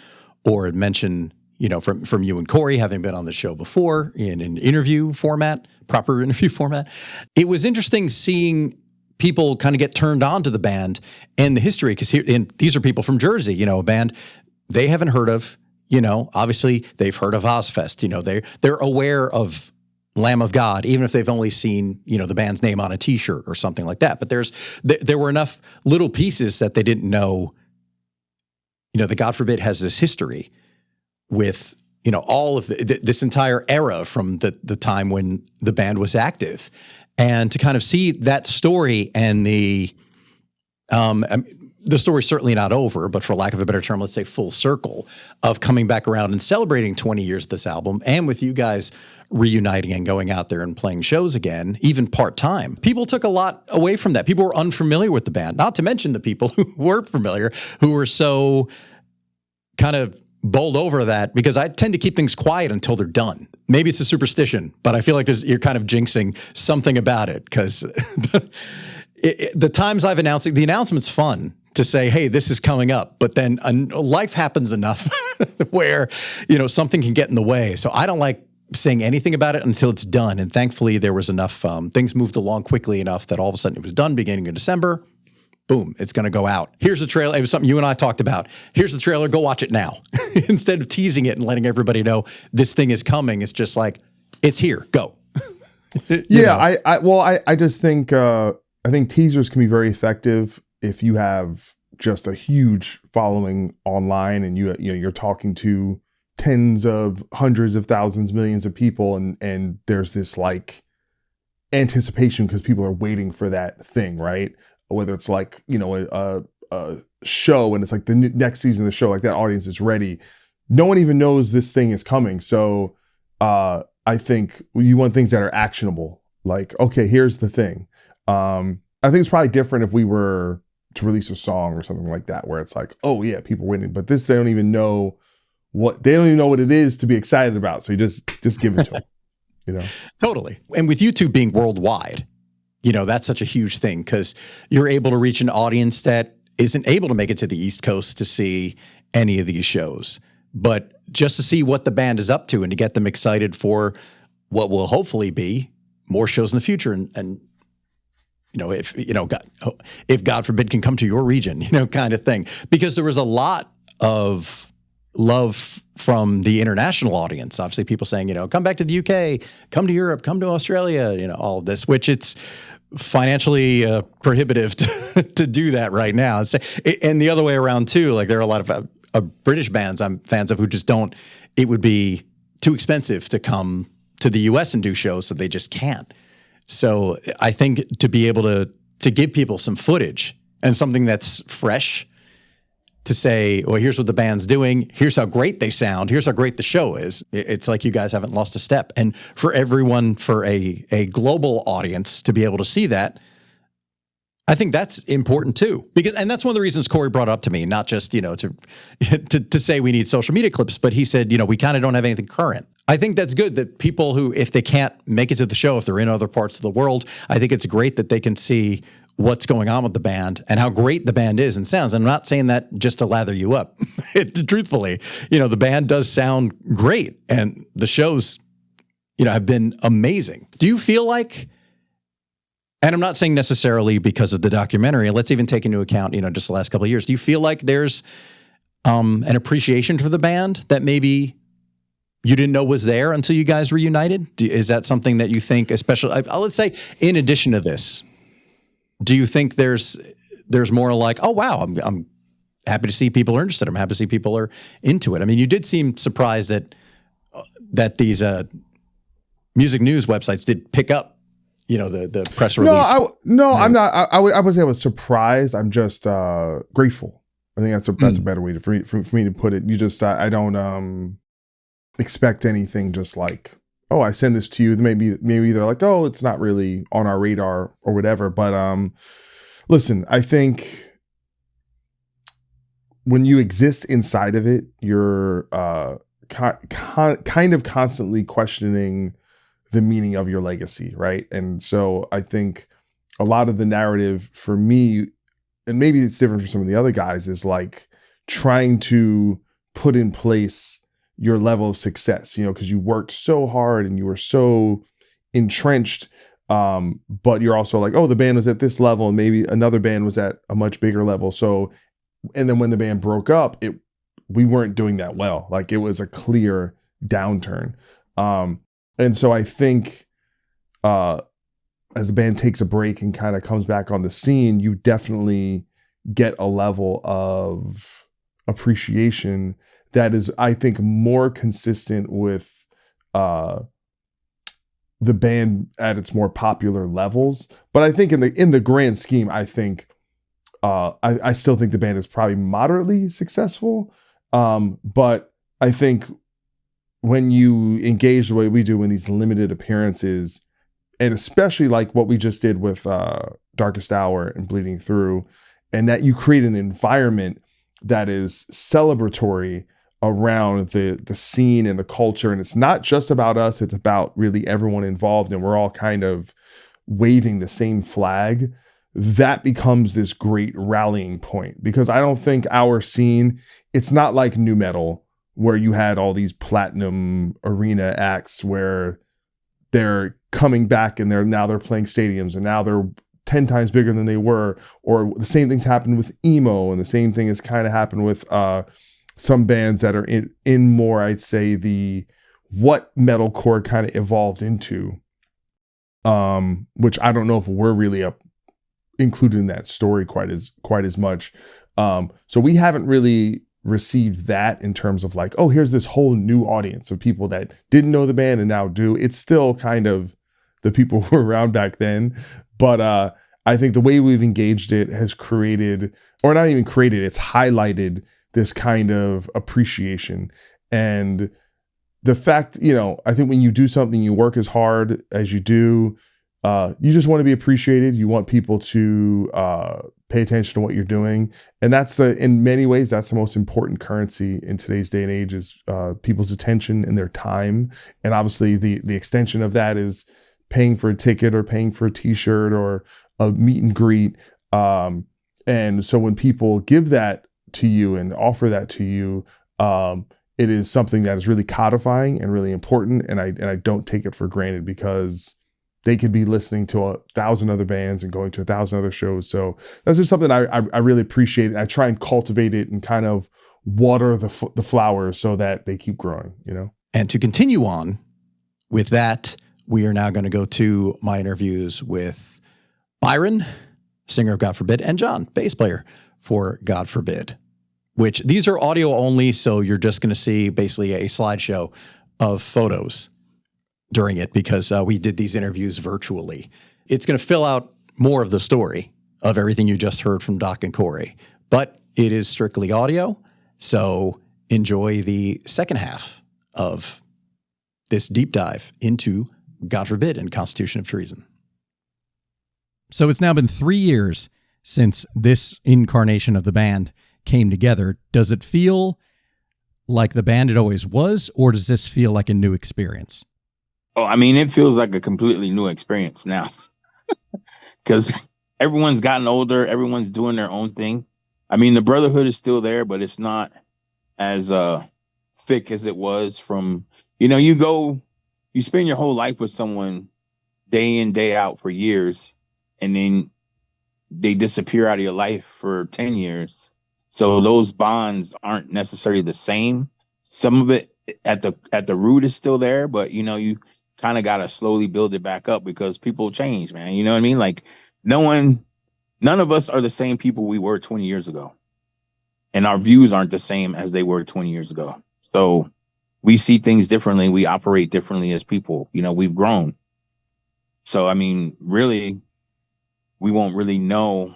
or mention, from you and Corey having been on the show before in an interview format, proper interview format. It was interesting seeing people kind of get turned on to the band and the history, because these are people from Jersey, a band they haven't heard of. Obviously they've heard of Ozzfest. They're aware of Lamb of God, even if they've only seen, the band's name on a T-shirt or something like that. But there were enough little pieces that they didn't know, that God forbid has this history with, all of this entire era from the time when the band was active. And to kind of see that story and the story's certainly not over, but for lack of a better term, let's say full circle of coming back around and celebrating 20 years of this album, and with you guys reuniting and going out there and playing shows again, even part-time. People took a lot away from that. People were unfamiliar with the band, not to mention the people who were familiar, who were so kind of bowled over that, because I tend to keep things quiet until they're done. Maybe it's a superstition, but I feel like you're kind of jinxing something about it, because the times I've announced, the announcement's fun to say, hey, this is coming up, but then life happens enough where, something can get in the way. So I don't like saying anything about it until it's done. And thankfully there was enough, things moved along quickly enough that all of a sudden it was done beginning of December. Boom, it's going to go out. Here's the trailer. It was something you and I talked about. Here's the trailer. Go watch it now. Instead of teasing it and letting everybody know this thing is coming, it's just like, it's here. Go. I just think, I think teasers can be very effective if you have just a huge following online and you're talking to tens of hundreds of thousands, millions of people, and there's this like anticipation because people are waiting for that thing, right? Whether it's like, a show and it's like the next season of the show, like that audience is ready. No one even knows this thing is coming. So I think you want things that are actionable. Like, okay, here's the thing. I think it's probably different if we were to release a song or something like that, where it's like, oh yeah, people are waiting. But this, they don't even know what it is to be excited about. So you just give it to them, Totally. And with YouTube being worldwide, that's such a huge thing, because you're able to reach an audience that isn't able to make it to the East Coast to see any of these shows. But just to see what the band is up to and to get them excited for what will hopefully be more shows in the future. And if God forbid can come to your region, kind of thing. Because there was a lot of love from the international audience. Obviously people saying, come back to the UK, come to Europe, come to Australia, all of this, which it's financially prohibitive to do that right now. And the other way around too, like there are a lot of British bands I'm fans of who just it would be too expensive to come to the US and do shows, so they just can't. So I think to be able to give people some footage and something that's fresh, to say, well, here's what the band's doing. Here's how great they sound. Here's how great the show is. It's like you guys haven't lost a step. And for everyone, for a global audience to be able to see that, I think that's important too. And that's one of the reasons Corey brought up to me, not just, to say we need social media clips, but he said, we kind of don't have anything current. I think that's good that people who, if they can't make it to the show, if they're in other parts of the world, I think it's great that they can see what's going on with the band and how great the band is and sounds. I'm not saying that just to lather you up. Truthfully, the band does sound great and the shows, have been amazing. Do you feel like, and I'm not saying necessarily because of the documentary, let's even take into account, just the last couple of years, do you feel like there's an appreciation for the band that maybe you didn't know was there until you guys reunited? Is that something that you think, especially, let's say, in addition to this, do you think there's more like, oh wow, I'm happy to see people are interested. I'm happy to see people are into it. I mean, you did seem surprised that these music news websites did pick up, the press release. I'm not. I would say I was surprised. I'm just grateful. I think that's a better way for me to put it. You just I don't expect anything. Just like, oh, I send this to you. Maybe they're like, oh, it's not really on our radar or whatever. But listen, I think when you exist inside of it, you're kind of constantly questioning the meaning of your legacy, right? And so I think a lot of the narrative for me, and maybe it's different for some of the other guys, is like trying to put in place your level of success, because you worked so hard and you were so entrenched. But you're also like, oh, the band was at this level and maybe another band was at a much bigger level. So, and then when the band broke up, we weren't doing that well. Like it was a clear downturn. And so I think, as the band takes a break and kind of comes back on the scene, you definitely get a level of appreciation that is, I think, more consistent with the band at its more popular levels. But I think in the grand scheme, I think I still think the band is probably moderately successful. But I think when you engage the way we do in these limited appearances, and especially like what we just did with Darkest Hour and Bleeding Through, and that you create an environment that is celebratory around the scene and the culture. And it's not just about us, it's about really everyone involved. And we're all kind of waving the same flag. That becomes this great rallying point, because I don't think our scene, it's not like nu metal where you had all these platinum arena acts where they're coming back and they're playing stadiums and now they're 10 times bigger than they were. Or the same things happened with emo, and the same thing has kind of happened with some bands that are in more, I'd say, what metalcore kind of evolved into, which I don't know if we're really included in that story quite as much. So we haven't really received that in terms of like, oh, here's this whole new audience of people that didn't know the band and now do. It's still kind of the people who were around back then. But I think the way we've engaged it has created, or not even created, it's highlighted this kind of appreciation. And the fact, I think when you do something, you work as hard as you do, you just want to be appreciated. You want people to pay attention to what you're doing. And in many ways, that's the most important currency in today's day and age, is people's attention and their time. And obviously the extension of that is paying for a ticket or paying for a t-shirt or a meet and greet. And so when people give that to you and offer that to you, it is something that is really codifying and really important. And I don't take it for granted, because they could be listening to 1,000 other bands and going to 1,000 other shows. So that's just something I really appreciate. I try and cultivate it and kind of water the flowers so that they keep growing, And to continue on with that, we are now going to go to my interviews with Byron, singer of God Forbid, and John, bass player for God Forbid, which these are audio only. So you're just going to see basically a slideshow of photos during it, because we did these interviews virtually. It's going to fill out more of the story of everything you just heard from Doc and Corey, but it is strictly audio. So enjoy the second half of this deep dive into God Forbid and Constitution of Treason. So it's now been 3 years since this incarnation of the band came together. Does it feel like the band it always was, or does this feel like a new experience? Oh, I mean, it feels like a completely new experience now, because everyone's gotten older. Everyone's doing their own thing. I mean, the brotherhood is still there, but it's not as thick as it was from, you spend your whole life with someone day in, day out for years, and then they disappear out of your life for 10 years. So those bonds aren't necessarily the same. Some of it at the root is still there, but you kind of got to slowly build it back up, because people change, man. You know what I mean? Like none of us are the same people we were 20 years ago. And our views aren't the same as they were 20 years ago. So we see things differently. We operate differently as people. We've grown. So, I mean, really, we won't really know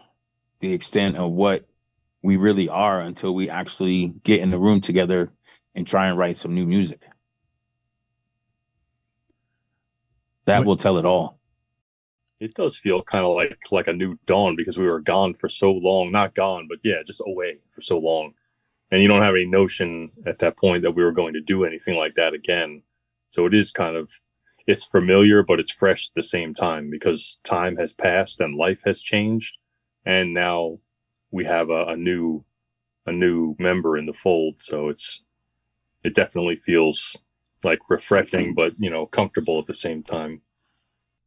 the extent of what we really are until we actually get in the room together and try and write some new music. That will tell it all. It does feel kind of like a new dawn, because we were gone for so long. Not gone, but yeah, just away for so long. and you don't have any notion at that point that we were going to do anything like that again. So it is kind of, it's familiar, but it's fresh at the same time because time has passed and life has changed. And now we have a new member in the fold. So it definitely feels like refreshing, but, you know, comfortable at the same time.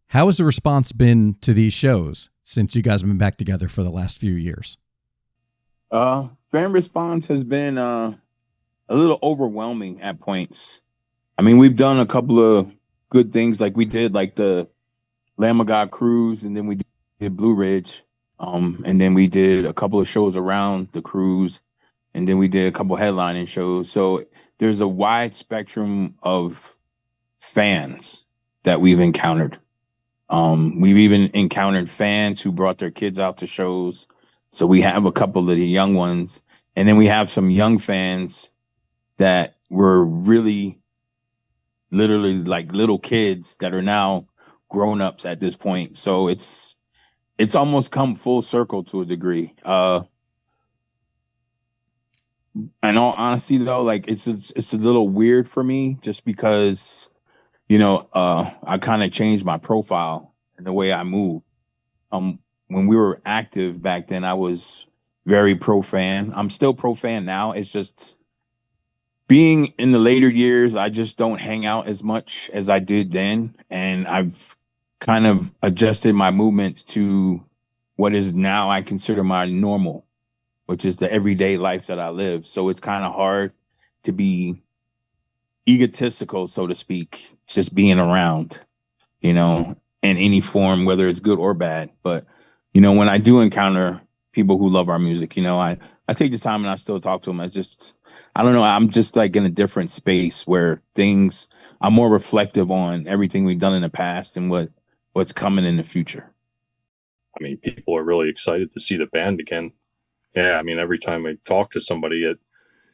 How has the response been to these shows since you guys have been back together for the last few years? Fan response has been a little overwhelming at points. I mean, we've done a couple of good things, like we did like the Lamb of God cruise, and then we did Blue Ridge, and then we did a couple of shows around the cruise, and then we did a couple headlining shows. So there's a wide spectrum of fans that we've encountered. We've even encountered fans who brought their kids out to shows. So we have a couple of the young ones, and then we have some young fans that were really literally like little kids that are now grown-ups at this point. So it's almost come full circle to a degree. In all honesty though, like it's a little weird for me just because, you know, I kind of changed my profile and the way I move. When we were active back then, I was very pro fan. I'm still pro fan now. It's just being in the later years, I just don't hang out as much as I did then. And I've kind of adjusted my movements to what is now I consider my normal, which is the everyday life that I live. So it's kind of hard to be egotistical, so to speak, just being around, you know, in any form, whether it's good or bad. But, you know, when I do encounter people who love our music, you know, I take the time and I still talk to them. I don't know. I'm just like in a different space where I'm more reflective on everything we've done in the past and what's coming in the future. I mean, people are really excited to see the band again. Yeah. I mean, every time I talk to somebody, you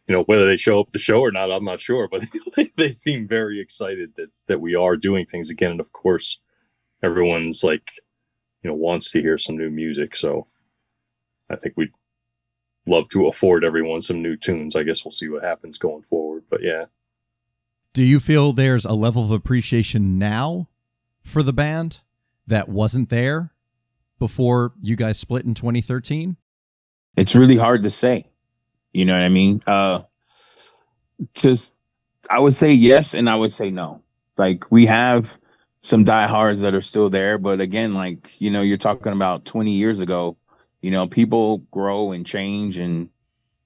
know, whether they show up at the show or not, I'm not sure, but they seem very excited that we are doing things again. And of course, everyone's like, you know, wants to hear some new music. So I think we'd love to afford everyone some new tunes. I guess we'll see what happens going forward. But yeah. Do you feel there's a level of appreciation now for the band that wasn't there before you guys split in 2013? It's really hard to say. You know what I mean? I would say yes, and I would say no. Like, we have some diehards that are still there, but again, like, you know, you're talking about 20 years ago. You know, people grow and change, and,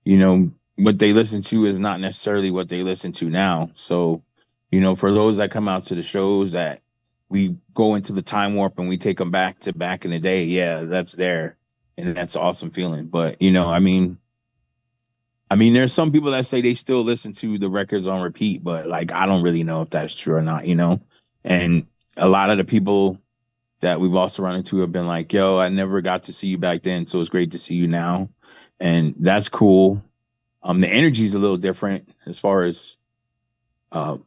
you know, what they listen to is not necessarily what they listen to now. So, you know, for those that come out to the shows that we go into the time warp and we take them back to back in the day, yeah, that's there. And that's an awesome feeling. But, you know, I mean, there's some people that say they still listen to the records on repeat, but like, I don't really know if that's true or not, you know? And a lot of the people that we've also run into have been like, yo, I never got to see you back then, so it's great to see you now. And that's cool. The energy is a little different as far as the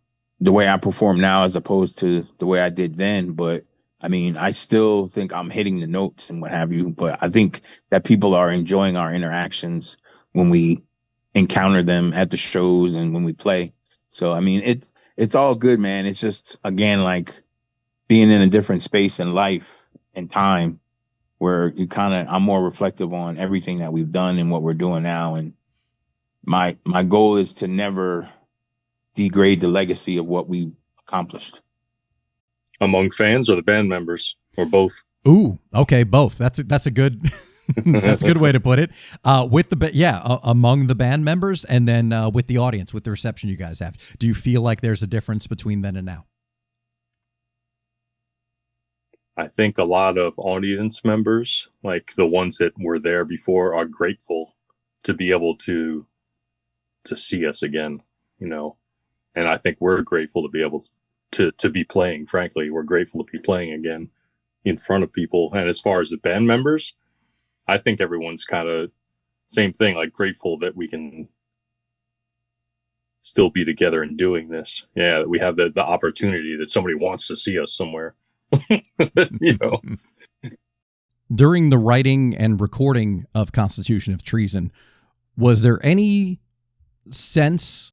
way I perform now as opposed to the way I did then. But I mean, I still think I'm hitting the notes and what have you. But I think that people are enjoying our interactions when we encounter them at the shows and when we play. So, I mean, it's all good, man. It's just, again, like being in a different space in life and time where I'm more reflective on everything that we've done and what we're doing now. And my goal is to never degrade the legacy of what we accomplished. Among fans or the band members or both? Ooh, okay, both. That's a good that's a good way to put it. With among the band members, and then with the audience, with the reception you guys have. Do you feel like there's a difference between then and now? I think a lot of audience members, like the ones that were there before, are grateful to be able to see us again, you know. And I think we're grateful to be able to be playing. Frankly, we're grateful to be playing again in front of people. And as far as the band members, I think everyone's kind of same thing, like grateful that we can still be together and doing this. Yeah, we have the opportunity that somebody wants to see us somewhere. You know. During the writing and recording of Constitution of Treason, was there any sense,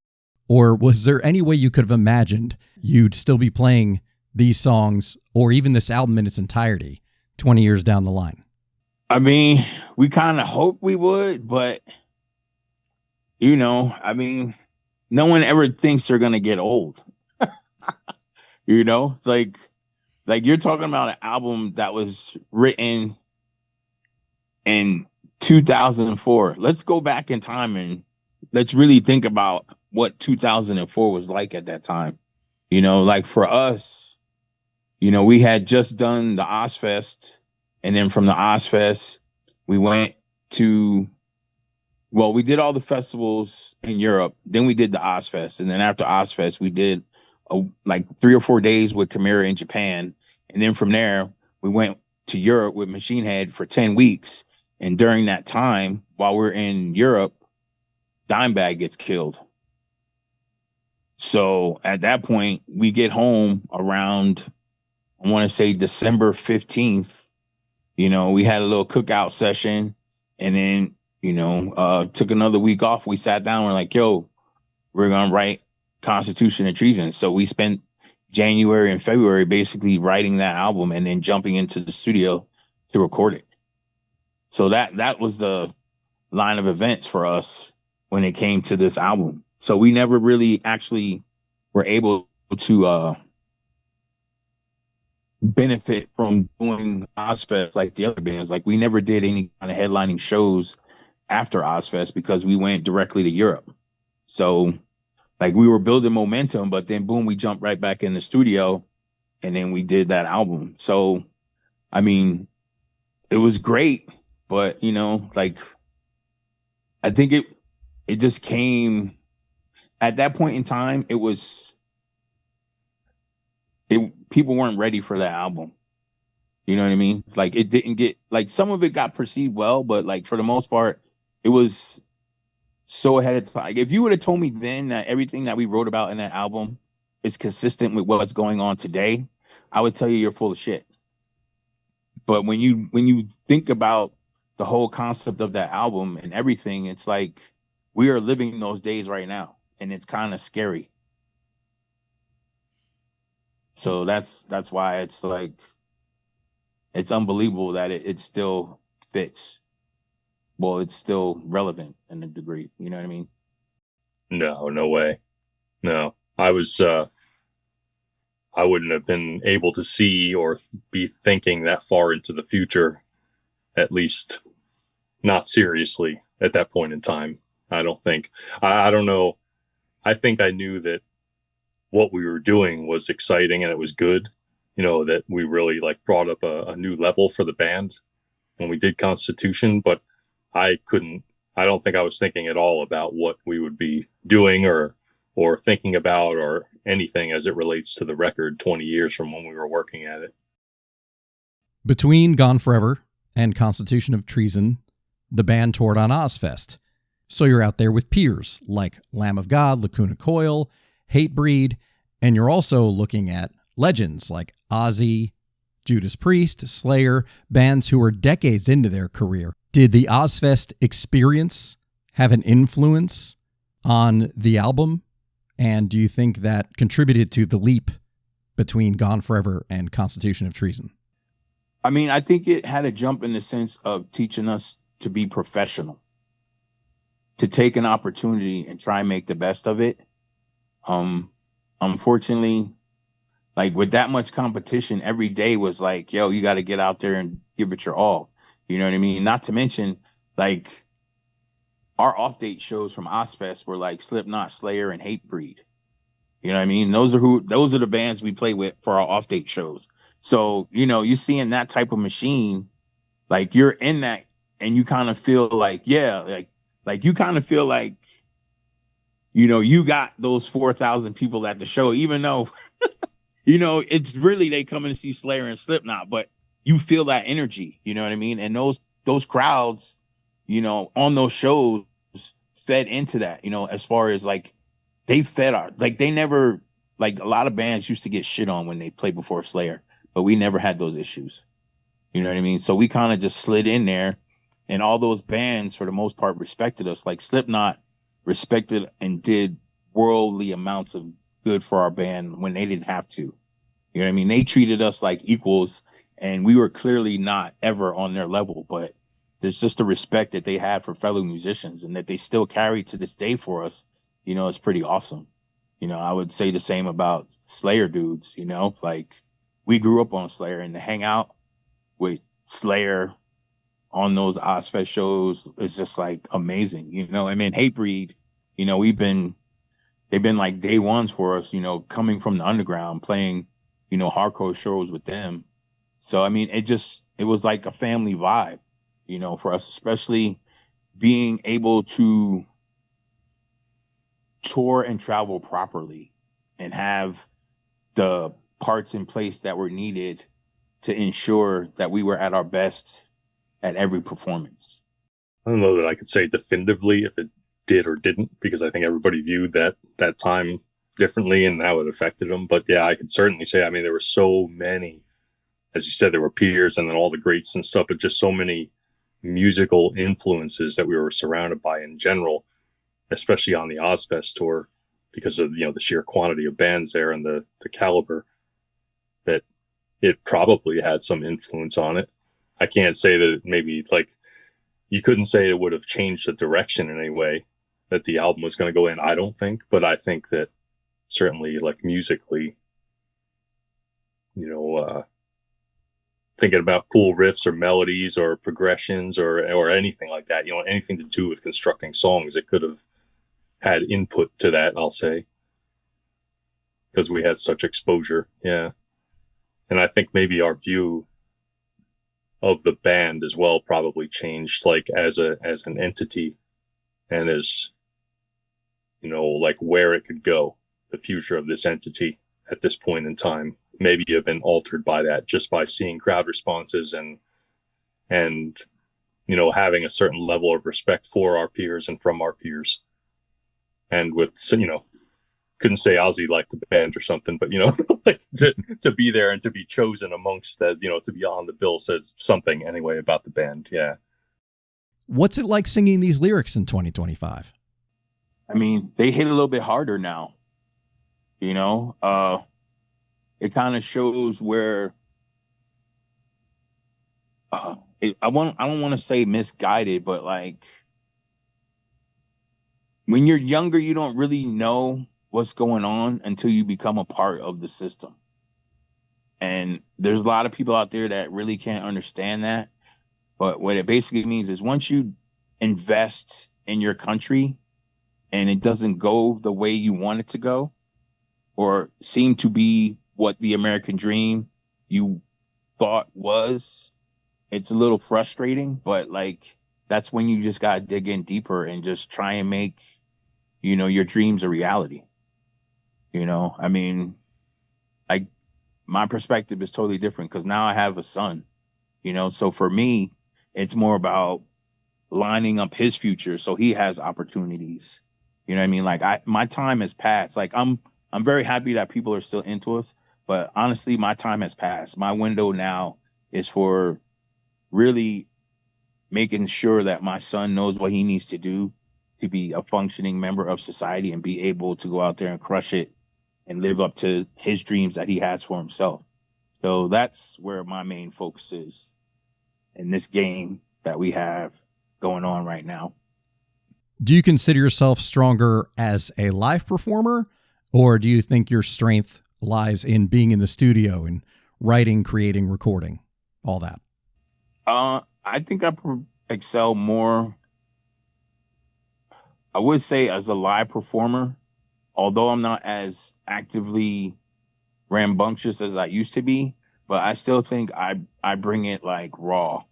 or was there any way you could have imagined you'd still be playing these songs or even this album in its entirety 20 years down the line? I mean, we kind of hope we would, but no one ever thinks they're going to get old. It's like you're talking about an album that was written in 2004. Let's go back in time and let's really think about what 2004 was like at that time. Like for us, we had just done the Ozzfest, and then from the Ozzfest, we went to, we did all the festivals in Europe. Then we did the Ozzfest, and then after Ozzfest, we did like 3 or 4 days with Chimera in Japan, and then from there we went to Europe with Machine Head for 10 weeks. And during that time, while we're in Europe, Dimebag gets killed. So at that point, we get home around, I want to say December 15th. We had a little cookout session, and then, took another week off. We sat down. We're like, yo, we're going to write Constitution of Treason. So we spent January and February basically writing that album and then jumping into the studio to record it. So that was the line of events for us when it came to this album. So we never really actually were able to benefit from doing Ozzfest like the other bands. Like we never did any kind of headlining shows after Ozzfest because we went directly to Europe. So like we were building momentum, but then boom, we jumped right back in the studio and then we did that album. So, I mean, it was great, but like I think it just came at that point in time. People weren't ready for that album. You know what I mean? Like it didn't get, like some of it got perceived well, but like for the most part, it was so ahead of time. Like, if you would have told me then that everything that we wrote about in that album is consistent with what's going on today, I would tell you you're full of shit. But when you think about the whole concept of that album and everything, it's like we are living those days right now, and it's kind of scary. So that's why it's like it's unbelievable that it still fits. Well, it's still relevant in a degree. You know what I mean? No way. No, I wouldn't have been able to see or be thinking that far into the future, at least not seriously at that point in time. I don't think. I don't know. I think I knew that what we were doing was exciting and it was good. That we really like brought up a new level for the band when we did Constitution, but I don't think I was thinking at all about what we would be doing or thinking about or anything as it relates to the record 20 years from when we were working at it. Between Gone Forever and Constitution of Treason, the band toured on Ozzfest. So you're out there with peers like Lamb of God, Lacuna Coil, Hatebreed, and you're also looking at legends like Ozzy, Judas Priest, Slayer, bands who are decades into their career. Did the Ozzfest experience have an influence on the album? And do you think that contributed to the leap between Gone Forever and Constitution of Treason? I mean, I think it had a jump in the sense of teaching us to be professional, to take an opportunity and try and make the best of it. Unfortunately, like with that much competition, every day was like, yo, you got to get out there and give it your all. You know what I mean? Not to mention, like, our off-date shows from Ozzfest were like Slipknot, Slayer, and Hatebreed. You know what I mean? Those are the bands we play with for our off-date shows. So, you seeing that type of machine, like you're in that and you kind of feel like, yeah, like you kind of feel like, you got those 4,000 people at the show, even though, it's really they coming to see Slayer and Slipknot, but you feel that energy, you know what I mean? And those crowds, on those shows fed into that, as far as like they fed they never, like a lot of bands used to get shit on when they played before Slayer, but we never had those issues. You know what I mean? So we kind of just slid in there, and all those bands for the most part respected us. Like Slipknot, respected and did worldly amounts of good for our band when they didn't have to. You know what I mean? They treated us like equals, and we were clearly not ever on their level, but there's just the respect that they had for fellow musicians and that they still carry to this day for us. You know, it's pretty awesome. You know, I would say the same about Slayer dudes, you know, like we grew up on Slayer, and to hang out with Slayer on those Ozzfest shows is just like amazing. You know, I mean, Hatebreed, you know, they've been like day ones for us, you know, coming from the underground, playing, you know, hardcore shows with them. So, I mean, it was like a family vibe, you know, for us, especially being able to tour and travel properly and have the parts in place that were needed to ensure that we were at our best at every performance. I don't know that I could say definitively if it did or didn't, because I think everybody viewed that time differently and how it affected them. But yeah, I could certainly say, I mean, there were so many, as you said, there were peers and then all the greats and stuff, but just so many musical influences that we were surrounded by in general, especially on the Ozzfest tour, because of, you know, the sheer quantity of bands there and the caliber, that it probably had some influence on it. I can't say that maybe, like, you couldn't say it would have changed the direction in any way that the album was going to go in, I don't think. But I think that certainly, like, musically, you know, thinking about cool riffs or melodies or progressions or anything like that, you know, anything to do with constructing songs, it could have had input to that, I'll say, because we had such exposure. Yeah. And I think maybe our view of the band as well probably changed, like as an entity, and as, you know, like where it could go, the future of this entity at this point in time maybe have been altered by that, just by seeing crowd responses and you know, having a certain level of respect for our peers and from our peers. And with, you know, couldn't say Ozzy liked the band or something, but, you know, like to be there and to be chosen amongst that, you know, to be on the bill says something anyway about the band. Yeah. What's it like singing these lyrics in 2025? I mean, they hit a little bit harder now, you know, it kind of shows where I don't want to say misguided, but like when you're younger, you don't really know what's going on until you become a part of the system. And there's a lot of people out there that really can't understand that. But what it basically means is once you invest in your country and it doesn't go the way you want it to go, or seem to be what the American dream you thought was, it's a little frustrating, but like that's when you just got to dig in deeper and just try and make, you know, your dreams a reality. You know, I mean, my perspective is totally different because now I have a son, you know, so for me, it's more about lining up his future so he has opportunities. You know what I mean? Like my time has passed. Like I'm very happy that people are still into us, but honestly, my time has passed. My window now is for really making sure that my son knows what he needs to do to be a functioning member of society and be able to go out there and crush it and live up to his dreams that he has for himself. So that's where my main focus is in this game that we have going on right now. Do you consider yourself stronger as a live performer, or do you think your strength lies in being in the studio and writing, creating, recording, all that? I think I excel more, I would say, as a live performer, although I'm not as actively rambunctious as I used to be, but I still think I bring it like raw.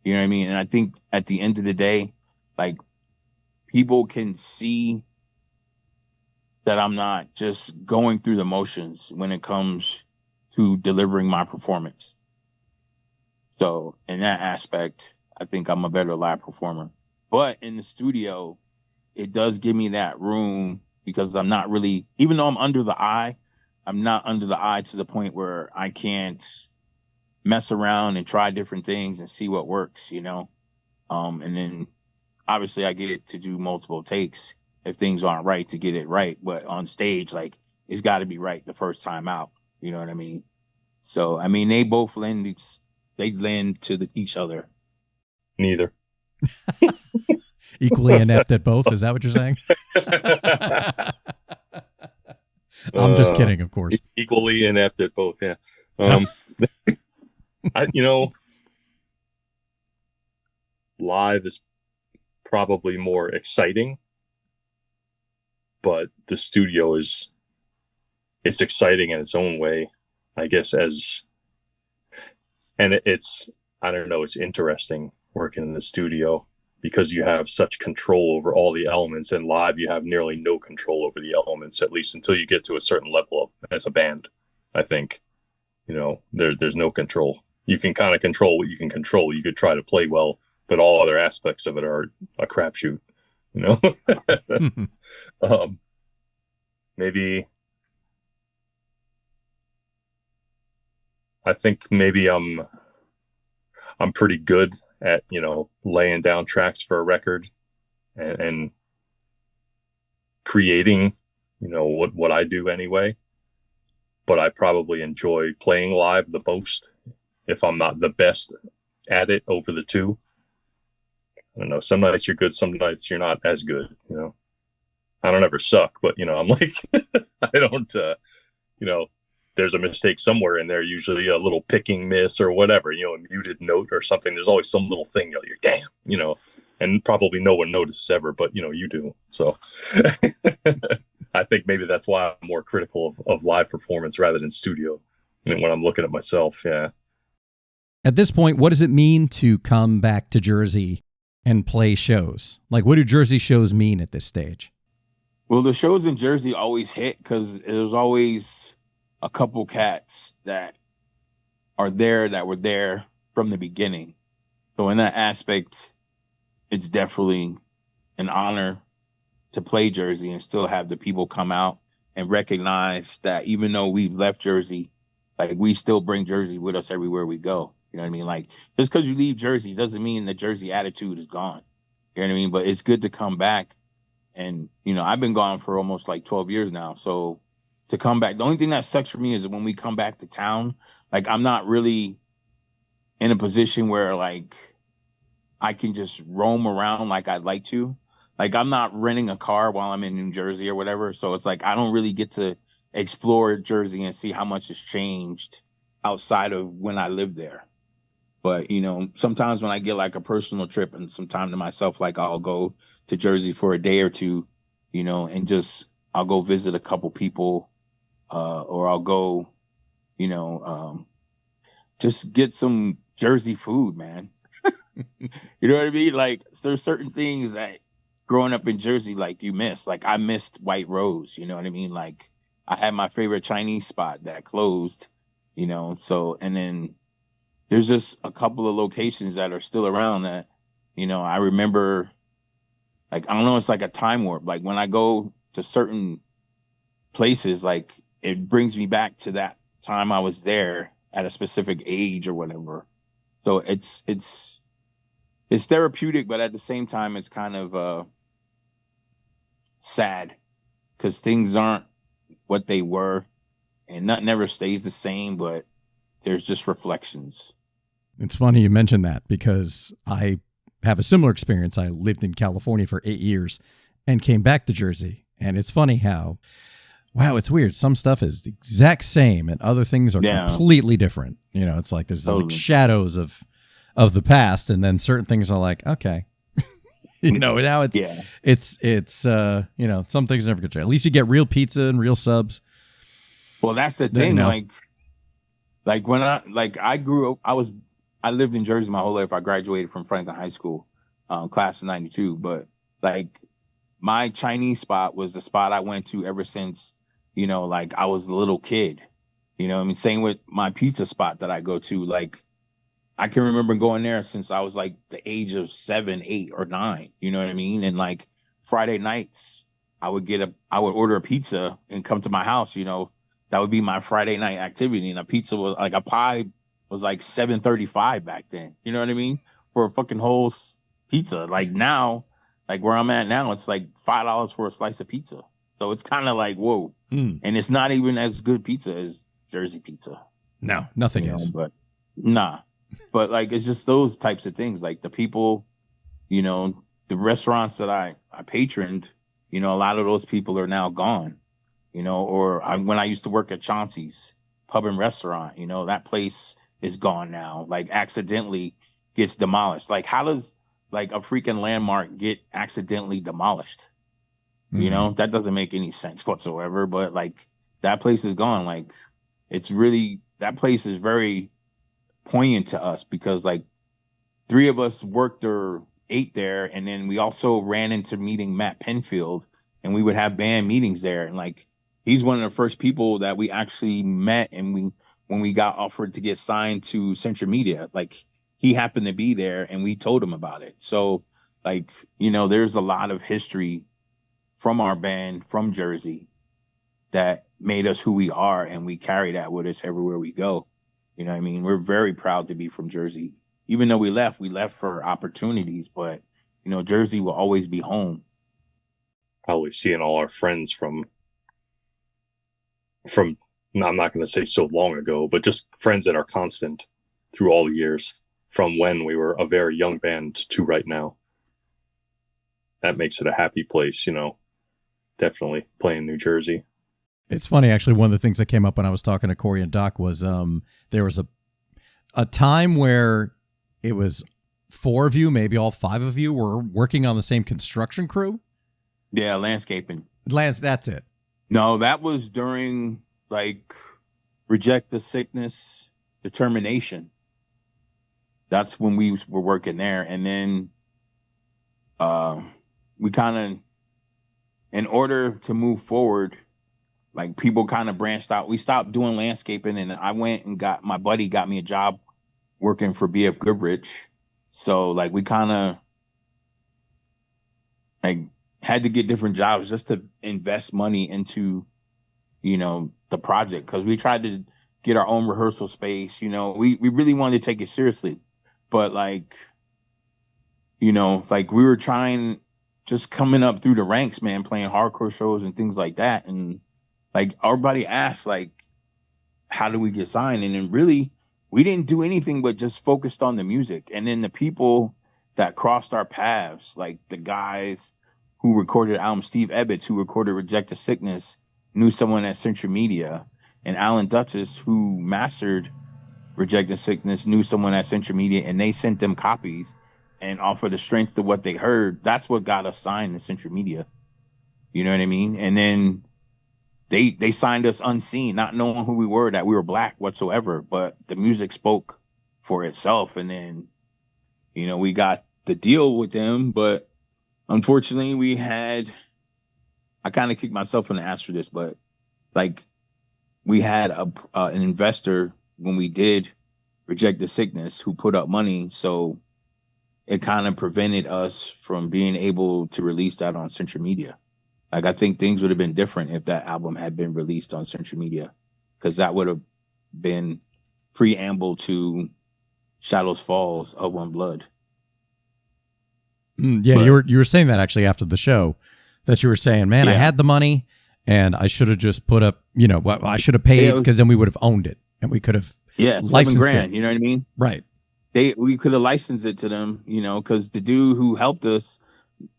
You know what I mean? And I think at the end of the day, like people can see that I'm not just going through the motions when it comes to delivering my performance. So in that aspect, I think I'm a better live performer. But in the studio, it does give me that room because I'm not really, even though I'm under the eye, I'm not under the eye to the point where I can't mess around and try different things and see what works, you know? And then obviously I get to do multiple takes if things aren't right to get it right. But on stage, like, it's got to be right the first time out. You know what I mean? So, I mean, they both lend to each other. Neither. Equally inept at both. Is that what you're saying? I'm just kidding, of course. Equally inept at both. Yeah. Live is probably more exciting, but the studio it's exciting in its own way, I guess. It's I don't know, it's interesting working in the studio because you have such control over all the elements, and live you have nearly no control over the elements, at least until you get to a certain level as a band. I think, there's no control. You can kind of control what you can control. You could try to play well, but all other aspects of it are a crapshoot, Maybe I think maybe I'm pretty good at, laying down tracks for a record and creating, what I do anyway. But I probably enjoy playing live the most if I'm not the best at it over the two. I don't know. Some nights you're good, some nights you're not as good, I don't ever suck, but, I'm like, I don't, there's a mistake somewhere in there, usually a little picking miss or whatever, a muted note or something. There's always some little thing you're damn, and probably no one notices ever, but, you do. So I think maybe that's why I'm more critical of live performance rather than studio when I'm looking at myself. Yeah. At this point, what does it mean to come back to Jersey and play shows? Like, what do Jersey shows mean at this stage? Well, the shows in Jersey always hit because there's always a couple cats that were there from the beginning. So in that aspect, it's definitely an honor to play Jersey and still have the people come out and recognize that even though we've left Jersey, like, we still bring Jersey with us everywhere we go. You know what I mean? Like, just because you leave Jersey doesn't mean the Jersey attitude is gone. You know what I mean? But it's good to come back. And, I've been gone for almost like 12 years now. So to come back, the only thing that sucks for me is when we come back to town, like, I'm not really in a position where, like, I can just roam around like I'd like to. Like, I'm not renting a car while I'm in New Jersey or whatever. So it's like, I don't really get to explore Jersey and see how much has changed outside of when I lived there. But, sometimes when I get like a personal trip and some time to myself, like, I'll go to Jersey for a day or two, and I'll go visit a couple people, or I'll go, just get some Jersey food, man. You know what I mean? Like, there's certain things that growing up in Jersey, like, you miss. Like, I missed White Rose, you know what I mean? Like, I had my favorite Chinese spot that closed, so, and then there's just a couple of locations that are still around that, I remember, like, I don't know, it's like a time warp. Like, when I go to certain places, like, it brings me back to that time I was there at a specific age or whatever. So it's therapeutic, but at the same time, it's kind of sad because things aren't what they were, and nothing ever stays the same, but there's just reflections. It's funny you mentioned that because I have a similar experience. I lived in California for 8 years and came back to Jersey. And it's funny how, wow, it's weird. Some stuff is the exact same and other things are completely different. It's like there's like shadows of the past, and then certain things are like, okay. Now it's some things never get to. At least you get real pizza and real subs. Well, that's the thing. Like when I grew up, I lived in Jersey my whole life. I graduated from Franklin High School, class of 92. But like my Chinese spot was the spot I went to ever since, like I was a little kid. I mean, same with my pizza spot that I go to. Like, I can remember going there since I was like the age of 7, 8, or 9. You know what I mean? And like Friday nights, I would order a pizza and come to my house. That would be my Friday night activity. And a pizza was like a pie was like $7.35 back then. You know what I mean? For a fucking whole pizza. Like now, Like where I'm at now, it's like $5 for a slice of pizza. So it's kind of like, whoa. And it's not even as good pizza as Jersey pizza. No, nothing You know, is. but nah. But like it's just those types of things. Like the people, you know, the restaurants that I patroned, you know, a lot of those people are now gone. You know, or when I used to work at Chauncey's Pub and Restaurant, you know, that place is gone now. Like accidentally gets demolished. Like how does like a freaking landmark get accidentally demolished? You know, that doesn't make any sense whatsoever. But like that place is gone. Like it's really, that place is very poignant to us because like 3 of us worked or ate there, and then we also ran into meeting Matt Penfield, and we would have band meetings there. And like he's one of the first people that we actually met, and when we got offered to get signed to Central Media, like he happened to be there, and we told him about it. So like, you know, there's a lot of history from our band from Jersey that made us who we are, and we carry that with us everywhere we go. You know what I mean? We're very proud to be from Jersey. Even though we left for opportunities, but you know, Jersey will always be home. Probably seeing all our friends from I'm not going to say so long ago, but just friends that are constant through all the years from when we were a very young band to right now. That makes it a happy place, you know. Definitely playing New Jersey. It's funny, actually. One of the things that came up when I was talking to Corey and Doc was there was a time where it was 4 of you, maybe all 5 of you were working on the same construction crew. Yeah, landscaping. That's it. No, that was during like Reject the Sickness, Determination. That's when we were working there. And then we kind of, in order to move forward, like people kind of branched out. We stopped doing landscaping, and I went and my buddy got me a job working for BF Goodrich. So like we kind of like had to get different jobs just to invest money into, you know, the project. Cause we tried to get our own rehearsal space. You know, we really wanted to take it seriously, but like, you know, like we were trying, just coming up through the ranks, man, playing hardcore shows and things like that. And like everybody asked, like, how do we get signed? And then really, we didn't do anything but just focused on the music. And then the people that crossed our paths, like the guys who recorded the album, Steve Ebbets, who recorded Reject the Sickness, knew someone at Central Media. And Alan Duchess, who mastered Reject the Sickness, knew someone at Central Media, and they sent them copies. And off of the strength of what they heard, that's what got us signed to Central Media. You know what I mean? And then they signed us unseen, not knowing who we were, that we were black whatsoever. But the music spoke for itself. And then, you know, we got the deal with them. But unfortunately, I kind of kicked myself in the ass for this, but like we had an investor when we did Reject the Sickness who put up money. So it kind of prevented us from being able to release that on Central Media. Like, I think things would have been different if that album had been released on Central Media, because that would have been preamble to Shadows Falls of One Blood. Yeah, but you were saying that actually after the show, that you were saying, man, I had the money and I should have just put up, you know, I should have paid, because then we would have owned it and we could have licensed $7,000, it. you know what I mean? Right. We could have licensed it to them, you know, because the dude who helped us,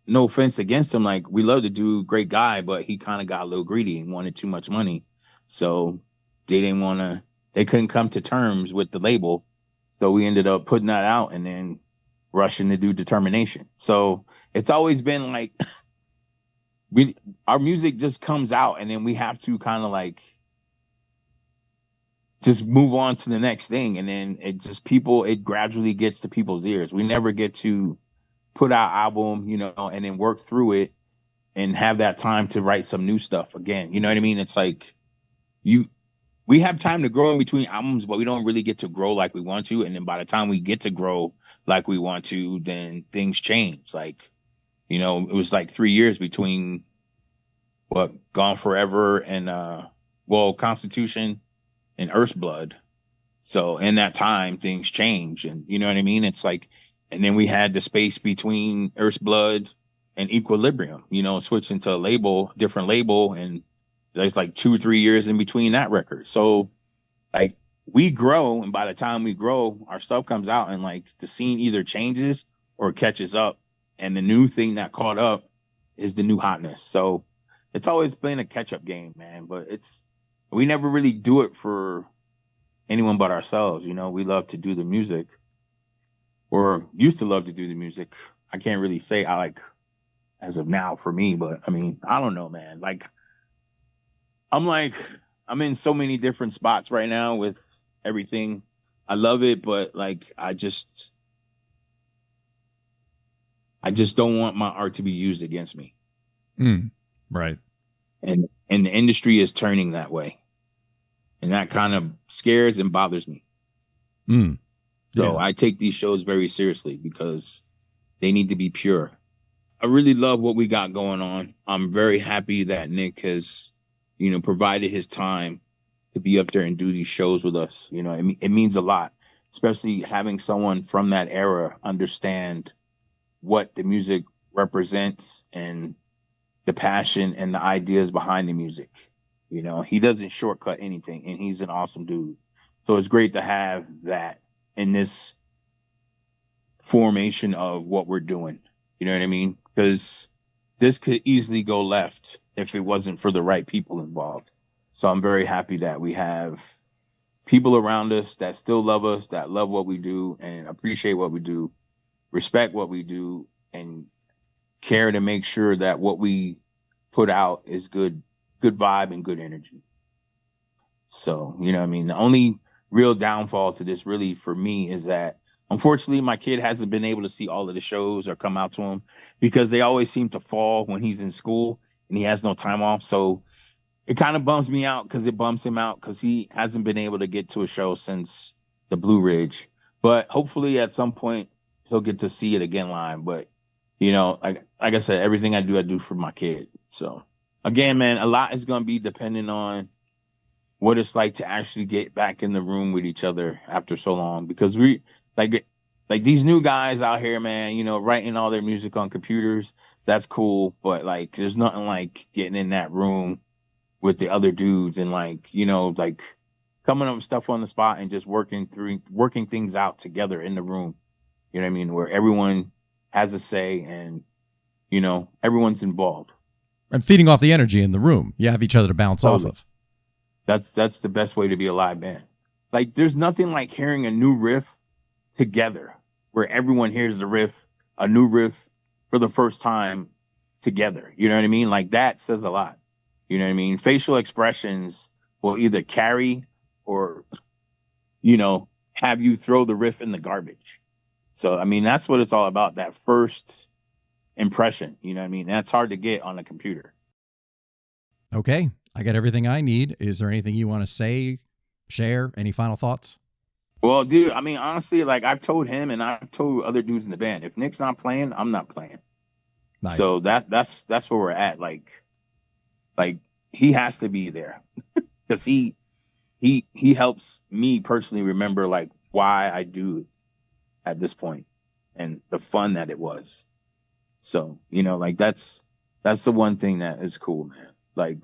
no offense against him, like we love the dude, great guy, but he kind of got a little greedy and wanted too much money. So they couldn't come to terms with the label. So we ended up putting that out and then rushing to do Determination. So it's always been like, our music just comes out and then we have to kind of like just move on to the next thing. And then it gradually gets to people's ears. We never get to put out album, you know, and then work through it and have that time to write some new stuff again. You know what I mean? It's like we have time to grow in between albums, but we don't really get to grow like we want to. And then by the time we get to grow like we want to, then things change. Like, you know, it was like 3 years between Gone Forever and Constitution and Earth's Blood. So in that time, things change. And you know what I mean? It's like, and then we had the space between Earth's Blood an equilibrium, you know, switching to a label, different label, and there's like 2 or 3 years in between that record. So like we grow, and by the time we grow, our stuff comes out, and like the scene either changes or catches up, and the new thing that caught up is the new hotness. So it's always been a catch-up game, man. But we never really do it for anyone but ourselves. You know, we love to do the music, or used to love to do the music. I can't really say I like as of now for me, but I mean, I don't know, man. Like I'm in so many different spots right now with everything. I love it, but like I just don't want my art to be used against me. Right. And the industry is turning that way. And that kind of scares and bothers me. So Yeah. I take these shows very seriously because they need to be pure. I really love what we got going on. I'm very happy that Nick has, you know, provided his time to be up there and do these shows with us. You know, it means a lot, especially having someone from that era understand what the music represents and the passion and the ideas behind the music. You know, he doesn't shortcut anything, and he's an awesome dude. So it's great to have that in this formation of what we're doing. You know what I mean? Because this could easily go left if it wasn't for the right people involved. So I'm very happy that we have people around us that still love us, that love what we do and appreciate what we do, respect what we do, and care to make sure that what we put out is good vibe and good energy. So, you know what I mean? The only real downfall to this really for me is that unfortunately my kid hasn't been able to see all of the shows or come out to him because they always seem to fall when he's in school and he has no time off. So it kind of bums me out because it bums him out because he hasn't been able to get to a show since the Blue Ridge. But hopefully at some point he'll get to see it again live. But, you know, like I said, everything I do for my kid. So again, man, a lot is going to be dependent on what it's like to actually get back in the room with each other after so long, because we like these new guys out here, man, you know, writing all their music on computers. That's cool. But like, there's nothing like getting in that room with the other dudes and like, you know, like coming up with stuff on the spot and just working things out together in the room. You know what I mean? Where everyone has a say and, you know, everyone's involved. And feeding off the energy in the room. You have each other to bounce off of. That's the best way to be a live band. Like, there's nothing like hearing a new riff together where everyone hears the riff, a new riff for the first time together. You know what I mean? Like, that says a lot. You know what I mean? Facial expressions will either carry or, you know, have you throw the riff in the garbage. So, I mean, that's what it's all about. That first impression, you know what I mean? That's hard to get on a computer. Okay. I got everything I need. Is there anything you want to say, share? Any final thoughts? Well, dude, I mean, honestly, like I've told him and I've told other dudes in the band, if Nick's not playing, I'm not playing. Nice. So that's where we're at. Like he has to be there because he helps me personally remember like why I do it at this point and the fun that it was. So, you know, like that's the one thing that is cool, man. Like,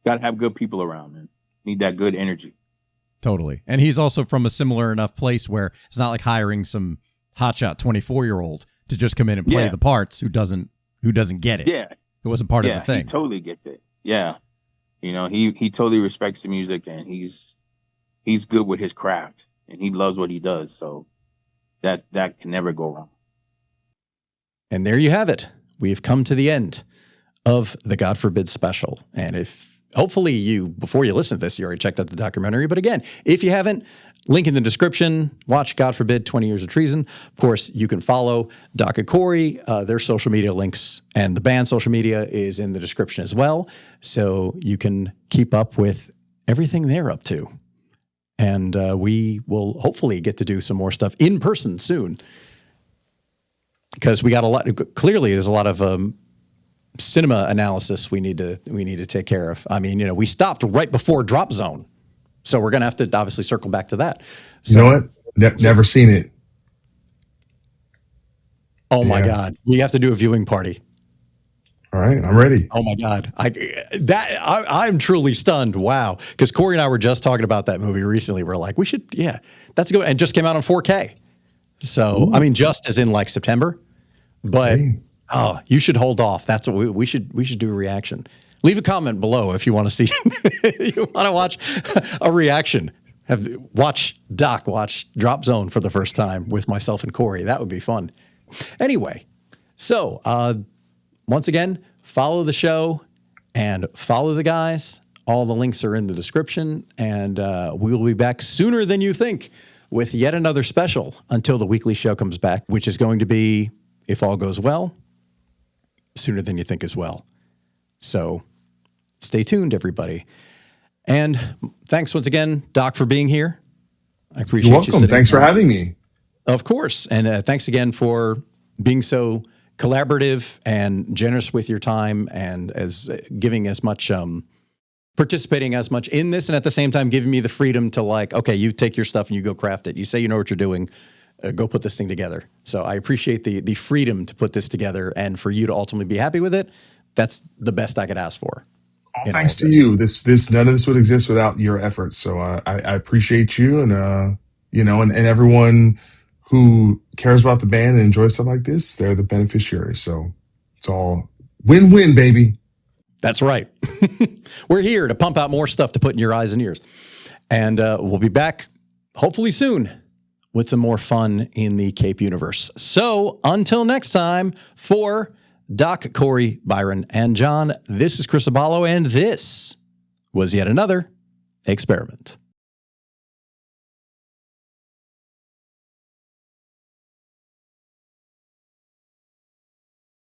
gotta have good people around, man. Need that good energy. Totally. And he's also from a similar enough place where it's not like hiring some hotshot 24-year-old to just come in and play the parts who doesn't get it. Yeah. It wasn't part of the thing. He totally gets it. Yeah. You know, he totally respects the music and he's good with his craft and he loves what he does. So that can never go wrong. And there you have it. We've come to the end of the God Forbid special. And if hopefully you, before you listen to this, you already checked out the documentary. But again, if you haven't, link in the description, watch God Forbid 20 Years of Treason. Of course, you can follow Doc Coyle. Their social media links and the band's social media is in the description as well. So you can keep up with everything they're up to. And we will hopefully get to do some more stuff in person soon. Because we got a lot, clearly there's a lot of cinema analysis we need to take care of. I mean, you know, we stopped right before Drop Zone. So we're going to have to obviously circle back to that. So, you know what? Never seen it. Oh my God. We have to do a viewing party. All right, I'm ready. Oh my God. I'm truly stunned. Wow. Because Corey and I were just talking about that movie recently. We're like, that's good. And it just came out on 4K. So, I mean, just as in like September, but you should hold off. That's what we should do a reaction. Leave a comment below if you want to see, you want to watch a reaction. Watch Drop Zone for the first time with myself and Corey. That would be fun. Anyway, so once again, follow the show and follow the guys. All the links are in the description, and we will be back sooner than you think with yet another special until the weekly show comes back, which is going to be, if all goes well, sooner than you think as well. So stay tuned, everybody. And thanks once again, Doc, for being here. I appreciate you. You're welcome. Thanks for having me. Of course. And thanks again for being so collaborative and generous with your time, and as giving as much, participating as much in this, and at the same time giving me the freedom to, like, okay, you take your stuff and you go craft it. You say you know what you're doing. Go put this thing together. So I appreciate the freedom to put this together, and for you to ultimately be happy with it. That's the best I could ask for. Thanks to you. This none of this would exist without your efforts. So I appreciate you, and and everyone who cares about the band and enjoys stuff like this. They're the beneficiaries. So it's all win-win, baby. That's right. We're here to pump out more stuff to put in your eyes and ears, and we'll be back hopefully soon with some more fun in the Cape universe. So until next time, for Doc, Corey, Byron, and John, this is Chris Abalo, and this was yet another experiment.